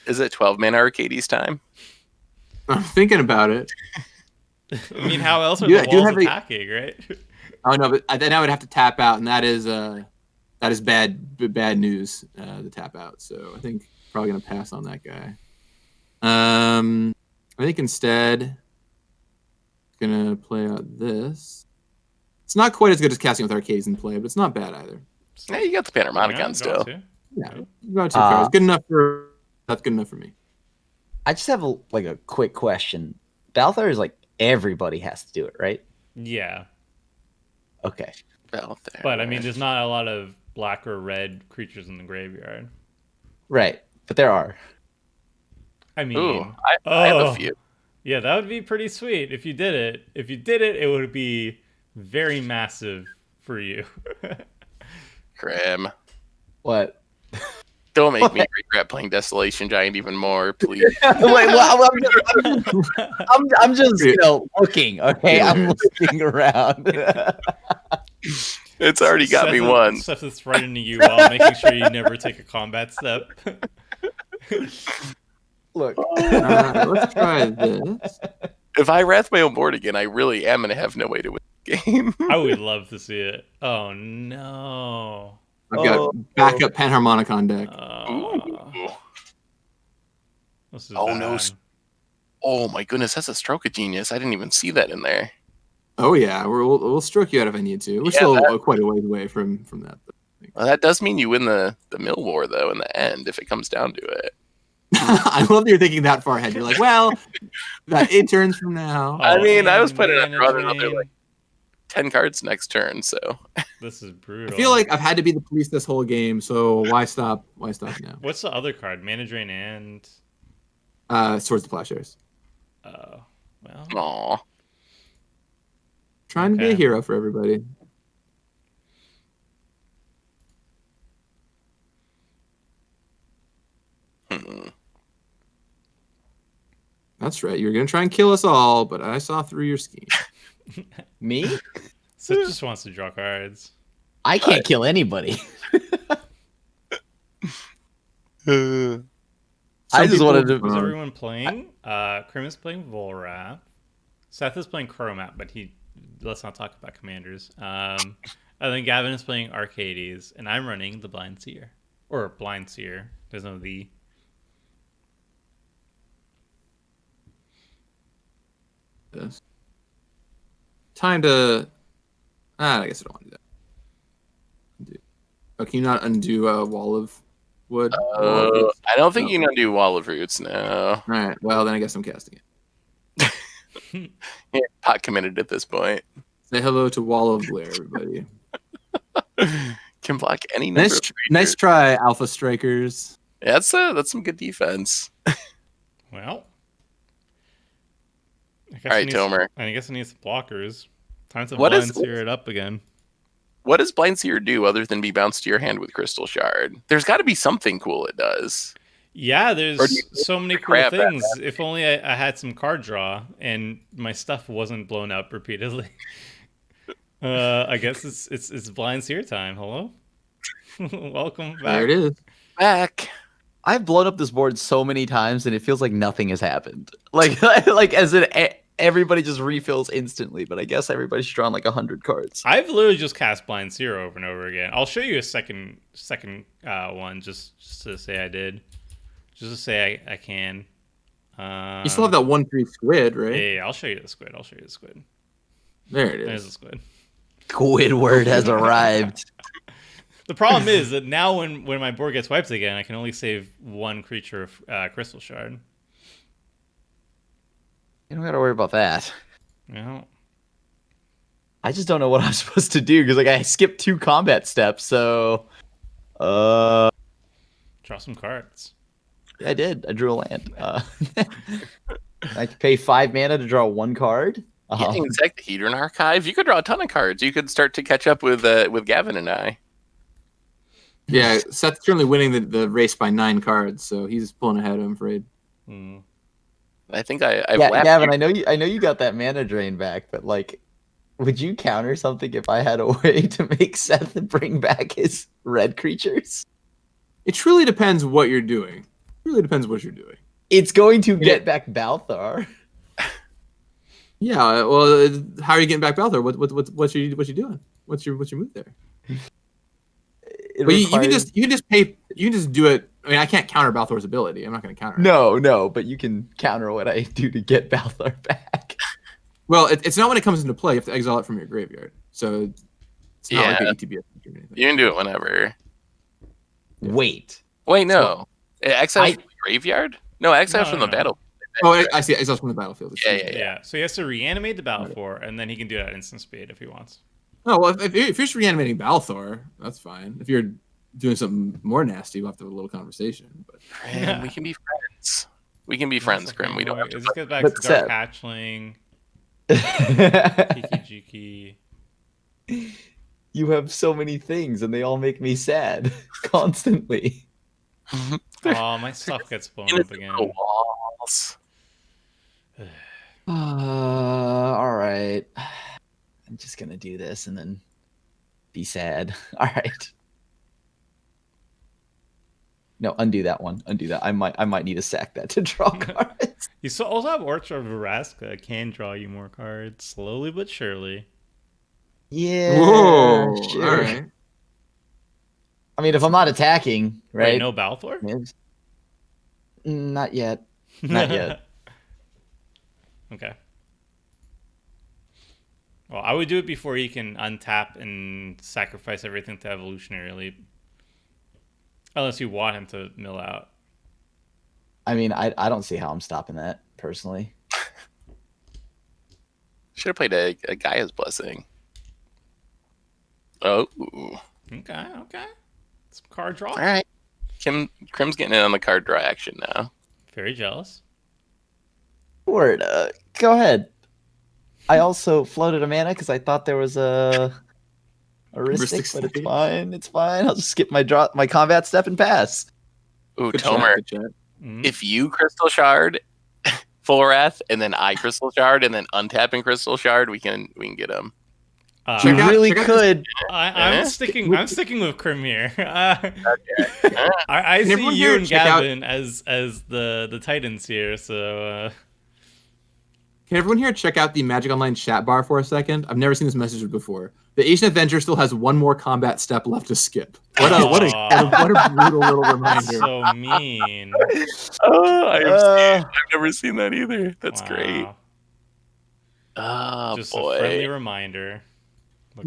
is it 12-man Arcades time? I'm thinking about it. I mean, how else are Yeah, the I do walls have a- attacking, right? Oh no, but then I would have to tap out, and that is bad news. The tap out. So I think probably gonna pass on that guy. I think instead gonna play out this. It's not quite as good as casting with Arcades in play, but it's not bad either. Yeah, you got the Panharmonicon still. Yeah, about 2 cards. Good enough for that's good enough for me. I just have a quick question. Balthar is like everybody has to do it, right? Yeah, Okay. Well, there. but I mean, there's not a lot of black or red creatures in the graveyard. Right. But there are. I mean, Ooh, I have a oh. few. Yeah, that would be pretty sweet if you did it. If you did it, it would be very massive for you. Grim. What? Don't make me regret playing Desolation Giant even more, please. Wait, I'm just looking, okay? I'm looking around. It's already got me one. Stuff that's threatening you while making sure you never take a combat step. Look. Let's try this. If I wrath my own board again, I really am gonna have no way to win the game. I would love to see it. Oh no. I've got backup Panharmonicon deck. Ooh. This is Oh, no. bad. Oh my goodness, that's a stroke of genius. I didn't even see that in there. Oh yeah, we'll stroke you out if I need to. We're still quite a ways away from that. Well, that does mean you win the mill war though in the end if it comes down to it. I love that you're thinking that far ahead. You're like, well, that 8 turns from now. I mean, I was and planning on mana drawing another drain. like 10 cards next turn, so This is brutal. I feel like I've had to be the police this whole game, so why stop? Why stop now? What's the other card? Mana drain and Swords to Plowshares. well. aw. Trying to be a Okay. hero for everybody. Hmm. That's right. You're gonna try and kill us all, but I saw through your scheme. Me? Sith just wants to draw cards. I can't kill anybody. I just wanted to. Is everyone playing? Krim is playing Volrath. Seth is playing Chromat, but let's not talk about commanders. And then Gavin is playing Arcades, and I'm running the Blind Seer. Or Blind Seer. There's no the. This. Time to. I guess I don't want to do that. Undo. Oh, can you not undo a wall of wood? I don't think you can undo Wall of Roots now. All right. Well, then I guess I'm casting it. Yeah, pot committed at this point. Say hello to Wall of Glare, everybody. Can block any number Nice, of nice try, Alpha Strikers. Yeah, that's some good defense. Well. All right, Tomer. I guess it needs blockers. Time to What Blind is- Seer it up again. What does Blind Seer do other than be bounced to your hand with Crystal Shard? There's got to be something cool it does. Yeah, Or there's do you so many cool crap at things. If only I had some card draw and my stuff wasn't blown up repeatedly. I guess it's Blind Seer time. Hello, welcome back. There it is. Back. I've blown up this board so many times, and it feels like nothing has happened. Like as in everybody just refills instantly, but I guess everybody's drawn like 100 cards. I've literally just cast Blind Zero over and over again. I'll show you a second one just to say I did. Just to say I can. You still have that 1/3 squid, right? Yeah, I'll show you the squid. There it There's is. the squid. Squidward has arrived. The problem is that now when my board gets wiped again, I can only save one creature of Crystal Shard. You don't gotta worry about that. No. I just don't know what I'm supposed to do because like I skipped 2 combat steps, so Draw some cards. I did. I drew a land. I could pay 5 mana to draw 1 card. Getting Hexahedron Archive, you could draw a ton of cards. You could start to catch up with Gavin and I. Yeah, Seth's currently winning the race by 9 cards, so he's pulling ahead, I'm afraid. I think I've Gavin, I know you got that mana drain back, but like, would you counter something if I had a way to make Seth bring back his red creatures? It truly depends what you're doing. It's going to get back Balthar. Yeah, well, how are you getting back Balthar? What you doing? What's your move there? But you can just do it. I mean, I can't counter Balthor's ability. I'm not going to counter it. No, but you can counter what I do to get Balthar back. Well, it's not when it comes into play. You have to exile it from your graveyard. So it's not like an ETB. You can do it whenever. Wait, no. Exile from the graveyard? No, exile from the battle. Oh, I see. Exile from the battlefield. Yeah. So he has to reanimate the Balthor, and then he can do that at instant speed if he wants. Oh, well, if you're just reanimating Balthor, that's fine. If you're doing something more nasty, we'll have to have a little conversation. But we can be friends. We can be friends, Grim. We don't have to. This goes back to Dark Hatchling. Kiki Jiki. You have so many things, and they all make me sad constantly. Oh, my stuff gets blown up again. Walls. All right. I'm just gonna do this and then be sad. All right. No, undo that one. Undo that. I might need to sack that to draw cards. You also have Orchard of Veraska. Can draw you more cards slowly but surely. Yeah. Whoa, sure. all right. I mean, if I'm not attacking, right? Wait, no Balthor? Not yet. Not yet. Okay. Well, I would do it before he can untap and sacrifice everything to Evolutionary Leap. Unless you want him to mill out. I mean, I don't see how I'm stopping that, personally. Should have played a Gaia's Blessing. Oh. Okay. Some card draw. All right. Crim's getting in on the card draw action now. Very jealous. Word. Go ahead. I also floated a mana because I thought there was a heuristic, but it's fine. It's fine. I'll just skip my combat step and pass. Ooh, Good Tomer. chat. If you Crystal Shard, Full Wrath, and then I Crystal Shard, and then untapping Crystal Shard, we can get him. You really could. I'm sticking with Crim here. I see you and Gavin as the Titans here, so. Can everyone here check out the Magic Online chat bar for a second? I've never seen this message before. The Ancient Avenger still has 1 more combat step left to skip. What a brutal little reminder. So mean. I've never seen that either. That's great. Just boy. a friendly reminder.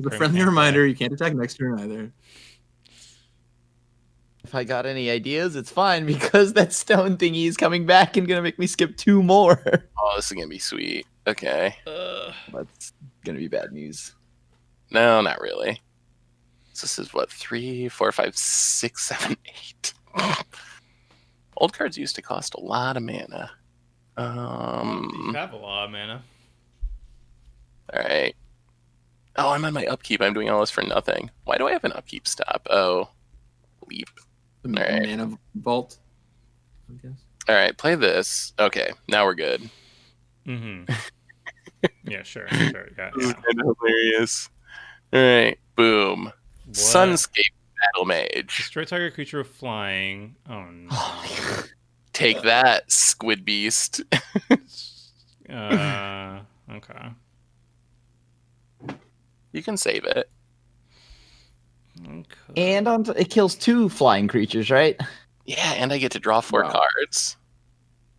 A friendly reminder, you can't attack next turn either. If I got any ideas, it's fine because that stone thingy is coming back and gonna make me skip 2 more. Oh, this is gonna be sweet. Okay. That's gonna be bad news. No, not really. This is what 3, 4, 5, 6, 7, 8. Old cards used to cost a lot of mana. You have a lot of mana. All right. Oh, I'm on my upkeep. I'm doing all this for nothing. Why do I have an upkeep stop? Oh, leap. The right. mana vault, I guess. All right, play this. Okay, now we're good. Mm-hmm. Yeah, sure. This is kind of hilarious. All right, boom. What? Sunscape Battle Mage. Destroy target creature with flying. Oh no. Take that, Squid Beast. Okay. You can save it. Okay. And it kills 2 flying creatures, right? Yeah, and I get to draw 4 Wow. cards.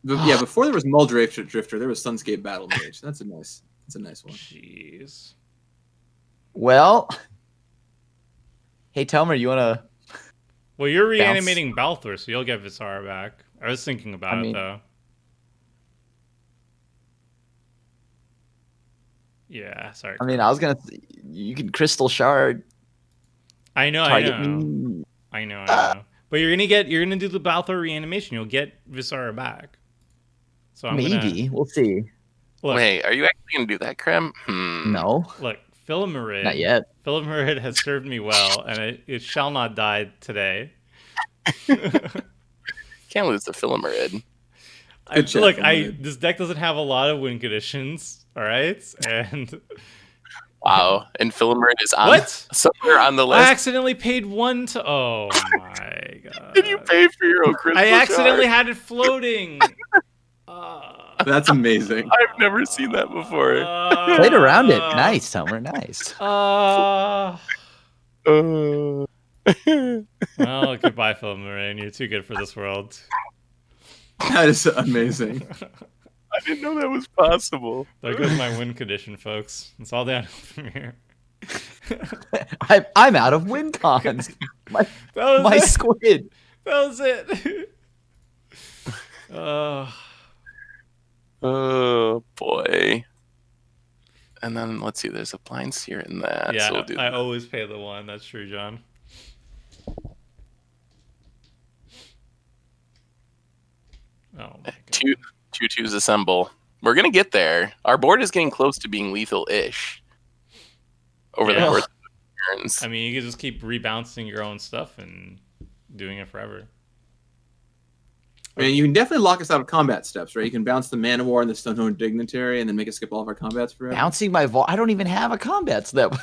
Yeah, before there was Muldrifter Drifter, there was Sunscape Battle Mage. That's a nice one. Jeez. Well, hey Tomer, you wanna? Well, you're reanimating Balthor, so you'll get Visara back. I was thinking about it, mean- though. Yeah, sorry. I mean, I was gonna. You can Crystal Shard. I know. Target me. I know. But you're gonna do the Balthor reanimation. You'll get Visara back. So I'm Maybe we'll see. Look, Wait, are you actually gonna do that, Krem? No, Look, Philomerid. not yet. Philomerid has served me well, and it shall not die today. Can't lose the Philomerid. Good job, Philomerid. This deck doesn't have a lot of win conditions. All right, and Wow, and Philomerid is on What? somewhere on the I list. accidentally paid 1 to. Oh my god! Did you pay for your own crystal I accidentally shard? had it floating. That's amazing. I've never seen that before. Played around it. Nice, Tomer. Nice. Well, goodbye, Philomerid. You're too good for this world. That is amazing. I didn't know that was possible. There goes my win condition, folks. It's all downhill from here. I'm out of win cons. That was My it. squid. That was it. Oh boy. And then let's see, there's a blind seer in that. Yeah, so we'll do I that. always pay the 1. That's true, John. Oh my god. Two twos assemble. We're gonna get there. Our board is getting close to being lethal-ish over the Yeah. course of the turns. I mean, you can just keep rebouncing your own stuff and doing it forever. I mean, you can definitely lock us out of combat steps, right? You can bounce the Mana War and the Stonehorn Dignitary and then make us skip all of our combats forever. Bouncing my vault. I don't even have a combat step.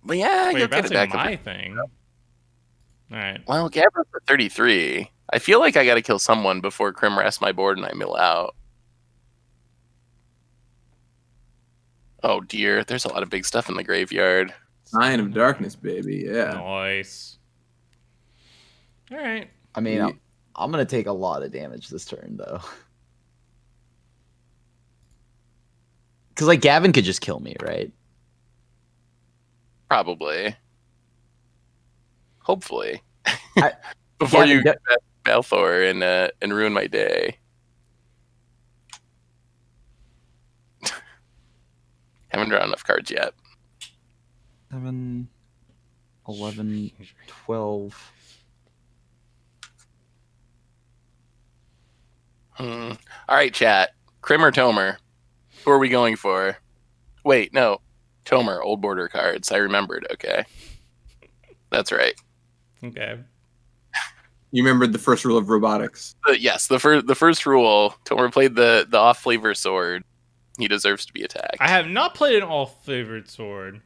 But yeah, Wait, you'll you're get it bouncing back. my thing. All right. Well, Gabber for 33. I feel like I gotta kill someone before Krim rests my board and I mill out. Oh dear, there's a lot of big stuff in the graveyard. Sign of Darkness, baby. Yeah. Nice. All right. I mean, I'm gonna take a lot of damage this turn though. Because like Gavin could just kill me, right? Probably. Hopefully. I- Before Gavin, you get Balthor and ruin my day. Haven't drawn enough cards yet. 7, 11, 12. All right, chat. Krim or Tomer? Who are we going for? Wait, no. Tomer, old border cards. I remembered. Okay. That's right. Okay. You remembered the first rule of robotics. Yes, the first rule. Tomer played the off flavor sword. He deserves to be attacked. I have not played an all-flavored sword.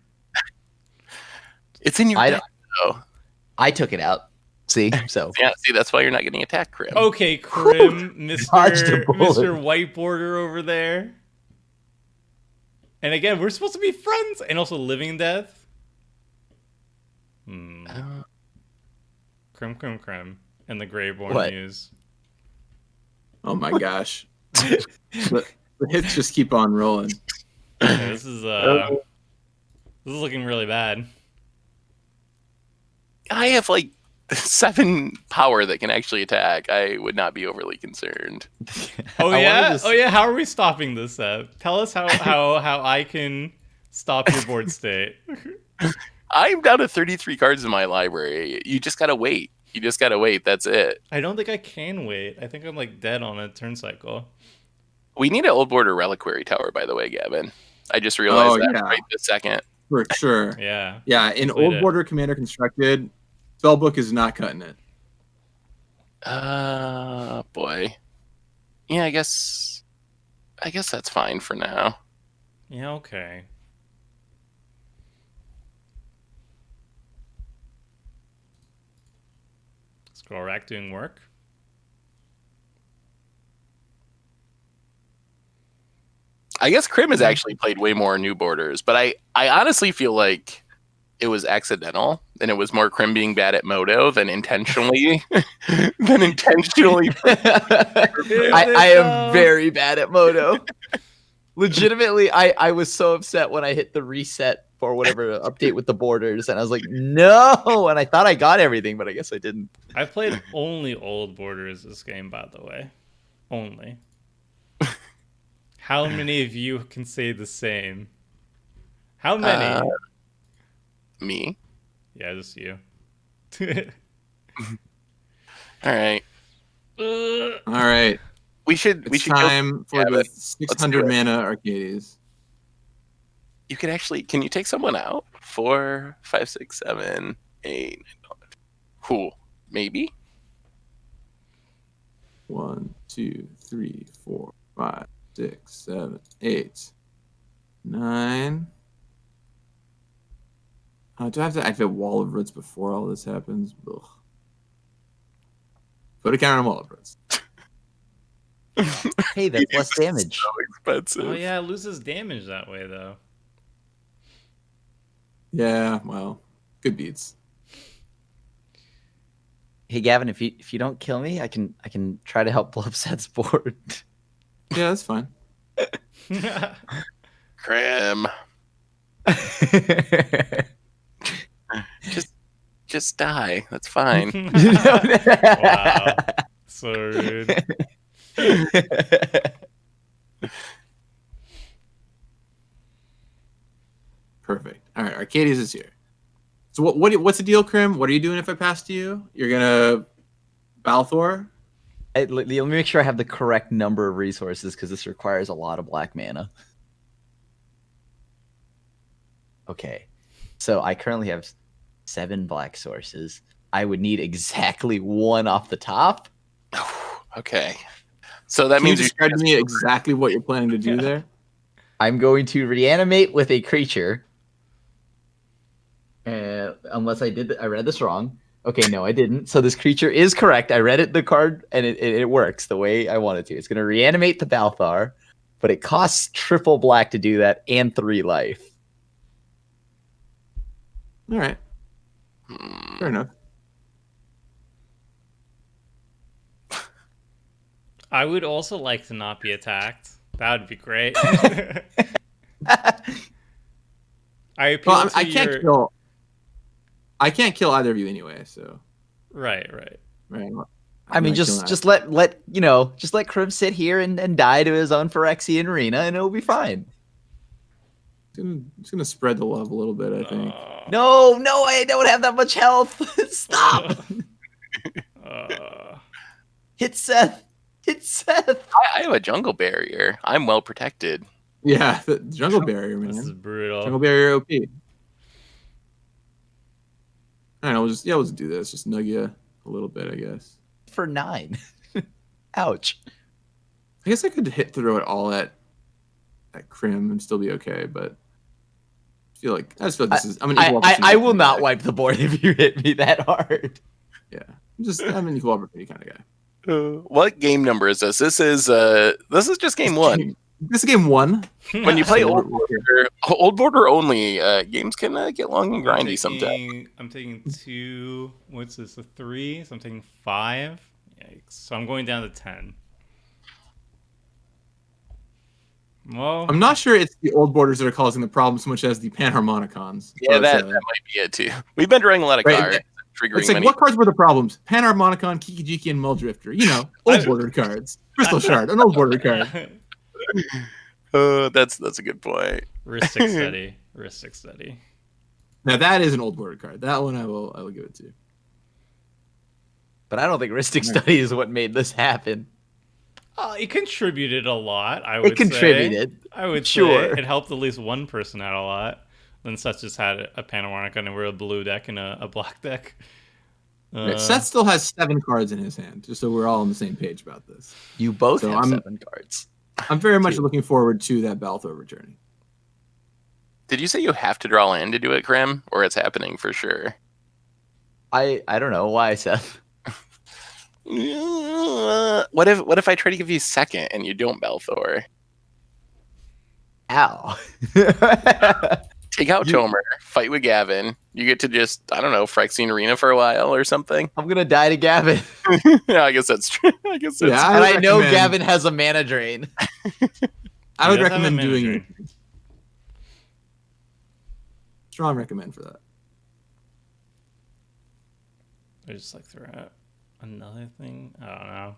It's in your deck, though. I took it out. See, so Yeah, see, that's why you're not getting attacked, Krim. Okay, Krim, Dodged a bullet. Mr. White Border over there. And again, we're supposed to be friends, and also Living Death. Krim, and the Greyborn What? Muse. Oh my gosh. the hits just keep on rolling. Yeah, this is looking really bad. I have like 7 power that can actually attack. I would not be overly concerned. Oh I yeah, wanted to oh yeah. How are we stopping this? Tell us how I can stop your board state. I'm down to 33 cards in my library. You just gotta wait. That's it. I don't think I can wait. I think I'm like dead on a turn cycle. We need an old border reliquary tower, by the way, Gavin. I just realized that right this second. For sure. Yeah. Yeah, in Played Old it. Border Commander Constructed, Spellbook is not cutting it. Boy. Yeah, I guess that's fine for now. Yeah. Okay. Scroll rack doing work. I guess Krim has actually played way more New Borders, but I honestly feel like it was accidental, and it was more Krim being bad at Moto than intentionally than intentionally. I am very bad at Moto. Legitimately, I was so upset when I hit the reset for whatever update with the borders, and I was like, no, and I thought I got everything, but I guess I didn't. I've played only old borders this game, by the way. Only. How many of you can say the same? How many? Me. Yeah, just you. All right. All right. We should time for Gavin. the 600 mana Arcades. You could actually. Can you take someone out? 4, 5, 6, 7, 8, 9. Cool. Maybe. 1, 2, 3, 4, 5, 6, 7, 8, 9. Do I have to activate Wall of Roots before all this happens? Ugh. Put a counter on Wall of Roots. Hey, that's less damage. So expensive. Oh yeah, it loses damage that way though. Yeah, well, good beats. Hey, Gavin, if you don't kill me, I can try to help blow up Seth's board. Yeah, that's fine. Krim. Just die. That's fine. Wow. So rude. Perfect. All right, Arcades is here. So what's the deal, Krim? What are you doing if I pass to you? You're gonna Balthor? Let me make sure I have the correct number of resources because this requires a lot of black mana. Okay, so I currently have 7 black sources. I would need exactly 1 off the top. Okay. So that Can you means describe to me exactly what you're planning to do there? I'm going to reanimate with a creature. Unless I read this wrong. Okay, no, I didn't. So this creature is correct. I read the card, and it works the way I want it to. It's going to reanimate the Balthar, but it costs triple black to do that and 3 life. All right. Fair enough. I would also like to not be attacked. That would be great. I can't kill either of you anyway, so. Right. I mean, just let Krim sit here and die to his own Phyrexian arena, and it'll be fine. It's gonna spread the love a little bit, I think. No, I don't have that much health. Stop. Hit Seth. I have a jungle barrier. I'm well protected. Yeah, the jungle barrier, man. This is brutal. Jungle barrier OP. All right, we'll just do this. Just nug you a little bit, I guess. For 9. Ouch. I guess I could throw it all at Krim and still be okay, but I just feel like this is. I will not wipe the board if you hit me that hard. Yeah, I'm an equal opportunity kind of guy. What game number is this? This is just game 1. This is game 1. When you play old border only, games can get long and grindy sometimes. I'm taking 2. What's this? A 3. So I'm taking 5. Yikes! So I'm going down to 10. Well, I'm not sure it's the old borders that are causing the problem so much as the Panharmonicons. Yeah, that might be it too. We've been drawing a lot of cards. Triggering it's like, what cards were the problems? Panharmonicon, Kikijiki, and Muldrifter. Old bordered cards. Crystal Shard, an old bordered card. That's a good point. Ristic Study. Now that is an old bordered card. That one I will give it to. But I don't think Ristic Study is what made this happen. It contributed a lot, I would say. It contributed. I would say it helped at least one person out a lot. Then Seth just had a Panharmonicon and we're a blue deck and a black deck. Seth still has 7 cards in his hand, just so we're all on the same page about this. You both have 7 cards. I'm very much looking forward to that Balthor returning. Did you say you have to draw land to do it, Krim? Or it's happening for sure? I don't know. Why, Seth? What if I try to give you second and you don't Balthor? Ow. Take out Tomer, fight with Gavin. You get to just, I don't know, Phyrexian Arena for a while or something. I'm gonna die to Gavin. Yeah, I guess that's true. I guess that's Yeah, And I know recommend- Gavin has a mana drain. I would He does have a recommend doing manager. it. Strong recommend for that. I just like throw out another thing. I don't know.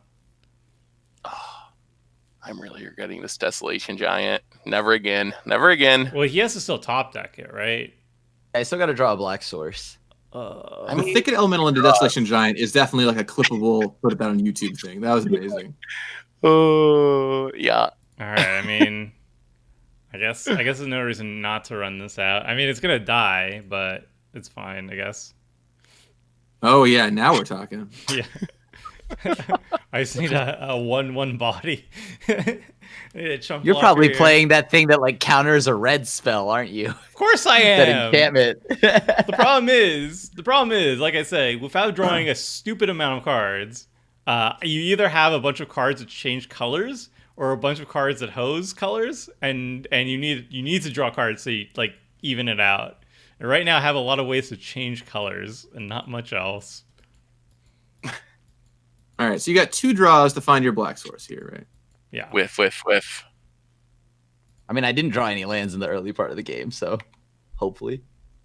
I'm really regretting this Desolation Giant. Never again. Never again. Well, he has to still top deck it, right? I still gotta draw a black source. I The mean, Thicket Elemental into Desolation Giant is definitely like a clippable, put that on YouTube thing. That was amazing. oh, yeah. All right. I mean, I guess there's no reason not to run this out. I mean, it's gonna die, but it's fine, I guess. Oh yeah, now we're talking. Yeah. I just need a 1/1 body. You're probably playing that thing that like counters a red spell, aren't you? Of course I That am. enchantment. The problem is, like I say, without drawing a stupid amount of cards, you either have a bunch of cards that change colors or a bunch of cards that hose colors, and you need to draw cards so you like even it out. And right now, I have a lot of ways to change colors and not much else. All right, so you got 2 draws to find your black source here, right? Yeah. Whiff. I mean, I didn't draw any lands in the early part of the game, so hopefully.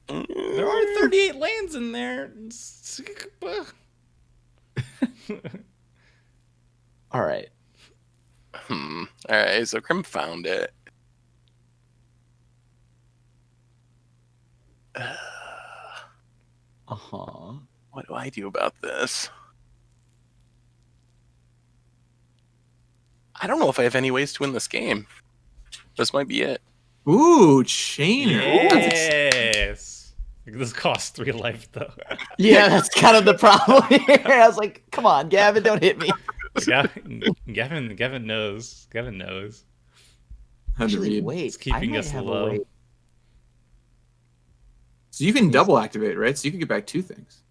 There are 38 lands in there. All right. All right, so Krim found it. Uh-huh. What do I do about this? I don't know if I have any ways to win this game. This might be it. Ooh, Chainer. Yes. This costs 3 life though. Yeah, that's kind of the problem here. I was like, come on, Gavin, don't hit me. Gavin knows. Gavin knows. Had to Actually, read. wait, It's keeping I might us have a low. way. So you can double activate, right? So you can get back 2 things.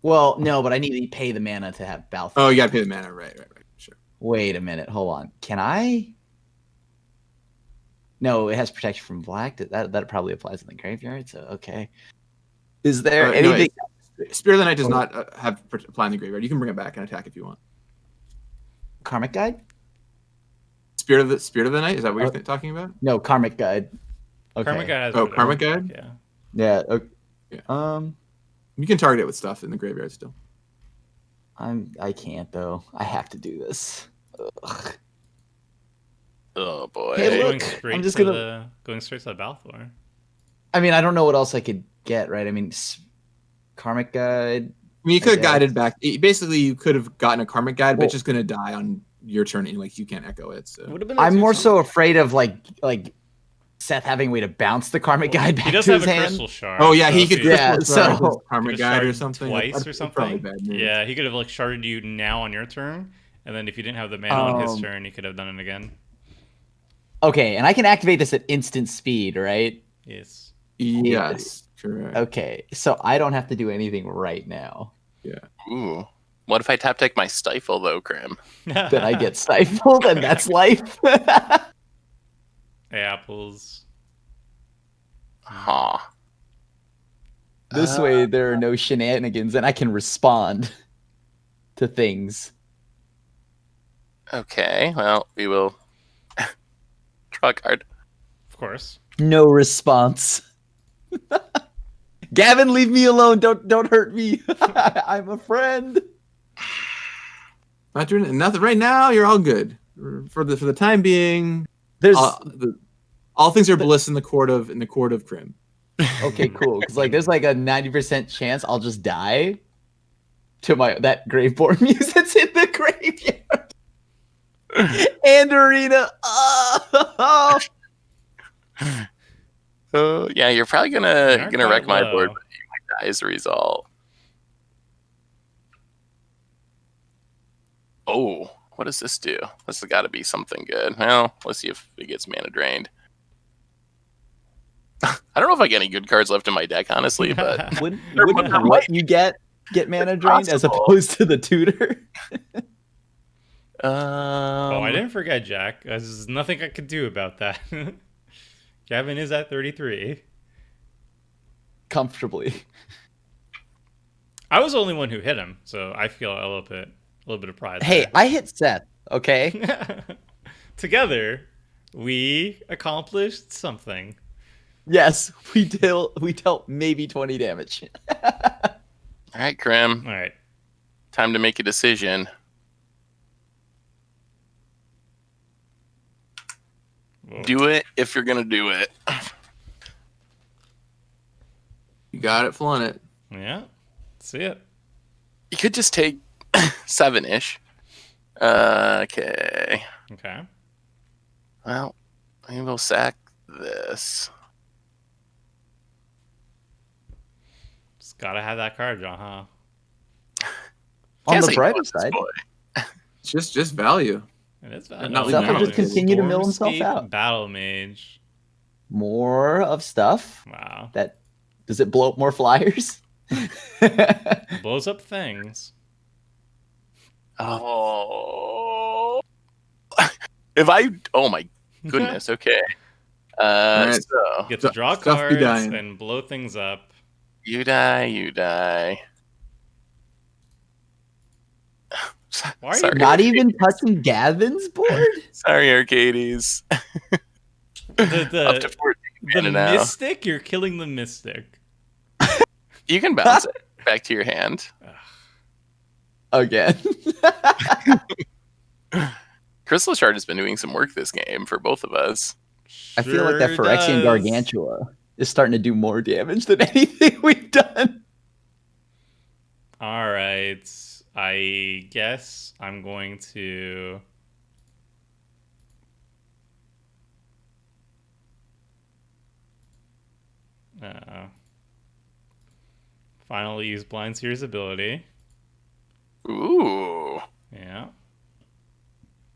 Well, no, but I need to pay the mana to have Balthus. Oh, you gotta pay the mana, right. Sure. Wait a minute, hold on. Can I? No, it has protection from black. That probably applies in the graveyard. So okay. Is there No, anything? Spirit of the Night does not have apply in the graveyard. You can bring it back and attack if you want. Karmic Guide? Spirit of the Night? Is that what you're talking about? No, Karmic Guide. Okay. Karmic Guide has Oh, protection. Karmic Guide? Yeah. Yeah. Okay. Yeah. You can target it with stuff in the graveyard still. I can't though. I have to do this. Ugh. Oh boy. Hey, Going look, straight I'm just to gonna- going straight to the Balthor. I mean, I don't know what else I could get. Right? I mean, Karmic Guide. I mean, you could have guess. guided back. Basically, you could have gotten a Karmic Guide, but Well- it's just going to die on your turn anyway. You can't echo it. So Would have been. a I'm more 2/2. so afraid of like Seth having a way to bounce the Karmic Guide back He does to have his a hand. crystal shard. Oh yeah, so he if could Yeah, crystal so- shard his Could Karmic have Guide or sharded something twice or That's probably something. bad news. Yeah, he could have like sharded you now on your turn, and then if you didn't have the mana on his turn, he could have done it again. Okay, and I can activate this at instant speed, right? Yes. Yes, correct. Okay, so I don't have to do anything right now. Ooh. What if I tap deck my Stifle though, Krim? Then I get stifled, and that's life. Apples. Huh. This way, there are no shenanigans, and I can respond to things. Okay. Well, we will draw a card. Of course. No response. Gavin, leave me alone. Don't hurt me. I'm a friend. Not doing nothing right now. You're all good for the time being. There's All things are bliss in the court of Krim. okay, cool. Because like there's like a 90% chance I'll just die to that Graveborn muse that's in the graveyard. And arena. Oh. Yeah, you're probably You're gonna wreck quite my board, low. but you might die as a result. Oh, what does this do? This has got to be something good. Well, let's see if it gets mana drained. I don't know if I get any good cards left in my deck, honestly, but Wouldn't what you get mana drained as Possible. opposed to the tutor? Oh, I didn't forget Jack. There's nothing I could do about that. Gavin is at 33. Comfortably. I was the only one who hit him, so I feel a little bit of pride. Hey, there. I hit Seth, okay? Together, we accomplished something. Yes, we dealt maybe 20 damage. All right, Krim. All right. Time to make a decision. Whoa. Do it if you're gonna do it. You got it, flaunt it. Yeah. See it. You could just take 7-ish. Okay. Okay. Well, maybe we'll sack this. Just gotta have that card draw, huh? On Can't the say no brighter at this side, point. It's just value. It is Not valid. Seth will just continue to mill himself Stormscape out. Battle Mage. more of stuff. Wow. That does it blow up more flyers? Blows up things. Oh. Oh my goodness. Okay. Alright. So Get to draw Stuff be cards dying. and blow things up. you die. Why are you Sorry. Not even touching Gavin's board? Sorry, Arcades. Up to The 14 the mana now. mystic? You're killing the mystic. You can bounce it back to your hand. Again. Crystal Shard has been doing some work this game for both of us. I feel like that Sure Phyrexian does. Gargantua is starting to do more damage than anything we've done. All right. I guess I'm going to... finally use Blind Seer's ability. Ooh. Yeah. What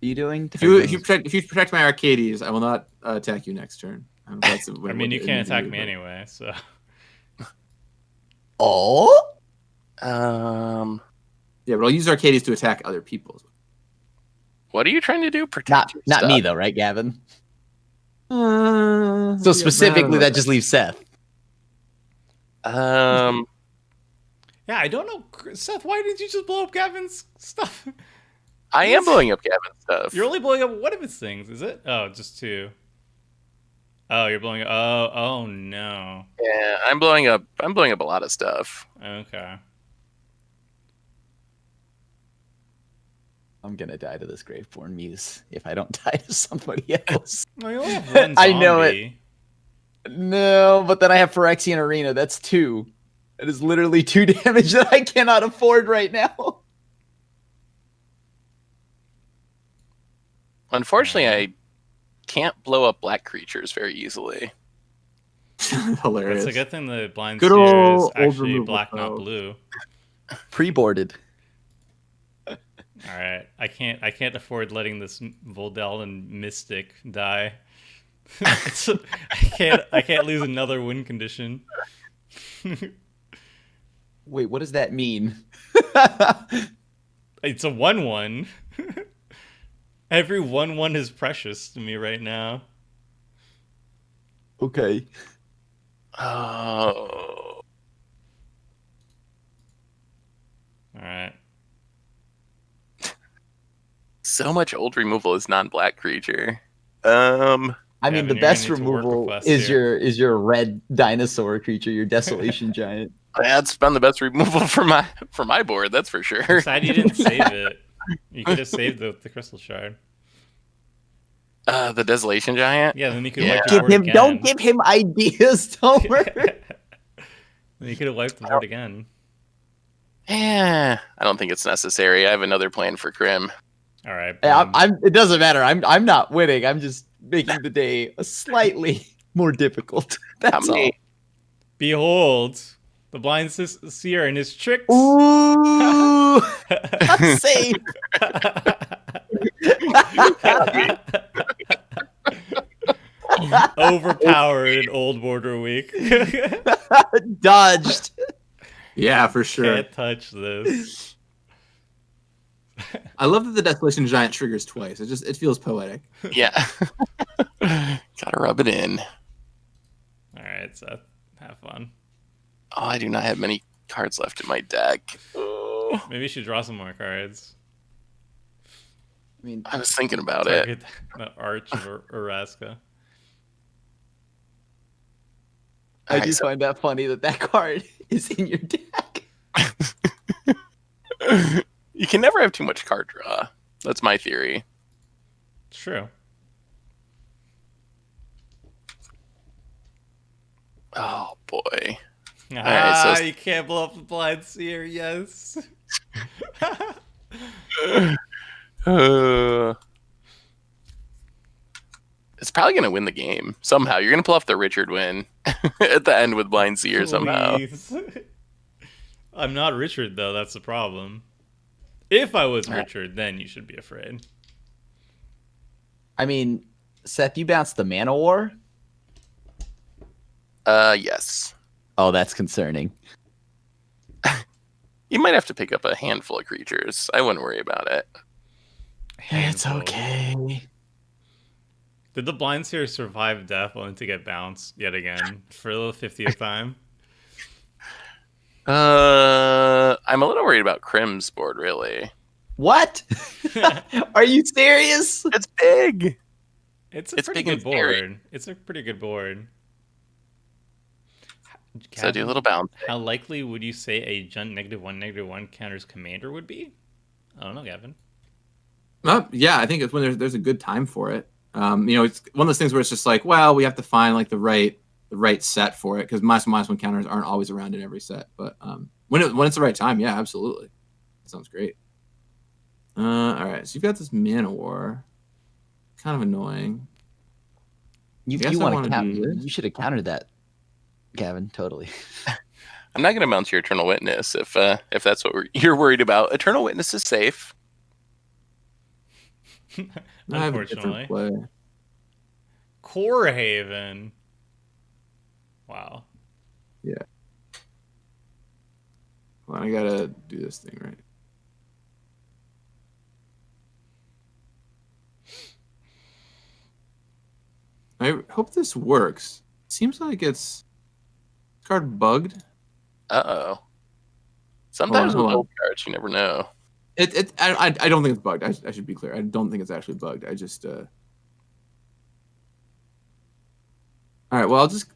are you doing? If you protect my Arcades, I will not attack you next turn. I mean, you can't attack me anyway, so... Oh? Yeah, but I'll use Arcades to attack other people. What are you trying to do? Protect your Not me stuff? though, right, Gavin? So So specifically, that just leaves Seth. Yeah, I don't know. Seth, why did you just blow up Gavin's stuff? I am blowing up Gavin's stuff. You're only blowing up one of his things, is it? Oh, just two. Oh, you're blowing up... Oh, no. Yeah, I'm blowing up a lot of stuff. Okay. I'm gonna die to this Graveborn Muse if I don't die to somebody else. Well, you only have one I know zombie. No, but then I have Phyrexian Arena. That's 2. That is literally 2 damage that I cannot afford right now. Unfortunately, I can't blow up black creatures very easily. Hilarious. That's a good thing the Blind Good Seer is old actually removal black, not foe. blue. Pre-boarded. All right, I can't afford letting this Voldel and Mystic die. I can't lose another win condition. Wait, what does that mean? It's a 1/1. Every 1/1 is precious to me right now. Okay. Oh. All right. So much old removal is non-black creature. I mean, Gavin, the you're best gonna need to work removal requests is here. your red dinosaur creature, your Desolation Giant. That's been the best removal for my board, that's for sure. I'm sad you didn't save it. You could have saved the Crystal Shard. The Desolation Giant? Yeah, then you could Yeah. wipe the Give board him, again. don't give him ideas, Tomer. Then you could have wiped the board again. Yeah, I don't think it's necessary. I have another plan for Krim. All right. Yeah, boom. it doesn't matter. I'm not winning. I'm just making the day slightly more difficult. That's How many? Behold, the Blind Seer and his tricks. all. Ooh, I'm safe. Overpowered Old Border Week. Dodged. Yeah, for sure. Can't touch this. I love that the Desolation Giant triggers twice. It feels poetic. Yeah. Gotta rub it in. Seth. Have fun. Oh, I do not have many cards left in my deck. Oh, Maybe you should draw some more cards. I mean, I was thinking about it. Target the Arch of Araska. I do find that funny that card is in your deck. You can never have too much card draw. That's my theory. True. Oh boy. Ah, so- you can't blow up the blind seer. Yes. It's probably going to win the game somehow. You're going to pull off the Richard win at the end with Blind Seer somehow. Please. I'm not Richard, though. That's the problem. If I was Richard, then you should be afraid. I mean, Seth, you bounced the Mana War? Yes. Oh, that's concerning. You might have to pick up a handful of creatures. I wouldn't worry about it. It's Handful. okay. Did the Blind Seer survive death only to get bounced yet again for the 50th time? I'm a little worried about Crim's board, really. What? Are you serious? It's big. It's It's pretty big and good scary. board. It's a pretty good board. So do a little bounce. How likely would you say a Junt -1/-1 counters commander would be? I don't know, Gavin. Yeah, I think it's when there's a good time for it. It's one of those things where it's just like, well, we have to find like the right set for it, because -1/-1 counters aren't always around in every set. But when it's the right time, yeah, absolutely, that sounds great. All right, so you've got this Mana War, kind of annoying. You I guess I want wanna to counter? do this. You should have countered that, Gavin. Totally. I'm not going to bounce your Eternal Witness if that's what you're worried about. Eternal Witness is safe. I have a different Unfortunately. play. Core Haven. Wow. Well, I gotta do this thing right. I hope this works. Seems like it's card bugged. Uh-oh. Sometimes Hold with on. old cards, you never know. I don't think it's bugged. I should be clear. I don't think it's actually bugged. I just all right. Well, I'll just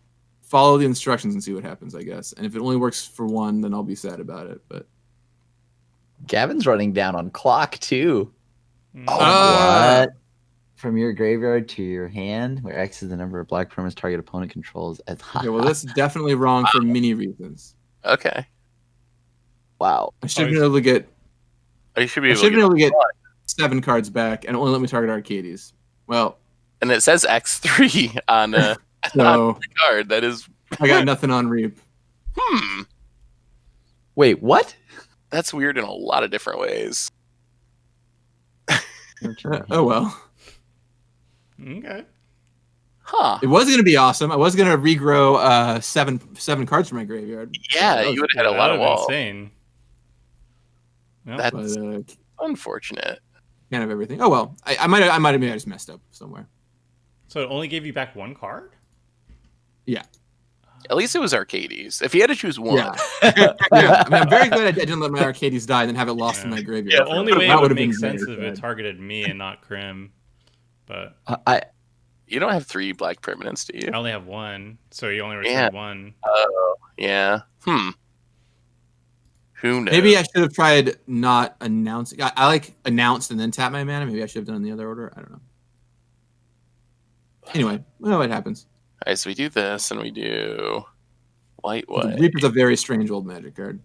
follow the instructions and see what happens, I guess. And if it only works for one, then I'll be sad about it. But Gavin's running down on clock too. Ah. What? From your graveyard to your hand, where X is the number of black permanents target opponent controls. okay, well, that's definitely wrong for many reasons. Okay. Wow. I should be able to get. Oh, you should be I able should to be able to get... get 7 cards back and only let me target Arcades. Well, And it says X3 on on so the card. That is... I got nothing on Reap. Wait, what? That's weird in a lot of different ways. Oh well. Okay. Huh. It was going to be awesome. I was going to regrow 7 cards from my graveyard. Yeah, That was you would have had a lot of That would've wall. been insane. Nope. That's But unfortunate. can't have everything. Oh well. I might have maybe I just messed up somewhere. So it only gave you back one card? Yeah. At least it was Arcades. If you had to choose one, Yeah. Yeah. I mean, I'm very glad I didn't let my Arcades die and then have it lost in my graveyard. The only way That it would would've make been sense very if it sad. targeted me and not Crim. But you don't have 3 black permanents, do you? I only have one, so you only return Yeah. one. Oh, yeah. Who knows? Maybe I should have tried not announcing. I like announced and then tap my mana. Maybe I should have done it in the other order. I don't know. Anyway, well, it happens. All right, so we do this and we do white The white. Reaper's a very strange old Magic card.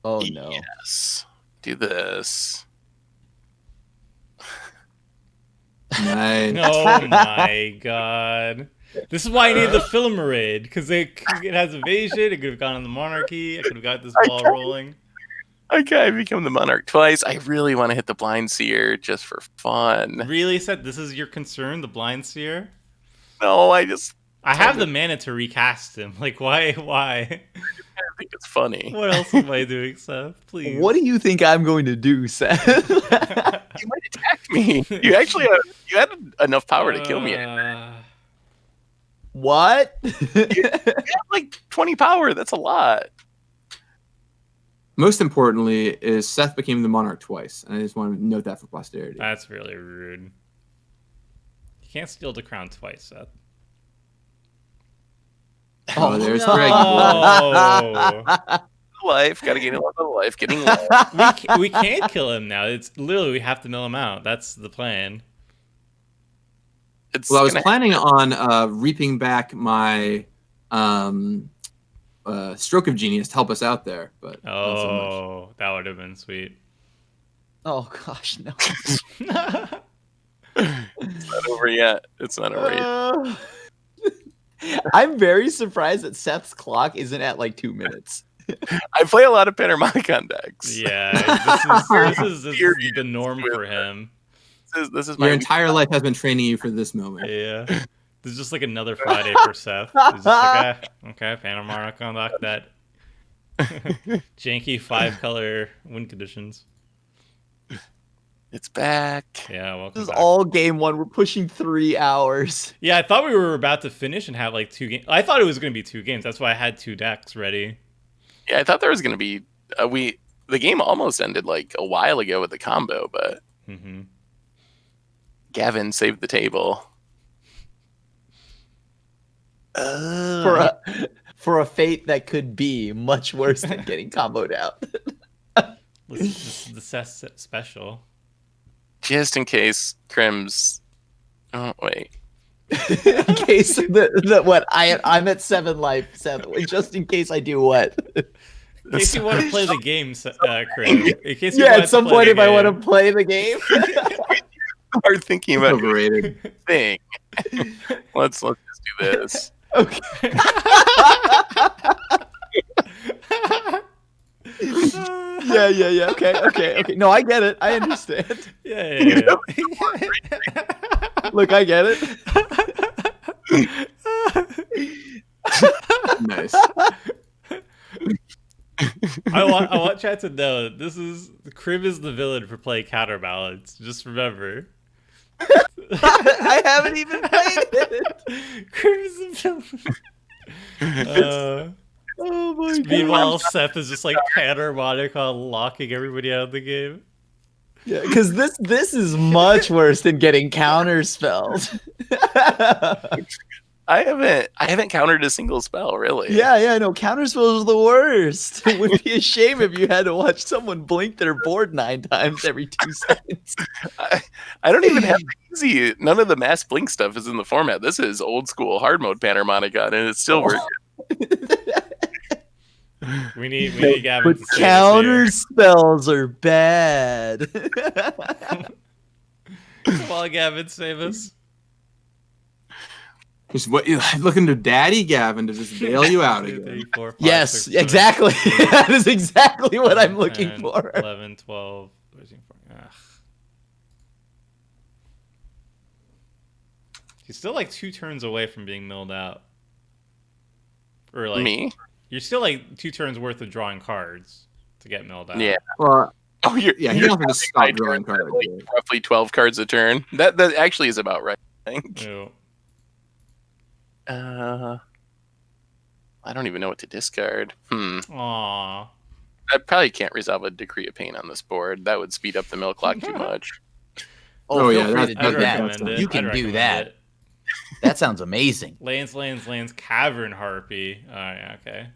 Oh no. Yes. Do this. Nice. Oh my god. This is why I need the Filmarade, because it has evasion, it could have gone on the Monarchy, I could have got this ball rolling. Okay, I become the Monarch twice. I really want to hit the Blind Seer just for fun. Really, Seth, this is your concern, the Blind Seer? No, I have the mana to recast him. Like, why? think it's funny. What else am I doing, Seth? Please. What do you think I'm going to do, Seth? You might attack me. You actually you had enough power to kill me. What? You have like 20 power. That's a lot. Most importantly, is Seth became the monarch twice, and I just want to note that for posterity. That's really rude. You can't steal the crown twice, Seth. Oh, there's no. Greg. Oh. Life. Gotta gain a lot of life. Getting life. We can't kill him now. It's literally we have to mill him out. That's the plan. It's Well, I was gonna- planning on reaping back my stroke of genius to help us out there, but not so much. Oh, that would have been sweet. Oh gosh, no. It's not over yet. It's not over yet. I'm very surprised that Seth's clock isn't at like 2 minutes. I play a lot of Panamanican decks. Yeah, this is the norm for him. This is Your my entire life has been training you for this moment. Yeah. This is just like another Friday for Seth. He's just like, okay, Panama on that janky 5-color win conditions. It's back. Yeah, welcome This is back. all game 1. We're pushing 3 hours. Yeah, I thought we were about to finish and have like 2 games. I thought it was going to be 2 games. That's why I had 2 decks ready. Yeah, I thought there was gonna be the game almost ended like a while ago with the combo, but Mm-hmm. Gavin saved the table. For a fate that could be much worse than getting comboed out. This is the Seth special. Just in case Crims. Oh wait. In case what I'm at 7 life, Seth. Just in case I do what? In case you want to play the game, Chris. In case you Yeah, want at some to play point the if I want to game. play the game. Are thinking about Overrated. thing. Let's just do this. Okay. Yeah. Okay. No, I get it. I understand. Yeah. Look, I get it. Nice. I want chat to know this is Crib is the villain for playing counterbalance. Just remember. I haven't even played it. Crib is the villain. Oh my god. Meanwhile, Seth is just like Panharmonica locking everybody out of the game. Yeah, because this is much worse than getting counter spelled. I haven't countered a single spell really. Yeah, no, counter spells are the worst. It would be a shame if you had to watch someone blink their board 9 times every 2 seconds. I don't even have the easy. None of the mass blink stuff is in the format. This is old school hard mode Panharmonica, and it still works. We need Gavin But to save counter us spells are bad. here. Come on, Gavin, save us. Just what you looking to Daddy Gavin to just bail you out 2, again. 3, 4, 5, Yes, 6, 7, exactly. That is exactly what I'm 10, looking for. 11, 12, 13, 14. Ugh. He's still like 2 turns away from being milled out. Or like Me? You're still like 2 turns worth of drawing cards to get milled out. Yeah. Well, Oh, you're you don't have to stop I drawing turn cards. like roughly 12 cards a turn. That actually is about right. I think. Ew. I don't even know what to discard. Aw. I probably can't resolve a Decree of Pain on this board. That would speed up the mill clock too much. Oh, Oh, feel yeah, free that- to I'd do that- that. recommend it. You can I'd do recommend that. it. That sounds amazing. Lands, Cavern Harpy. Oh, yeah, okay.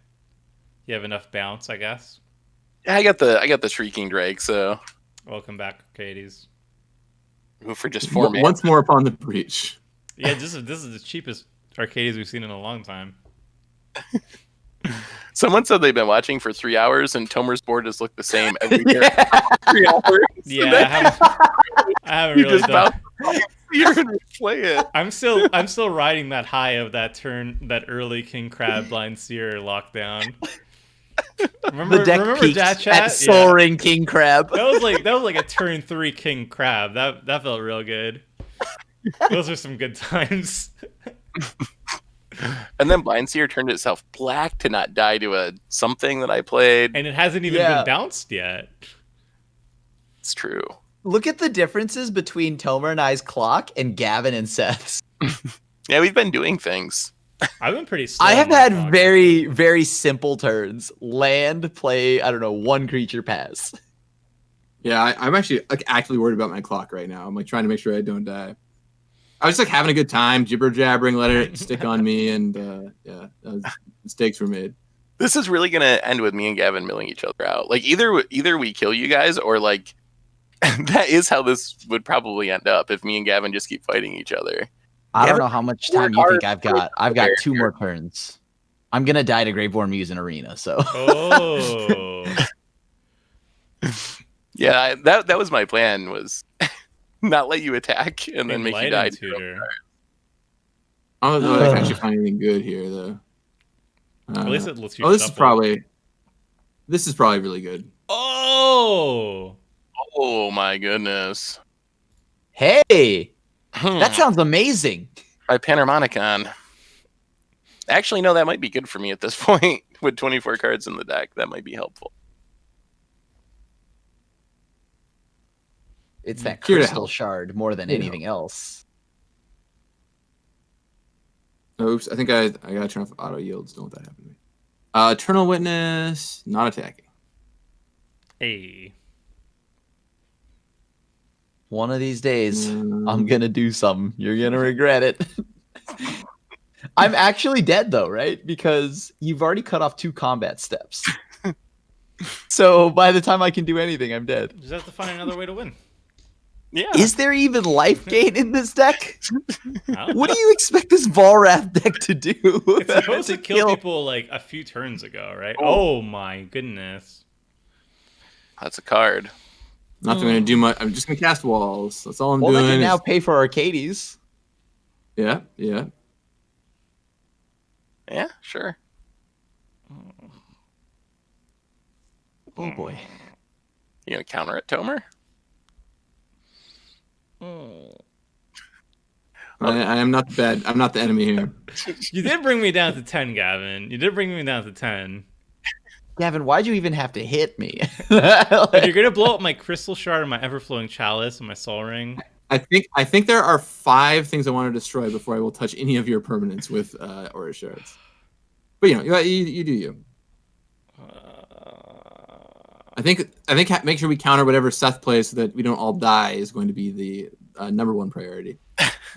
You have enough bounce, I guess. I got the Shrieking Drake, so Welcome back, Arcades. for just 4 mana. Once more upon the breach. Yeah, this is the cheapest Arcades we've seen in a long time. Someone said they've been watching for 3 hours, and Tomer's board has looked the same every year. Yeah. 3 hours. Yeah, I haven't You really just done. you're gonna play it. I'm still riding that high of that early King Crab Blind Seer lockdown. Remember The deck peaks that chat? at Yeah. Soaring King Crab. That was like a turn 3 King Crab. That felt real good. Those are some good times. And then Blind Seer turned itself black to not die to a something that I played. And it hasn't even Yeah. been bounced yet. It's true. Look at the differences between Tomer and I's clock and Gavin and Seth's. Yeah, we've been doing things. I've been pretty slow. I have on my had clock. very, very simple turns. Land, play, I don't know, one creature, pass. Yeah, I'm actually like actively worried about my clock right now. I'm like trying to make sure I don't die. I was just like having a good time, jibber jabbering, let it stick on me, and mistakes were made. This is really gonna end with me and Gavin milling each other out. Like either we kill you guys, or like that is how this would probably end up if me and Gavin just keep fighting each other. I don't Gavin, know how much time you think I've got. I've got 2 more turns. I'm gonna die to Graveborn Muse in Arena, so. Oh. Yeah, that was my plan, was not let you attack and then make you die. Tutor. I don't know if I can actually find anything good here, though. At least it lets you. This is probably really good. Oh. Oh my goodness! Hey, that sounds amazing. My Panharmonicon. Actually, no, that might be good for me at this point. With 24 cards in the deck, that might be helpful. It's that Here to crystal help. shard more than anything else. Oops, I think I gotta turn off auto yields. Don't let that happen to me. Eternal Witness, not attacking. Hey. One of these days, I'm gonna do something. You're gonna regret it. I'm actually dead though, right? Because you've already cut off 2 combat steps. So by the time I can do anything, I'm dead. Just have to find another way to win. Yeah. Is there even life gain in this deck? What What do you expect this Volrath deck to do? It's supposed to kill people like a few turns ago, right? Oh my goodness. That's a card. Not going to do much. I'm just going to cast walls. That's all I'm Well, doing. that can now pay for Arcades. Yeah. Yeah, sure. Oh boy. You gonna counter it, Tomer? I am not bad. I'm not the enemy here. You did bring me down to 10, Gavin. You did bring me down to 10. Gavin, why'd you even have to hit me? But you're gonna blow up my crystal shard and my ever-flowing chalice and my soul ring. I think there are 5 things I want to destroy before I will touch any of your permanents with Aura Shards. But you do you. I think make sure we counter whatever Seth plays so that we don't all die is going to be the number 1 priority.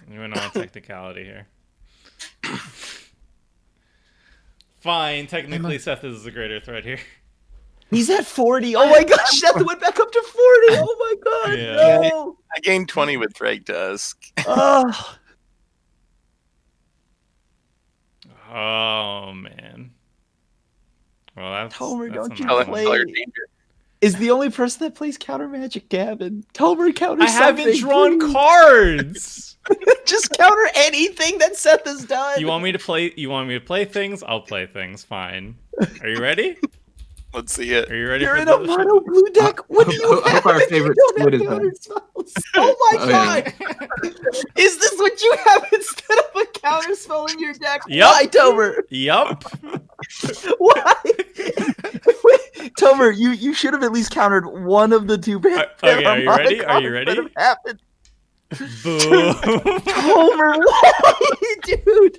We went on a technicality here. Fine, technically Seth is the greater threat here. He's at 40. Oh my gosh, Seth went back up to 40. Oh my god, Yeah. no. I gained 20 with Thrag Tusk. Oh, Oh man. Well, that's Tomer, that's don't you another play? one. Color changer. is the only person that plays counter magic, Gavin. Tomer counter I haven't something, drawn please. cards. Just counter anything that Seth has done. You want me to play things? I'll play things. Fine. Are you ready? Let's see it. Are you ready You're for in a this? mono blue deck. What do you I have? hope our if you favorite don't have squid is counter back. spells? Oh my Oh, yeah. god! Is this what you have instead of a counter spell in your deck? Yup. Why, Tomer? Yup. Why? Wait, Tomer, you should have at least countered one of the 2 bad. Okay, are you ready? Are you ready? That have happened. Boom. Tomer, why, dude?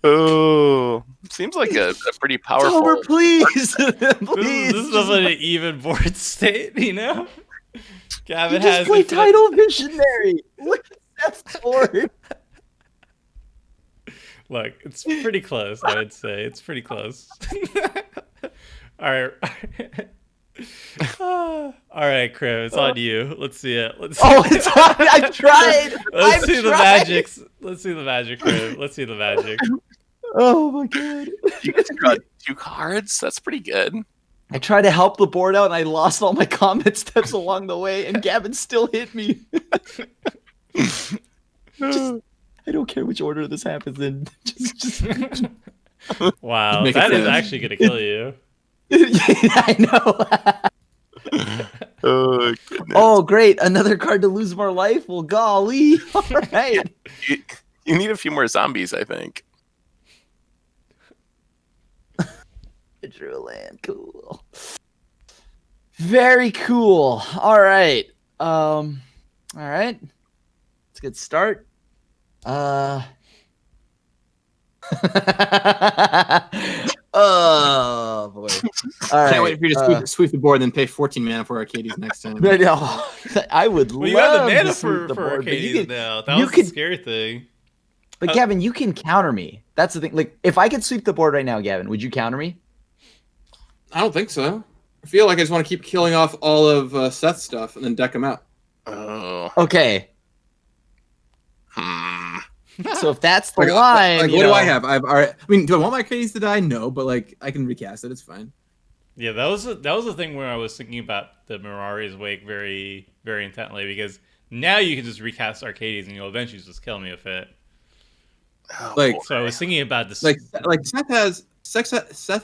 Oh, seems like a pretty powerful. Tomer, please, This please. is an even board state, you know? You Gavin just has play infinite- Tidal Visionary. Look at Seth's board. Look, it's pretty close, I would say. It's pretty close. All right. All right, Chris, it's on you. Let's see it. Let's see Oh, it's on. I've tried. Let's I've see the tried. magic. Let's see the magic, Chris. Let's see the magic. Oh my god. You get to draw 2 cards. That's pretty good. I tried to help the board out and I lost all my combat steps along the way, and Gavin still hit me. I don't care which order this happens in. Just... Wow, Make it that is fast. actually gonna kill you. I know. Oh, goodness. Oh, great. Another card to lose more life? Well, golly. All right. You need a few more zombies, I think. I drew a land. Cool. Very cool. All right. All right. Let's get start. Oh boy! All right. Can't wait for you to sweep the board and then pay 14 mana for Arcades next time. No, I would Well, you have the love mana to sweep the for board, but Arcades now. That you was the could- scary thing. But Gavin, you can counter me. That's the thing. Like, if I could sweep the board right now, Gavin, would you counter me? I don't think so. I feel like I just want to keep killing off all of Seth's stuff and then deck him out. Oh. Okay. Hmm. So if that's the Like, line, what you do know- I have? I mean, do I want my Arcades to die? No, but like I can recast it. It's fine. Yeah, that was the thing where I was thinking about the Mirari's Wake very, very intently, because now you can just recast Arcades and you'll eventually just kill me with it. Oh, Like- boy. So I was thinking about this. Like Seth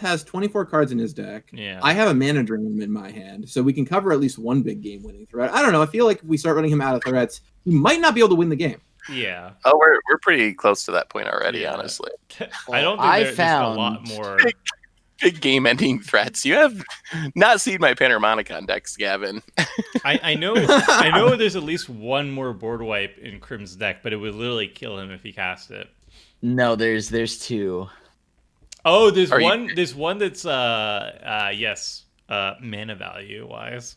has 24 cards in his deck. Yeah. I have a Mana Dream in my hand, so we can cover at least one big game winning threat. I don't know. I feel like if we start running him out of threats, he might not be able to win the game. Yeah. Oh, we're pretty close to that point already, Yeah. honestly. I don't think I there's found- a lot more. Big game-ending threats. You have not seen my Panharmonicon decks, Gavin. I know there's at least one more board wipe in Crim's deck, but it would literally kill him if he cast it. No, there's two. Oh, there's Are you- one. There's one that's mana value wise.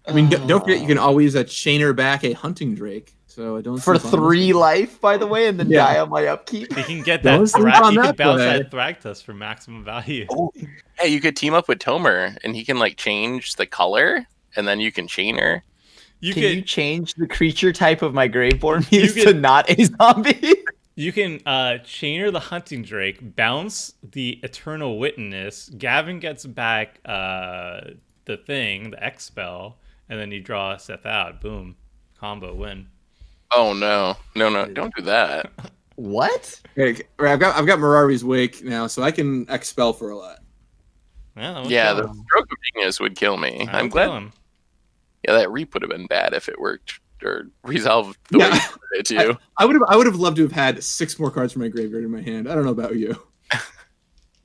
I mean, don't forget you can always chainer back a Hunting Drake. So I don't For sleep on 3 this. life, by the way, and then Yeah. die on my upkeep. He can get Don't that sleep Thrak. on He can that bounce play. that Thragtusk for maximum value. Hey, you could team up with Tomer, and he can like change the color, and then you can chainer. You Can can you change the creature type of my Graveborn muse You to can- not a zombie? you can chainer the Hunting Drake, bounce the Eternal Witness. Gavin gets back the thing, the X spell, and then you draw Seth out. Boom, combo win. Oh no, don't do that. What? Okay, I've got Mirari's Wake now, so I can expel for a lot. Yeah, that would Yeah, kill the him. stroke of genius would kill me. That I'm would glad. kill him. Yeah, that reap would have been bad if it worked or resolved the Yeah. way you wanted it to. I would have loved to have had 6 more cards from my graveyard in my hand. I don't know about you.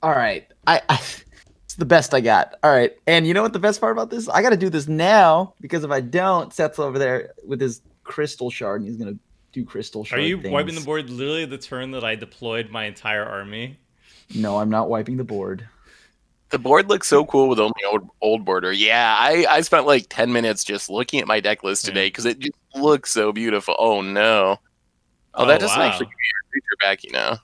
All right, I it's the best I got. All right, and you know what the best part about this? I got to do this now because if I don't, Seth's over there with his crystal shard, and he's gonna do crystal Are shard. you things. wiping the board literally the turn that I deployed my entire army? No, I'm not wiping the board. The board looks so cool with only old border. Yeah, I spent like 10 minutes just looking at my deck list today because it just looks so beautiful. Oh no. Oh, that doesn't wow. actually give you your creature back, you know.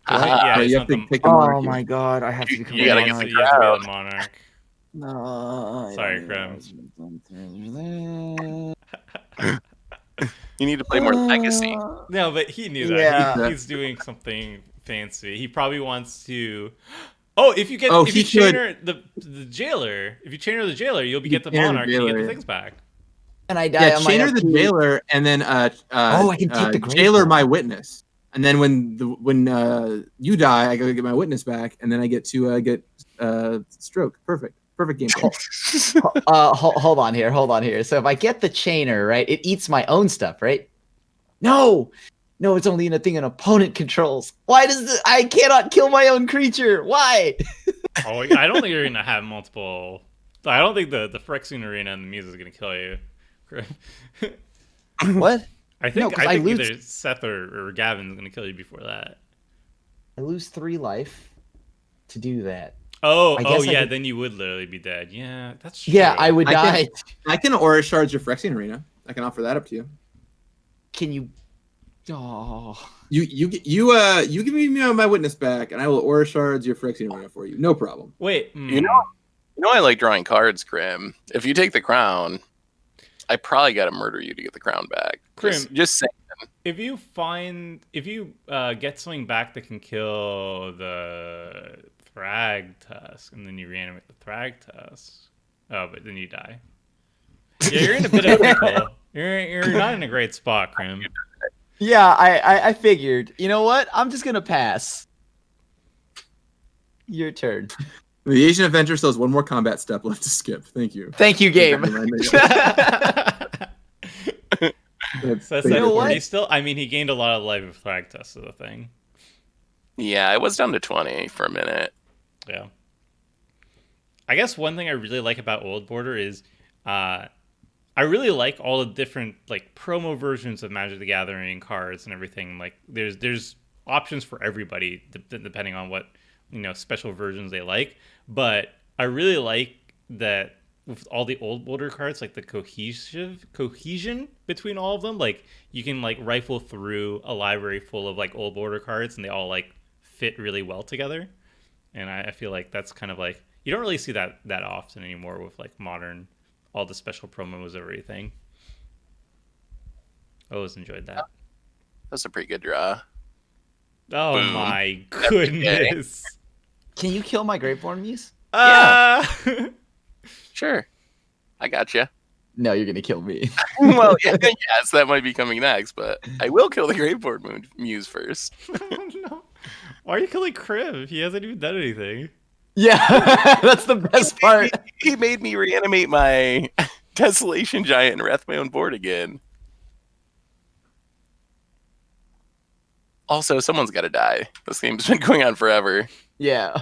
Yeah, you it's have not to the- pick the Oh monarchy. my god, I have to become You gotta a get monarch. the you have to be crowd. the monarch. No, I Sorry, don't Grim. You need to play more Legacy. No, but he knew that. Yeah. He's doing something fancy. He probably wants to. Oh, if you get Oh, if you he should- chainer the jailer, if you chainer the jailer, you'll be You get the chainer the monarch and you get jailer, the yeah. things back. And I die Yeah, on my chainer the upkeep. jailer and then I can take the jailer Graveborn. my witness. And then when you die, I gotta get my witness back, and then I get to get stroke. Perfect game plan. Hold on here. So if I get the chainer, right, it eats my own stuff, right? No, it's only in a thing an opponent controls. Why does I cannot kill my own creature? Why? Oh, I don't think you're gonna have multiple. I don't think the Phyrexian Arena and the Muse is gonna kill you. What? I No, think 'cause I I think lose- either Seth or Gavin's gonna kill you before that. I lose 3 life to do that. Oh, I guess I yeah, could- then you would literally be dead. Yeah, that's true. Yeah, I would I die. I can aura shards your Phyrexian Arena. I can offer that up to you. Can you? Oh, You give me my witness back, and I will aura shards your Phyrexian Arena for you. No problem. Wait, You know I like drawing cards, Grim. If you take the crown, I probably got to murder you to get the crown back. Just saying. if you get something back that can kill the Thragtusk, and then you reanimate the Thragtusk, oh, but then you die. Yeah, you're in a bit of a pickle. You're not in a great spot, Grim. yeah. I figured. You know what? I'm just gonna pass. Your turn. The Asian Avenger still has one more combat step left to skip. Thank you. Thank you, game. So that's You know at 40 what? still. I mean, he gained a lot of life with Thragtusk, is the thing. Yeah, I was down to 20 for a minute. Yeah. I guess one thing I really like about Old Border is I really like all the different like promo versions of Magic the Gathering cards and everything. Like there's options for everybody depending on what special versions they like. But I really like that with all the old border cards, like the cohesion between all of them. Like you can like rifle through a library full of like old border cards, and they all like fit really well together. And I feel like that's kind of like you don't really see that often anymore with like modern, all the special promos and everything. I always enjoyed that. That's a pretty good draw. Oh Boom. my goodness! Can you kill my Grapeborn Muse? Yeah. Sure. I got you. No, you're gonna kill me. Well, yes, that might be coming next, but I will kill the Graveboard Muse first. No. Why are you killing Crib? He hasn't even done anything. Yeah, that's the best part. He made me reanimate my Desolation Giant and wrath my own board again. Also, someone's got to die. This game's been going on forever. Yeah.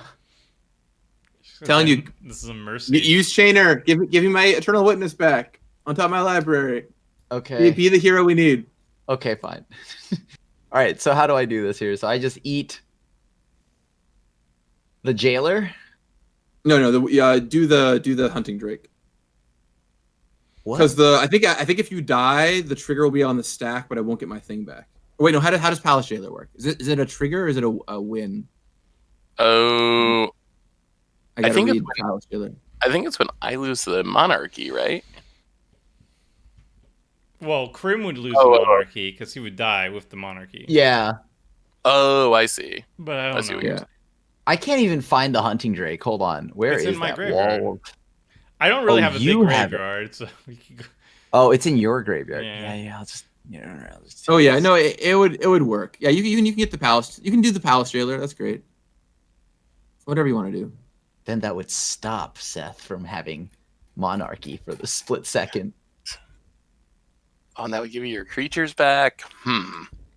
Telling you, this is a mercy. Use Chainer. Give me my Eternal Witness back on top of my library. Okay. Be the hero we need. Okay, fine. All right. So how do I do this here? So I just eat the Jailer. No. Do the Hunting Drake. What? Because I think if you die, the trigger will be on the stack, but I won't get my thing back. Oh, wait, no. How does Palace Jailer work? Is it a trigger or is it a win? Oh, I think it's read Palace Jailer. I think it's when I lose the monarchy, right? Well, Krim would lose the monarchy because he would die with the monarchy. Yeah. Oh, I see. But I don't know. Yeah. I can't even find the Hunting Drake. Hold on. Where It's is in my that graveyard. wall? I don't really Oh, have a big you have it. graveyard, so we can go. Oh, it's in your graveyard. Yeah. Yeah. I'll just. I'll just Oh yeah, no, it would work. Yeah, you can get the Palace. You can do the Palace Jailer. That's great. Whatever you want to do. Then that would stop Seth from having Monarchy for the split second. Oh, and that would give you your creatures back.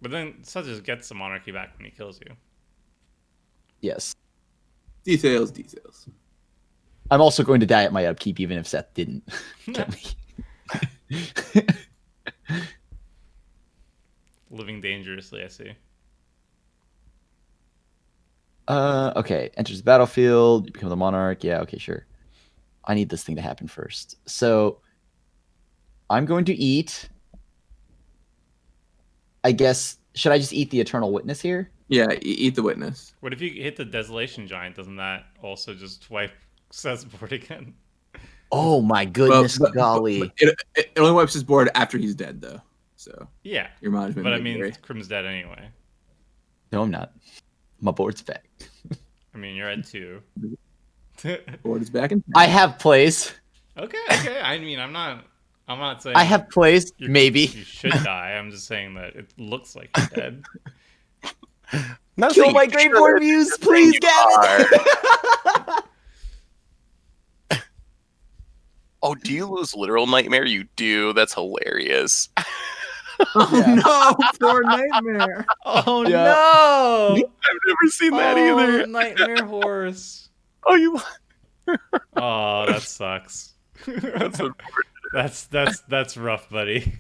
But then Seth just gets the monarchy back when he kills you. Yes. Details. I'm also going to die at my upkeep, even if Seth didn't kill me. Living dangerously, I see. Okay. Enters the battlefield. You become the monarch. Yeah. Okay. Sure. I need this thing to happen first. So I'm going to eat. I guess. Should I just eat the Eternal Witness here? Yeah, eat the Witness. What if you hit the Desolation Giant? Doesn't that also just wipe Seth's board again? Oh my goodness, golly! It only wipes his board after he's dead, though. So Yeah. your management. But I might mean, vary. Krim's dead anyway. No, I'm not. My board's back. I mean, you're at 2. Board is back in. I have plays. Okay. I mean, I'm not saying I have plays. you Maybe. you should die. I'm just saying that it looks like you're dead. Kill my Graveboard Muse, please, Gavin. Oh, do you lose Literal Nightmare? You do. That's hilarious. Oh no, poor Nightmare. Oh Yeah. no! I've never seen that either. Nightmare horse. Oh, you. Oh, that sucks. That's unfortunate. That's rough, buddy.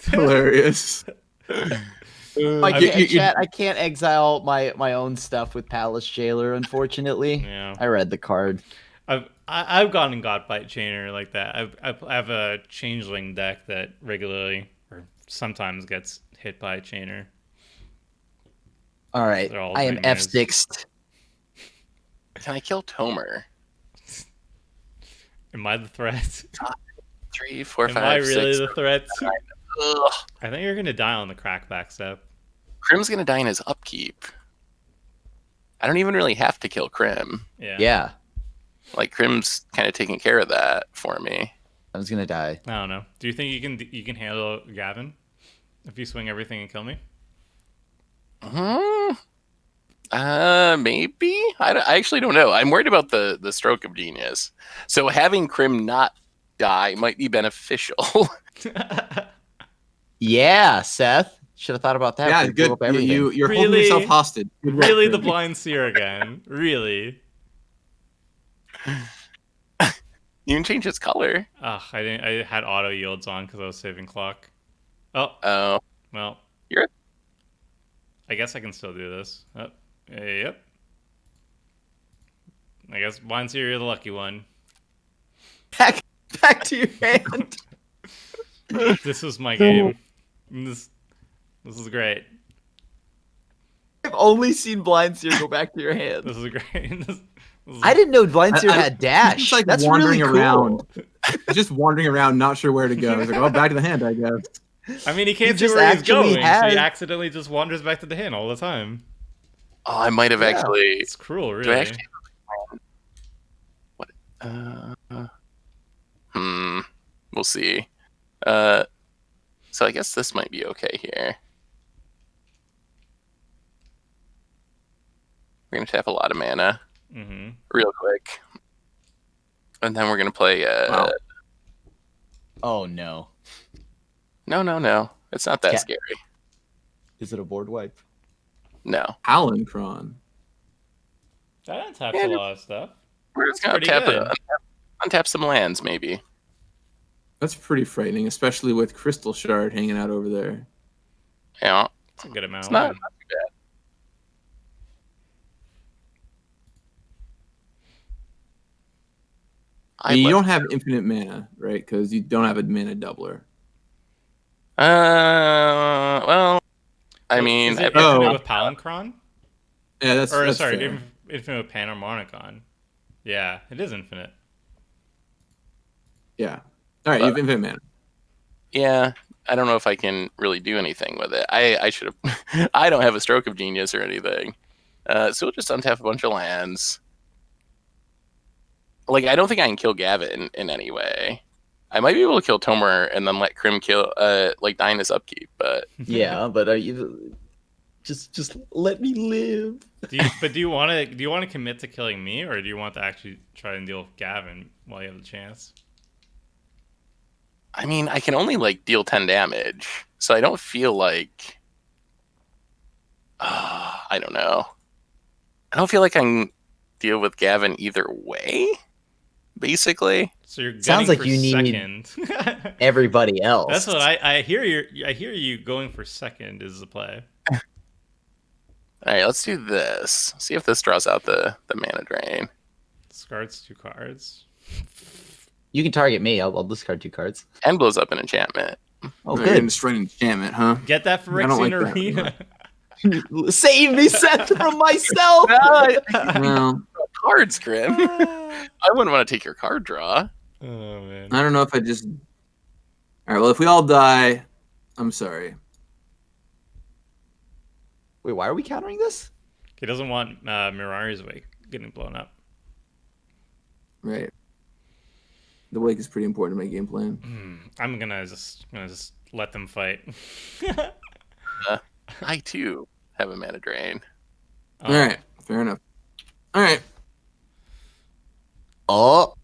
Hilarious. I can't exile my own stuff with Palace Jailer, unfortunately. Yeah. I read the card. I've gone and got Bite Chainer like that. I have a Changeling deck that regularly or sometimes gets hit by a Chainer. All right, They're all I am nightmares. F6'd. Can I kill Tomer? Am I the threat? 3, 4, Am 5, I really 6. the threat? Ugh. I think you're gonna die on the crackback step. Krim's gonna die in his upkeep. I don't even really have to kill Krim. Yeah, Like Krim's kind of taking care of that for me. I was gonna die. I don't know. Do you think you can handle Gavin if you swing everything and kill me? Maybe. I actually don't know. I'm worried about the stroke of genius. So having Krim not die might be beneficial. Yeah, Seth. Should have thought about that. Yeah, before you blew good. up everything. You're holding Really? yourself hostage. Good work, Really, the Krim. blind seer again? Really? You can change its color. I didn't. I had auto yields on because I was saving clock. Oh, Oh, well. you're. I guess I can still do this. Oh, yep. I guess mine's here. You're the lucky one. Back to your hand. This was my game. This is great. I've only seen Blind Seer go back to your hand. This is great. I didn't know Blind Seer had dash. He's like That's wandering really cool. around. He's just wandering around, not sure where to go. He's like, oh, back to the hand, I guess. I mean, he can't He see just where he's actually going. has- So he accidentally just wanders back to the hand all the time. Oh, I might have actually. It's cruel, really. Do I actually? What? We'll see. So I guess this might be okay here. We're gonna tap a lot of mana real quick, and then we're gonna play. Wow. Oh no. No. It's not that Yeah. scary. Is it a board wipe? No. Howlincron. That untaps Yeah, a lot of stuff. We're just gonna pretty tap good. untap some lands, maybe. That's pretty frightening, especially with Crystal Shard hanging out over there. Yeah. It's a good amount. It's not too bad. I mean, you don't have infinite mana, right? Because you don't have a mana doubler. Well, I mean, is it Oh. infinite with Palinchron? Yeah, that's Or that's sorry, fair. infinite with Panharmonicon. Yeah, it is infinite. Yeah. All right, you have infinite mana. yeah, I don't know if I can really do anything with it. I should have. I don't have a stroke of genius or anything. So we'll just untap a bunch of lands. Like, I don't think I can kill Gavin in any way. I might be able to kill Tomer and then let Krim kill, die in his upkeep, but Yeah, but are you just let me live? Do you want to commit to killing me, or do you want to actually try and deal with Gavin while you have the chance? I mean, I can only deal 10 damage, so I don't feel like. I don't know. I don't feel like I can deal with Gavin either way. Basically, So you're Sounds gunning like for you need- second. Everybody else. That's what I hear. I hear you going for second is the play. all right. Let's do this. See if this draws out the mana drain. Discards 2 cards. You can target me. I'll discard 2 cards. And blows up an enchantment. Oh, You're gonna good. destroy an enchantment, huh? Get that I don't like Phyrexian that. Arena. Save me, Seth, from myself. Well, Cards, Grim. I wouldn't want to take your card draw. Oh man. I don't know if I just. All right. Well, if we all die, I'm sorry. Wait, why are we countering this? He doesn't want Mirari's Wake getting blown up. Right. The wake is pretty important to my game plan. I'm gonna just let them fight. I too have a mana drain. All right. Fair enough. All right. Oh,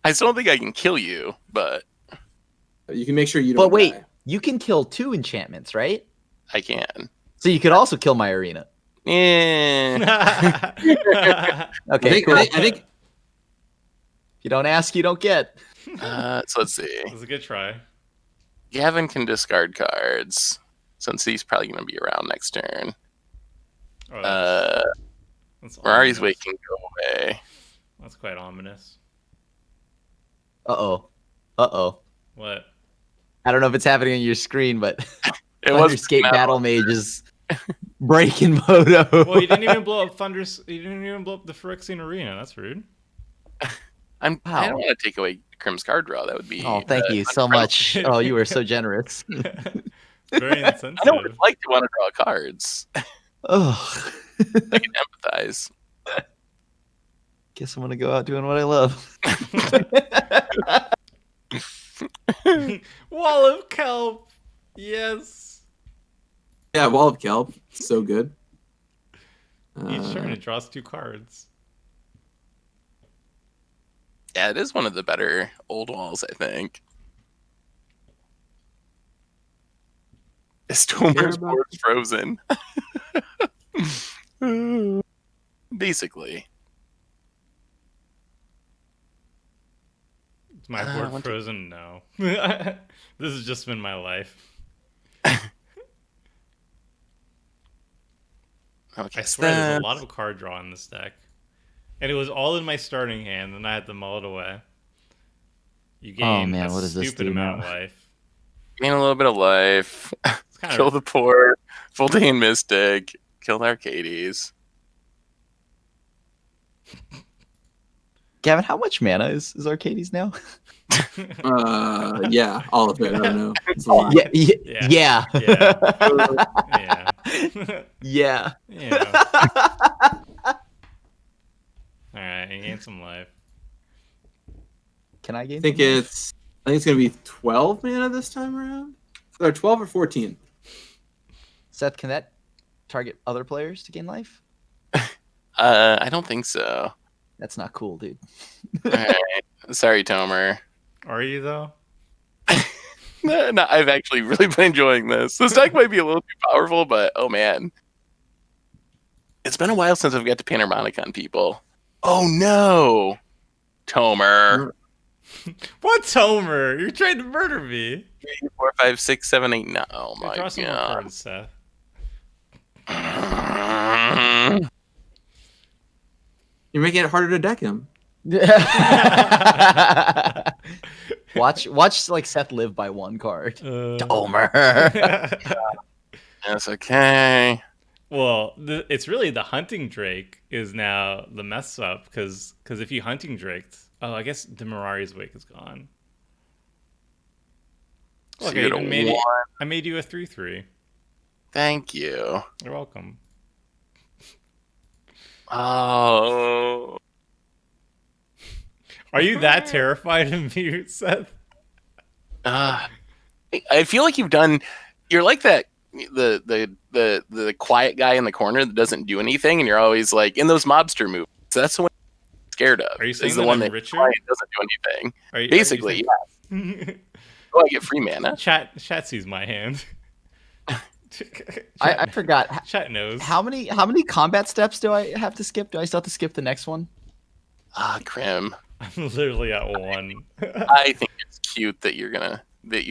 I still don't think I can kill you, but You can make sure you don't. but wait, die. you can kill 2 enchantments, right? I can. So you could also kill my arena. Yeah. Okay, cool. I think. If you don't ask, you don't get. So let's see. It was a good try. Gavin can discard cards since he's probably going to be around next turn. Oh, that's Mirari's ominous. Wake can go away. That's quite ominous. Uh-oh. What? I don't know if it's happening on your screen, but It was Thunderscape now. Battle Mage is breaking Moto. Well, you didn't even blow up You didn't even blow up the Phyrexian Arena. That's rude. I don't Wow. want to take away Krim's card draw. That would be. Oh, thank you so much. Oh, you were so generous. Very insensitive. I know what it's like to want to draw cards. Oh, I can empathize. guess I'm gonna go out doing what I love. Wall of Kelp. Yes. Yeah, Wall of Kelp. So good. Each turn it draws 2 cards. Yeah, it is one of the better old walls, I think. Is Tomer's about- board frozen? Basically. my board one, frozen? No. This has just been my life. Okay, I swear there's a lot of card draw in this deck. And it was all in my starting hand, and I had to mull it away. You gain man, a what does this stupid do amount now? of life. gain a little bit of life. It's kind Kill of the poor. Voltane Mystic. Kill the Arcades. Gavin, how much mana is Arcades now? Yeah, all of it. I don't know. It's a lot. Yeah. Yeah. Yeah. Yeah. Alright, you gain some life. Can I gain? I think some life? it's gonna be 12 mana this time around. Or 12 or 14. Seth, can that target other players to gain life? I don't think so. That's not cool, dude. All right. Sorry, Tomer. Are you, though? No, I've actually really been enjoying this. This deck might be a little too powerful, but oh man. It's been a while since I've got to Panharmonic on people. Oh no! Tomer. What, Tomer? You're trying to murder me. 3, 4, 5, 6, 7, 8, 9. Oh my Draw some more god. cards, Seth. You're making it harder to deck him. watch like Seth live by one card. Homer. That's okay. Well, it's really the hunting drake is now the mess up because if you hunting draked, I guess Demerari's Wake is gone. Look, So you get a 1. I made you a 3/3. Thank you. You're welcome. Oh. Are you that terrified of me, Seth? I feel like you're like that the quiet guy in the corner that doesn't do anything, and you're always like in those mobster movies. That's the one I'm scared of. Are you saying is the that one I'm that richer? quiet doesn't do anything. Are you Basically, saying... Oh, I get free mana. Chat sees my hand. I forgot. Chat knows. How many combat steps do I have to skip? Do I still have to skip the next one? Crim. I'm literally at 1. I think it's cute that you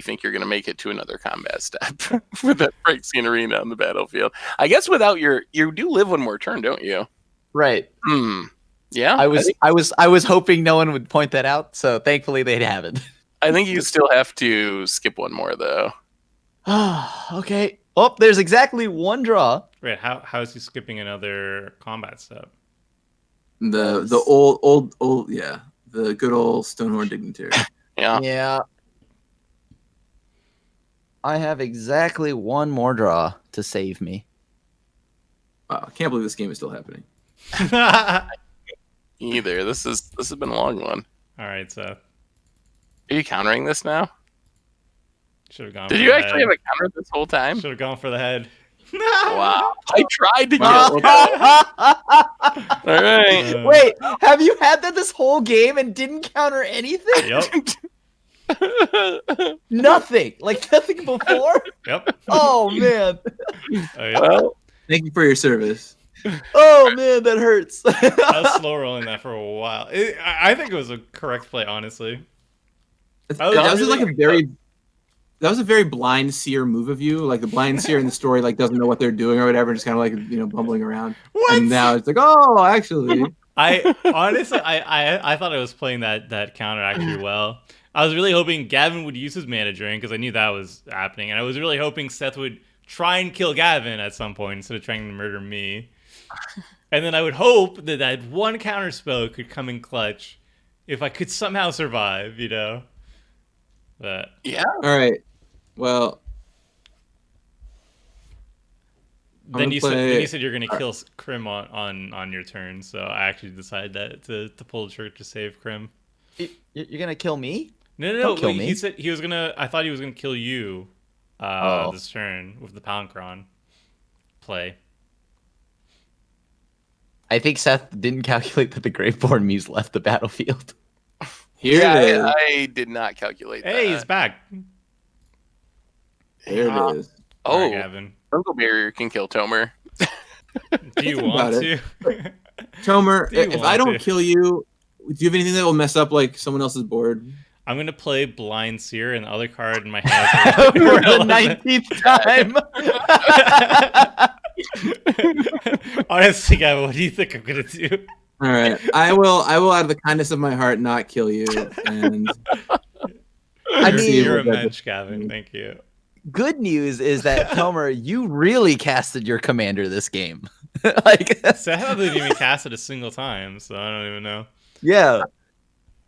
think you're gonna make it to another combat step with that Phyrexian arena on the battlefield. I guess without you do live one more turn, don't you? Right. Yeah. I was hoping no one would point that out, so thankfully they haven't. I think you still have to skip one more though. Okay. Oh, there's exactly one draw. Wait, how is he skipping another combat step? The old yeah. The good old Stonehorn Dignitary. Yeah. Yeah. I have exactly one more draw to save me. Wow, I can't believe this game is still happening. Either. This has been a long one. All right, Seth. Are you countering this now? Should have gone. Did for you the actually head. have a counter this whole time? Should have gone for the head. Wow. I tried to Wow. kill. All right. Wait, have you had that this whole game and didn't counter anything? Yep. Nothing. Like nothing before? Yep. Oh man. Oh, yep. Well, Thank you for your service. Oh man, that hurts. I was slow rolling that for a while. I think it was a correct play, honestly. That was like that was a very blind seer move of you. Like the blind seer in the story like doesn't know what they're doing or whatever, just kind of like bumbling around. What? And now it's like, oh, actually. I honestly, I thought I was playing that counter actually well. I was really hoping Gavin would use his mana drain because I knew that was happening, and I was really hoping Seth would try and kill Gavin at some point instead of trying to murder me. And then I would hope that one counter spell could come in clutch if I could somehow survive, But yeah. All right. Well, then you play... said you're gonna kill Krim on your turn, so I actually decided that to pull the trigger to save Krim. You're gonna kill me? No. Don't kill Wait, me. he said he was gonna. I thought he was gonna kill you. This turn with the Palinchron play. I think Seth didn't calculate that the Graveborn Muse left the battlefield. Here it is. I did not calculate that. Hey, he's back. Here it is. All right, Oh, Gavin. Uncle Barrier can kill Tomer. Do you Think want about to? Tomer, Do you if want I don't to? kill you, do you have anything that will mess up like someone else's board? I'm gonna play Blind Seer, and the other card in my hand. For the 19th time. Honestly, Gavin, what do you think I'm gonna do? All right, I will out of the kindness of my heart not kill you. And I mean, You're a mensch, Gavin. Thank you. good news is that Tomer, you really casted your commander this game. Like, Seth hasn't even cast it a single time, so I don't even know. yeah.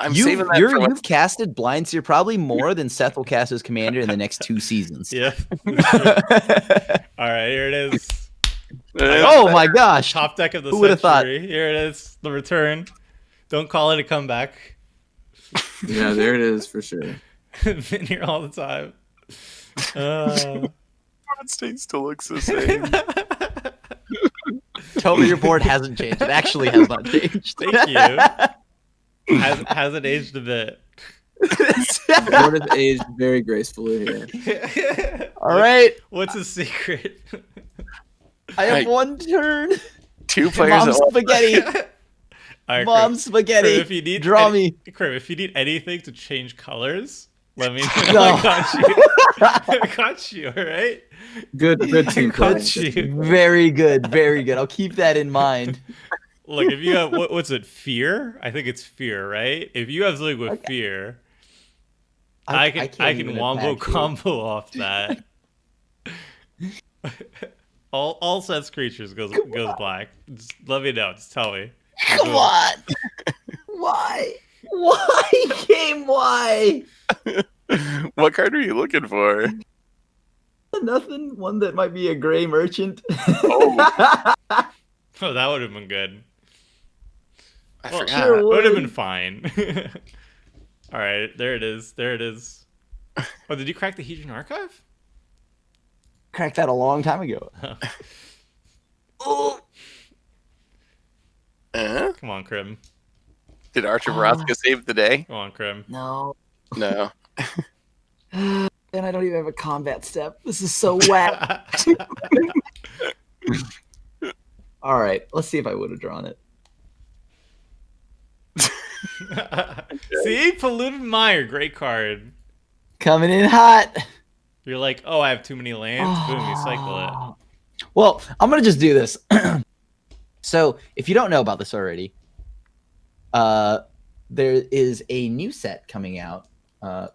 I'm saving that for You've casted Blind Seer probably more than Seth will cast his commander in the next 2 seasons. Yeah. All right, here it is. Oh my gosh. Top deck of the Who would've thought? century. Here it is. The return. Don't call it a comeback. yeah, there it is for sure. Been here all the time. It still looks the same. Tomer, your board hasn't changed. It actually has not changed. Thank you. Hasn't aged a bit. The board has aged very gracefully here. All right. What's his secret? I have Right. 1 turn. 2 players Mom at once. spaghetti. All right, Mom Chris. spaghetti. Chris, if you need Draw me. Chris, if you need anything to change colors, let me know. No. I got you. I got you. All right. Good team play. Got you. Very good. Very good. I'll keep that in mind. Look, if you have what's it? Fear? I think it's fear, right? If you have something with fear, I can can't even wombo attack you. combo off that. all Seth's creatures goes black. Just let me know. Just tell me. Come on. Why? Why, game? Why? What card are you looking for? Nothing. One that might be a gray merchant. Oh. Oh, that would have been good. I Well, forgot. sure it would have would. been fine. All right, there it is. There it is. Oh, did you crack the Hedron Archive? Cracked that a long time ago. Oh. Come on, Krim. Did Archer Vraska save the day? Come on, Krim. No. No. And I don't even have a combat step. This is so whack. All right, let's see if I would have drawn it. See, Polluted Mire, great card. Coming in hot. You're like, oh, I have too many lands. Boom, you cycle it. Well, I'm gonna just do this. So, if you don't know about this already, there is a new set coming out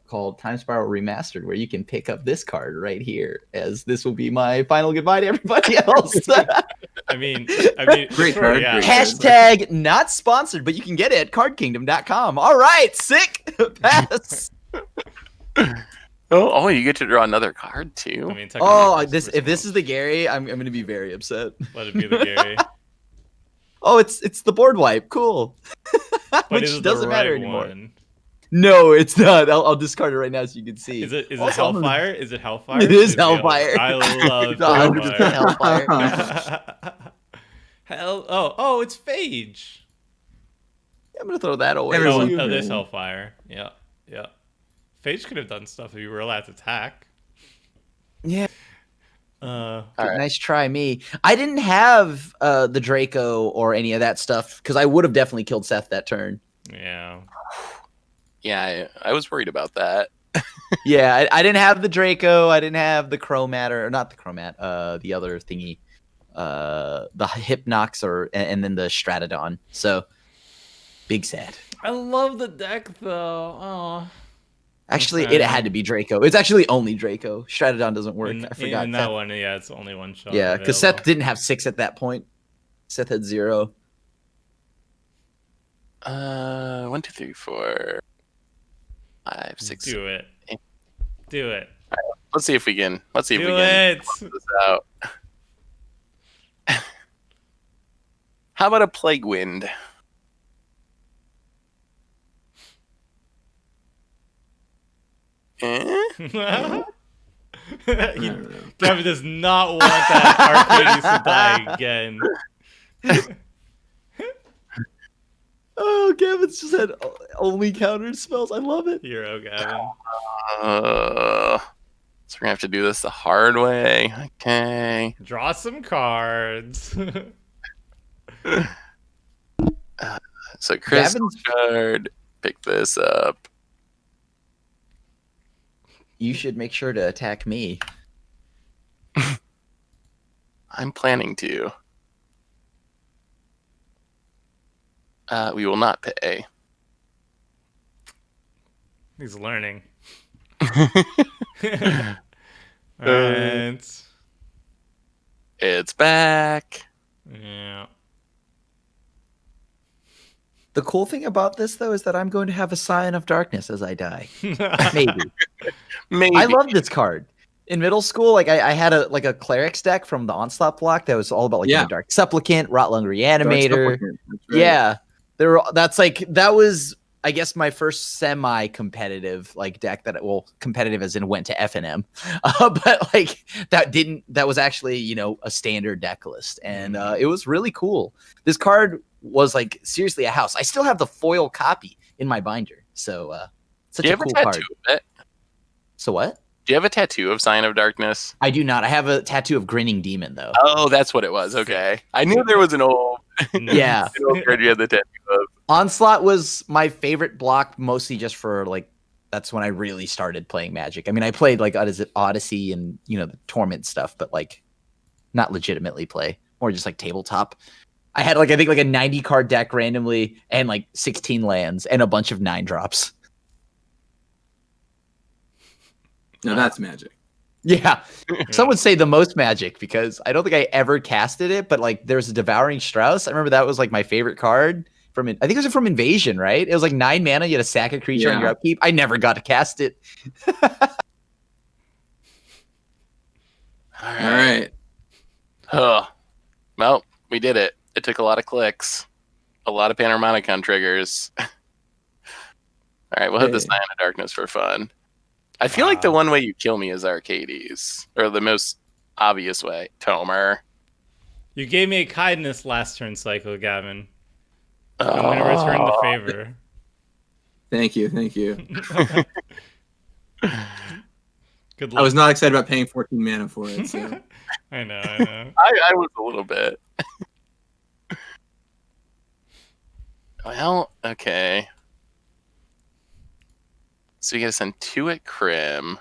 called Time Spiral Remastered, where you can pick up this card right here, as this will be my final goodbye to everybody else. I mean, Great sure, card, yeah. great Hashtag not sponsored, but you can get it at cardkingdom.com. All right, sick. Pass. Oh, you get to draw another card too. I mean, Oh, technically, if this is the Gary, I'm gonna be very upset. let it be the Gary. Oh, it's the board wipe. Cool. But Which is it doesn't the matter right anymore. One? No, it's not. I'll discard it right now so you can see. Is it Also, I'm gonna- Hellfire? Is it Hellfire? It is Should be Hellfire. I love It's 100% Hellfire. Hellfire. Oh, it's Phage. I'm gonna throw that away. Everyone- Oh, this Hellfire. Yeah. Phage could have done stuff if you were allowed to attack. Yeah. All right. Nice try, me. I didn't have the Draco or any of that stuff because I would have definitely killed Seth that turn. Yeah. Yeah, I was worried about that. Yeah, I didn't have the Draco. I didn't have the Chromat, or not the Chromat. The other thingy, the Hypnox, and then the Stratodon. So big sad. I love the deck though. Oh. Actually, Okay. it had to be Draco. It's actually only Draco. Stratodon doesn't work. I forgot. In that one, yeah, it's only one shot. Yeah, because available. Seth didn't have 6 at that point. Seth had 0. 1, 2, 3, 4, 5, 6. Do it. Do it. Let's see if we can. Let's see if we Do can it. work this out. How about a Plague Wind? Gavin does not want that Arcades to die again. Oh, Gavin's just had only countered spells. I love it. Hero Gavin. So we're gonna have to do this the hard way. Okay. Draw some cards. So Crystal Gavin's- card. Pick this up. you should make sure to attack me. I'm planning to. We will not pay. He's learning. Alright. It's back. Yeah. The cool thing about this, though, is that I'm going to have a Scion of Darkness as I die. Maybe. Maybe. I love this card. In middle school, like I had a cleric's deck from the Onslaught block that was all about like Dark Supplicant, Rotlung Reanimator. Right. Yeah, that was I guess my first semi-competitive like deck competitive as in went to FNM, but like that was actually a standard deck list, and it was really cool. This card was like seriously a house. I still have the foil copy in my binder, so such a cool card. So what? Do you have a tattoo of Scion of Darkness? I do not. I have a tattoo of Grinning Demon, though. Oh, that's what it was. Okay. I knew there was an old Yeah. an old card you had the tattoo of. Onslaught was my favorite block, mostly just for like that's when I really started playing Magic. I mean, I played like Odyssey and the Torment stuff, but like not legitimately play, or just like tabletop. I had like I think like a 90 card deck randomly and like 16 lands and a bunch of 9-drops. No, that's Magic. Yeah. Some would say the most Magic because I don't think I ever casted it, but like there's a Devouring Strauss. I remember that was like my favorite card from I think it was from Invasion, right? It was like 9 mana, you had to sack a creature on your upkeep. I never got to cast it. All right. Oh. Well, we did it. It took a lot of clicks. A lot of Panharmonicon triggers. All right, we'll hit the Scion of Darkness for fun. I feel like the one way you kill me is Arcades, or the most obvious way, Tomer. You gave me a kindness last turn cycle, Gavin. I'm going to return the favor. Thank you. Good luck. I was not excited about paying 14 mana for it. So. I know. I was a little bit. Well, okay. So you gotta send 2 at Crim.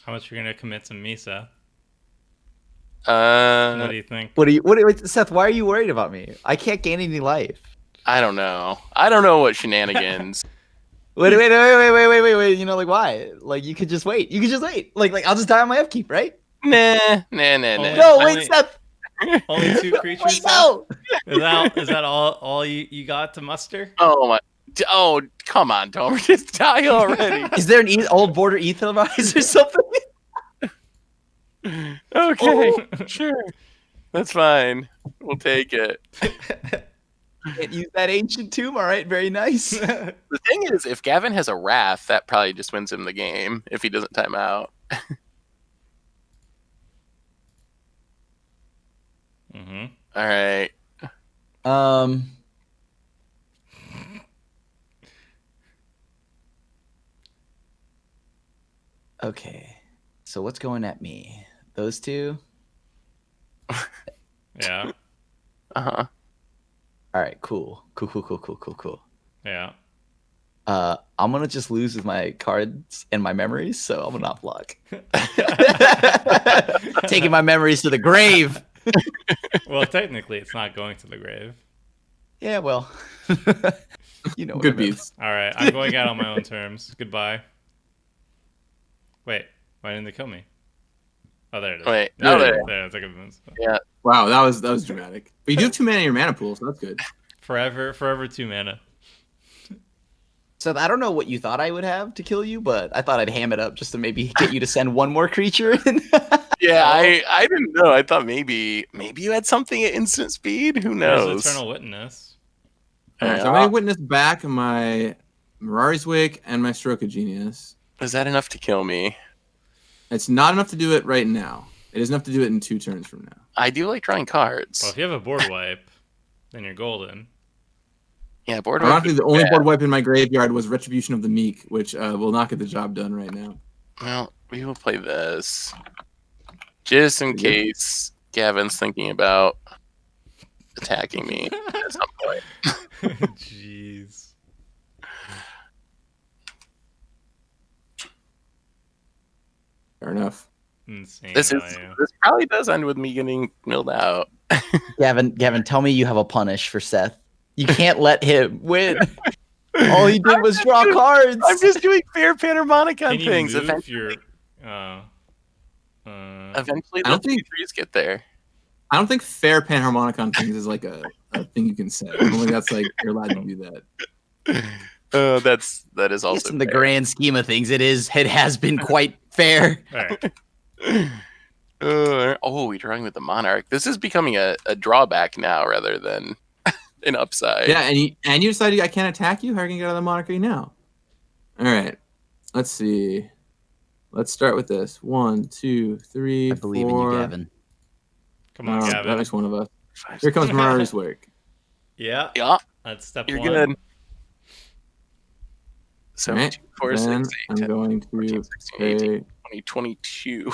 How much are you going to commit to Misa? What do you think? Wait, Seth, why are you worried about me? I can't gain any life. I don't know. I don't know what shenanigans. Wait. Like why? Like you could just wait. Like I'll just die on my upkeep, right? Nah. No, wait, Seth. Only 2 creatures. Wait, no. Is that all you got to muster? Oh, come on, Tomer. Just die already. Is there an old border Aetheryze or something? Okay, sure. That's fine. We'll take it. Can't use that ancient tomb. All right, very nice. The thing is, if Gavin has a Wrath, that probably just wins him the game if he doesn't time out. Mm-hmm. All right. Okay. So what's going at me? Those 2? Yeah. Uh-huh. All right, cool. Yeah. I'm gonna just lose with my cards and my memories, so I'm gonna not block. Taking my memories to the grave. Well, technically, it's not going to the grave. Yeah, well, Good beats. All right, I'm going out on my own terms. Goodbye. Wait, why didn't they kill me? Oh, there it is. Wait, there. It's like yeah. Wow, that was dramatic. But you do have 2 mana in your mana pool, so that's good. Forever 2 mana. So I don't know what you thought I would have to kill you, but I thought I'd ham it up just to maybe get you to send 1 more creature in. Yeah, I didn't know. I thought maybe you had something at instant speed. Who knows? There's Eternal Witness. So I'm going to witness back my Mirari's Wake and my Stroke of Genius. Is that enough to kill me? It's not enough to do it right now. It is enough to do it in 2 turns from now. I do like drawing cards. Well, if you have a board wipe, then you're golden. Yeah, board wipe. The only board wipe in my graveyard was Retribution of the Meek, which will not get the job done right now. Well, we will play this. Just in case Gavin's thinking about attacking me at some point. Jeez. Fair enough. Insane This value. probably does end with me getting milled out. Gavin, tell me you have a punish for Seth. You can't let him win. All he did was draw cards. I'm just doing fair Panharmonicon Can you things. move Eventually, your? eventually I the don't think- 3s get there. I don't think fair Panharmonicon things is like a thing you can say. I don't think that's like you're allowed to do that. That is also Yes, in the fair. grand scheme of things, it has been quite fair. All right. We're drawing with the Monarch. This is becoming a drawback now rather than an upside. Yeah, and you decided I can't attack you? How are you gonna get out of the monarchy now? Alright. Let's see. Let's start with this. 1, 2, 3, I believe in you, Gavin. Come on, Gavin. That makes one of us. Here comes Mari's work. Yeah. Yeah, That's step you're one. good. So Right, 2, 4, then 6, 8, I'm 10, going 14, to 16, 18, say 20, 22.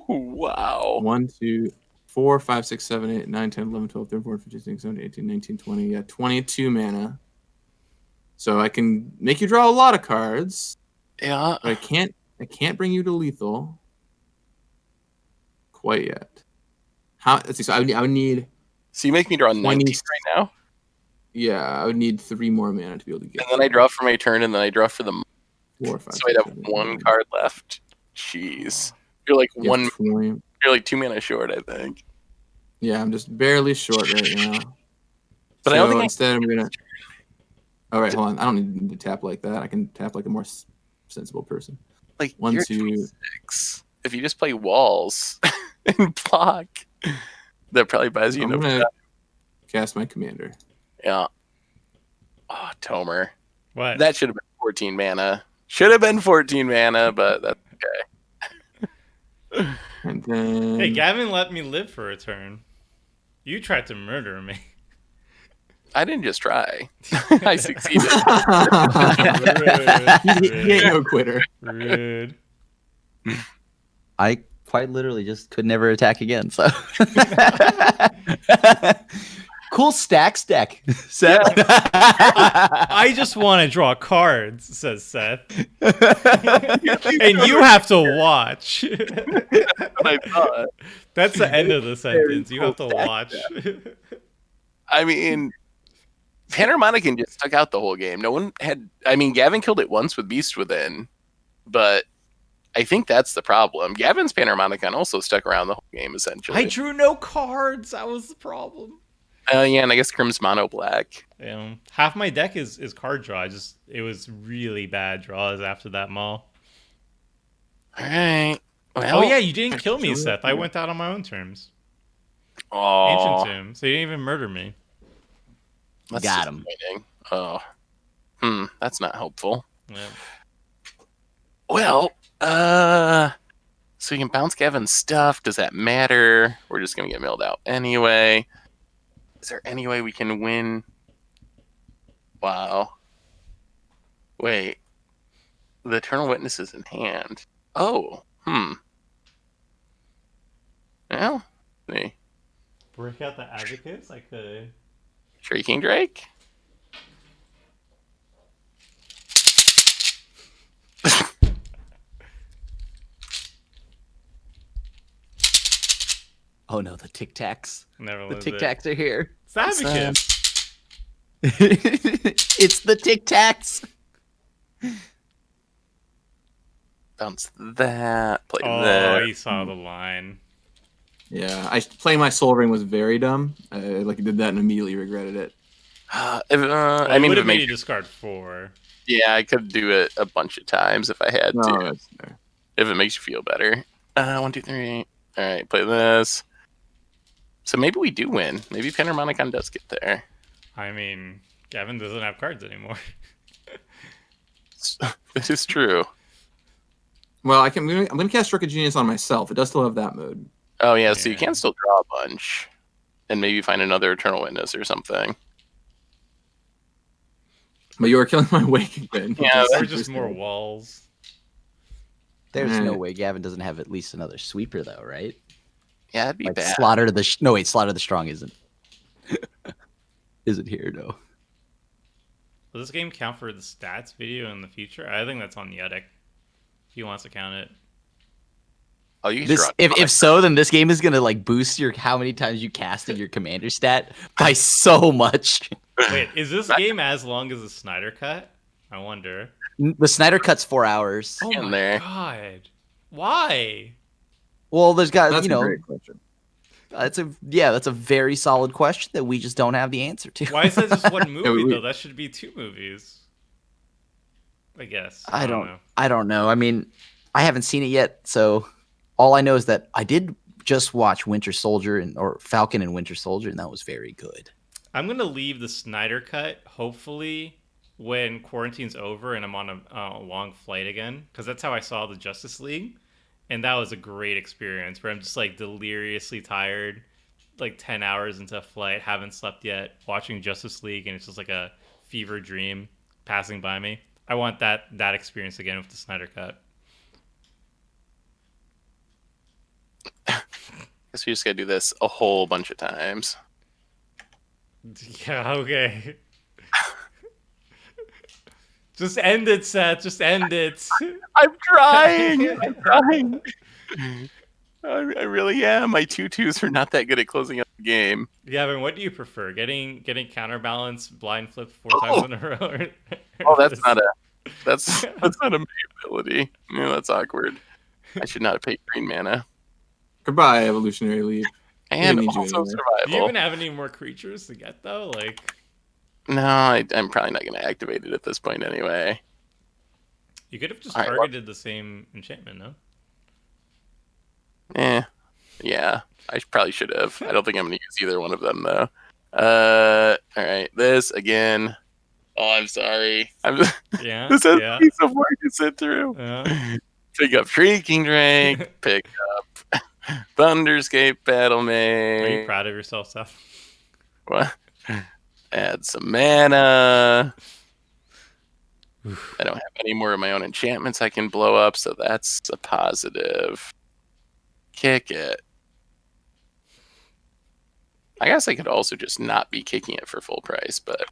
Wow. 1, 2, 4, 5, 6, 7, 8, 9, 10, 11, 12, 13, 14, 15, 16, 17, 18, 19, 20. Yeah, 22 mana. So I can make you draw a lot of cards, Yeah. but I can't bring you to lethal quite yet. Let's see, so I would need So you make me draw 19 20 right now, I would need 3 more mana to be able to get and then I draw for my turn, and then I draw for the 4, 5, so I'd have 6, 7, 8, 1 9. card left. Jeez, you're like You have 20. You're like 2 mana short, I think. Yeah, I'm just barely short right now. But so I don't think instead I'm gonna. All right, hold on. I don't need to tap like that. I can tap like a more sensible person. like 1, you're 2. 26. If you just play walls and block, that probably buys you I'm enough gonna time. cast my commander. Yeah. Oh, Tomer. What? That should have been 14 mana. Should have been 14 mana, but that's okay. And then. Hey, Gavin let me live for a turn. You tried to murder me. I didn't just try. I succeeded. He ain't no quitter. Rude. I quite literally just could never attack again. So cool stacks deck. Seth. I just want to draw cards, says Seth. And you have to watch. What I thought. That's the end of the sentence. You have to cool watch. I mean, Panharmonicon just stuck out the whole game. No one had. I mean, Gavin killed it once with Beast Within, but I think that's the problem. Gavin's Panharmonicon also stuck around the whole game, essentially. I drew no cards. That was the problem. Yeah, and I guess Crim's Mono Black. Half my deck is card draw. It was really bad draws after that mall. All right. Well, Oh yeah, you didn't kill me, Seth. I went out on my own terms. Aw, Ancient Tomb. So you didn't even murder me. that's Got him. disappointing. Oh, that's not helpful. Yeah. Well, so you can bounce Gavin's stuff. Does that matter? We're just gonna get milled out anyway. Is there any way we can win? Wow. Wait. The Eternal Witness is in hand. Oh, Well, see. Break out the advocates. I could. Shrieking Drake? Oh no, the Tic Tacs. Never The lived Tic it. Tacs are here. It's advocates. It's the Tic Tacs. Bounce that. Play Oh, that. he saw the line. Yeah, playing my Soul Ring was very dumb. I did that and immediately regretted it. I Well, mean, would if have it made makes you discard 4. yeah, I could do it a bunch of times if I had No, to. that's fair. If it makes you feel better. 1, 2, 3. All right, play this. So maybe we do win. Maybe Panharmonicon does get there. I mean, Gavin doesn't have cards anymore. This is true. Well, I'm gonna cast Stroke of Genius on myself. It does still have that mode. Oh yeah, so you Yeah. can still draw a bunch, and maybe find another Eternal Witness or something. But you are killing my Wake again. Yeah, which is Or super just more sad. walls. There's no Right. way Gavin doesn't have at least another sweeper though, right? Yeah, that'd be Like bad. Slaughter the Slaughter the Strong isn't. Isn't here, no. Will this game count for the stats video in the future? I think that's on Yudek. If he wants to count it. I'll use This, your if so, then this game is gonna like boost your how many times you casted your commander stat by so much. Wait, is this game as long as the Snyder Cut? I wonder. The Snyder Cut's 4 hours. Oh In my there. god. Why? Well, there's got That's you a know great question. that's a very solid question that we just don't have the answer to. Why is that just one movie we- though? That should be 2 movies. I guess. I don't don't know. I don't know. I mean, I haven't seen it yet, so all I know is that I did just watch Winter Soldier or Falcon and Winter Soldier, and that was very good. I'm gonna leave the Snyder Cut hopefully when quarantine's over and I'm on a long flight again, because that's how I saw the Justice League, and that was a great experience. Where I'm just like deliriously tired, like 10 hours into a flight, haven't slept yet, watching Justice League, and it's just like a fever dream passing by me. I want that experience again with the Snyder Cut. Guess we just gotta do this a whole bunch of times. Yeah, okay. Just end it, Seth. Just end it. I'm trying. I'm trying. I really am. My 2/2s are not that good at closing out the game. Gavin, what do you prefer? Getting counterbalance blind flipped 4 times in a row? Oh, that's not a main ability. Yeah, that's awkward. I should not have paid green mana. Goodbye, evolutionary leap. And need you also anyway. Do you survival. even have any more creatures to get though? Like, No, I'm probably not going to activate it at this point anyway. you could have just All right, targeted the same enchantment, no? Yeah, I probably should have. I don't think I'm going to use either one of them though. All right, this again. Oh, I'm sorry. Yeah. This has yeah. a piece of work to sit through. Yeah. Pick up Shrieking Drake. Pick up Thunderscape Battle Are you Mage. proud of yourself, Seth? What? Add some mana. I don't have any more of my own enchantments I can blow up, so that's a positive. Kick it. I guess I could also just not be kicking it for full price, but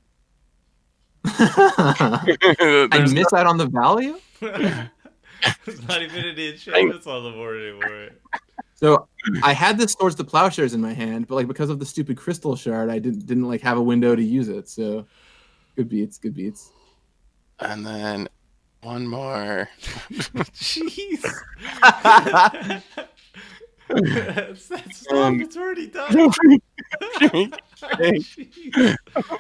I there's miss out on the value. There's not even any enchantments on the board anymore. So I had this Swords to Plowshares in my hand, but like because of the stupid crystal shard, I didn't like have a window to use it. So good beats, good beats. And then one more. Jeez. Stop, it's already done. Jeez.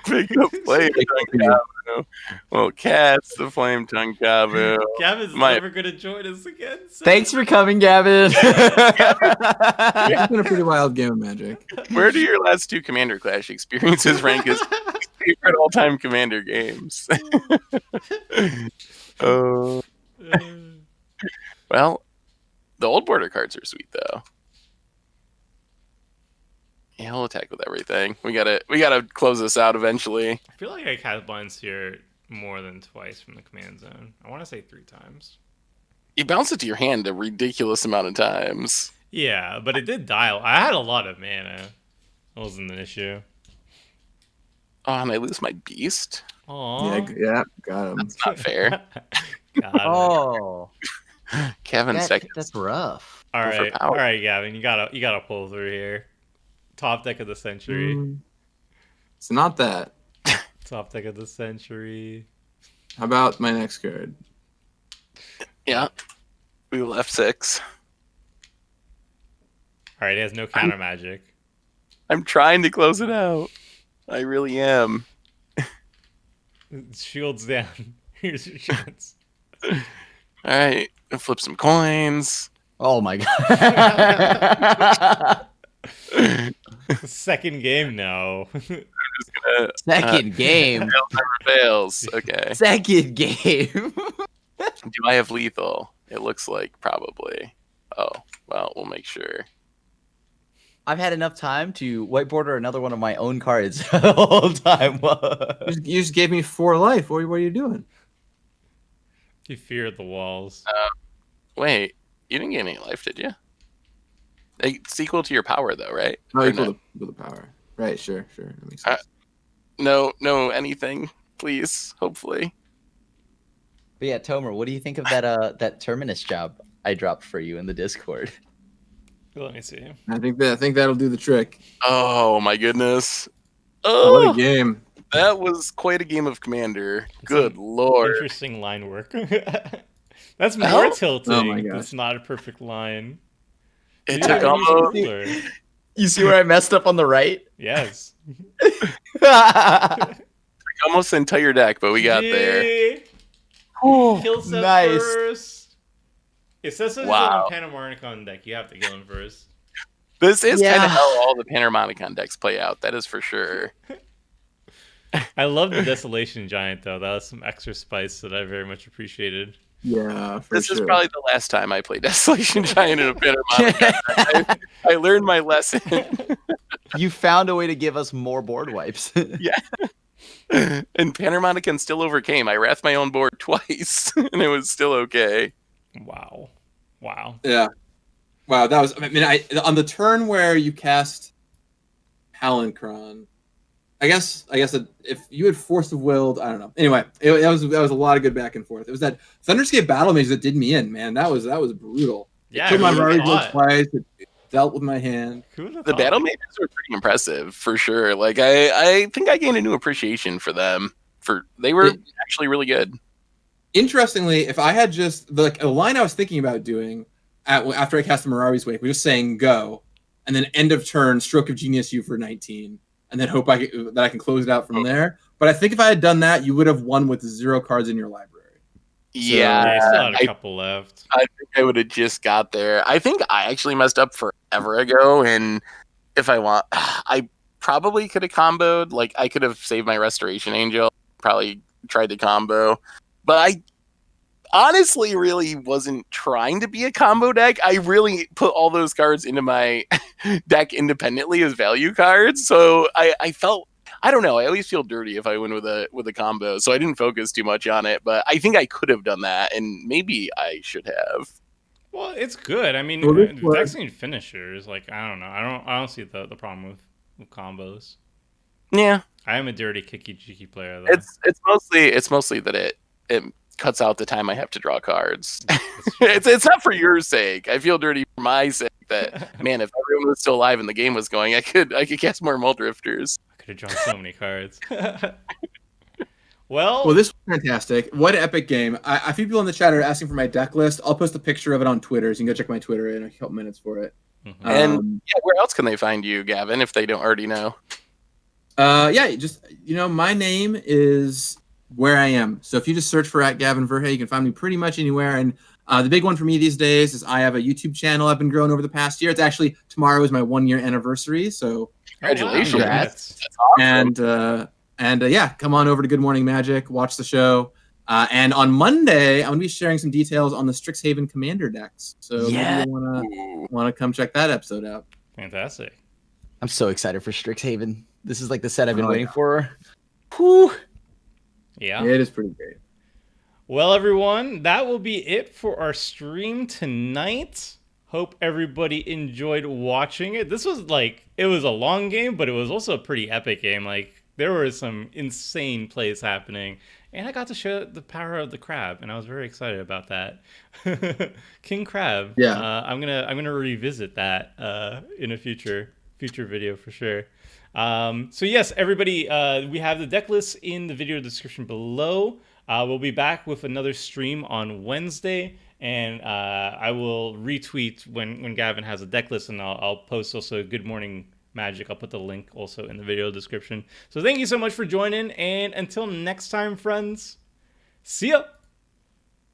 Pick up Flame Tongue Kavu. Well, cats the Flame Tongue Kavu. Gavin's never going to join us again. So. Thanks for coming, Gavin. It's been a pretty wild game of Magic. Where do your last 2 Commander Clash experiences rank as favorite all-time Commander games? Well, the old border cards are sweet though. Yeah, he'll attack with everything. We gotta close this out eventually. I feel like I cast blinds here more than twice from the command zone. I want to say 3 times. You bounce it to your hand a ridiculous amount of times. Yeah, but it did dial. I had a lot of mana. That wasn't an issue. Oh, and I lose my beast? Aww. Yeah, got him. That's not fair. Oh, Kevin second. that's rough. All right, overpowered. all right, Gavin, you gotta pull through here. Top deck of the century. It's not that. Top deck of the century. How about my next card? Yeah. We left 6. All right, he has no counter magic. I'm trying to close it out. I really am. Shields down. Here's your chance. Alright. Flip some coins. Oh my god. Second game, no. Second game. Fails never fails. Okay. Second game. Do I have lethal? It looks like probably. Oh, well, we'll make sure. I've had enough time to whiteboard another one of my own cards the whole time. You just gave me 4 life. What are you doing? You feared the walls. Wait, you didn't get any life, did you? It's equal to your power, though, right? No, Or equal to the power. Right, sure. That makes sense. No, anything, please. Hopefully. But yeah, Tomer, what do you think of that that Terminus job I dropped for you in the Discord? Let me see. I think that'll do the trick. Oh my goodness. What Oh, a game. that was quite a game of Commander. It's Good an lord. Interesting line work. That's more Oh? tilting. Oh my gosh. That's not a perfect line. It Maybe took that was almost cooler. You see where I messed up on the right? Yes. almost the entire deck, but we got there. Gee. Oh, Kill Seth nice. first. It says it's Wow. on Panamornicon deck. You have to kill him first. This is kind Yeah. of how all the Panharmonicon decks play out. That is for sure. I love the Desolation Giant, though. That was some extra spice that I very much appreciated. Yeah, for This sure. is probably the last time I play Desolation Giant in a Panharmonicon. I learned my lesson. You found a way to give us more board wipes. Yeah. And Panharmonicon still overcame. I wrathed my own board twice, and it was still okay. Wow. Wow. Yeah. Wow, that was. I mean, on the turn where you cast Palinchron, I guess that if you had Force of Willed, I don't know. Anyway, that was a lot of good back and forth. It was that Thunderscape Battle Mage that did me in, man. That was brutal. Yeah, It killed my who would've Rari Blade thought? twice. It dealt with my hand. Who would've The thought? battle mages were pretty impressive for sure. Like I think I gained a new appreciation for them. They were actually really good. Interestingly, if I had just the line I was thinking about doing after I cast the Mirari's Wake, we were just saying go, and then end of turn, Stroke of Genius you for 19, and then hope that I can close it out from there. But I think if I had done that, you would have won with 0 cards in your library. Yeah, you still Yeah, had a couple left. I think I would have just got there. I think I actually messed up forever ago, and if I want, I probably could have comboed. Like I could have saved my Restoration Angel, probably tried to combo, but I honestly really wasn't trying to be a combo deck. I really put all those cards into my deck independently as value cards. So I felt, I don't know, I always feel dirty if I win with a combo. So I didn't focus too much on it, but I think I could have done that, and maybe I should have. Well, it's good. I mean, Well, this was- decks need finishers. Like, I don't know. I don't see the problem with combos. Yeah, I am a dirty kicky cheeky player though. it's mostly that it cuts out the time I have to draw cards. It's not for your sake. I feel dirty for my sake. That man, if everyone was still alive and the game was going, I could cast more Muldrifters. I could have drawn so many cards. Well, Well, this was fantastic. What an epic game. A few people in the chat are asking for my deck list. I'll post a picture of it on Twitter, so you can go check my Twitter in a couple minutes for it. mhm. And yeah, where else can they find you, Gavin, if they don't already know? Yeah, just my name is where I am. So if you just search for @Gavin Verhey, you can find me pretty much anywhere. And the big one for me these days is I have a YouTube channel I've been growing over the past year. It's actually tomorrow is my 1-year anniversary. So Congratulations. Oh, wow. Congrats. That's awesome. and yeah, come on over to Good Morning Magic, watch the show. And on Monday, I'm gonna be sharing some details on the Strixhaven Commander decks. So Yeah. maybe you wanna come check that episode out. Fantastic. I'm so excited for Strixhaven. This is like the set I've been Oh, waiting yeah. for. Whew. Yeah. It is pretty great. Well, everyone, that will be it for our stream tonight. Hope everybody enjoyed watching it. This was it was a long game, but it was also a pretty epic game. Like, there were some insane plays happening, and I got to show the power of the crab, and I was very excited about that. King Crab. Yeah. I'm gonna revisit that in a future video for sure. So yes, everybody, we have the deck list in the video description below. We'll be back with another stream on Wednesday, and I will retweet when Gavin has a deck list, and I'll post also Good Morning Magic. I'll put the link also in the video description. So thank you so much for joining, and until next time, friends, see ya!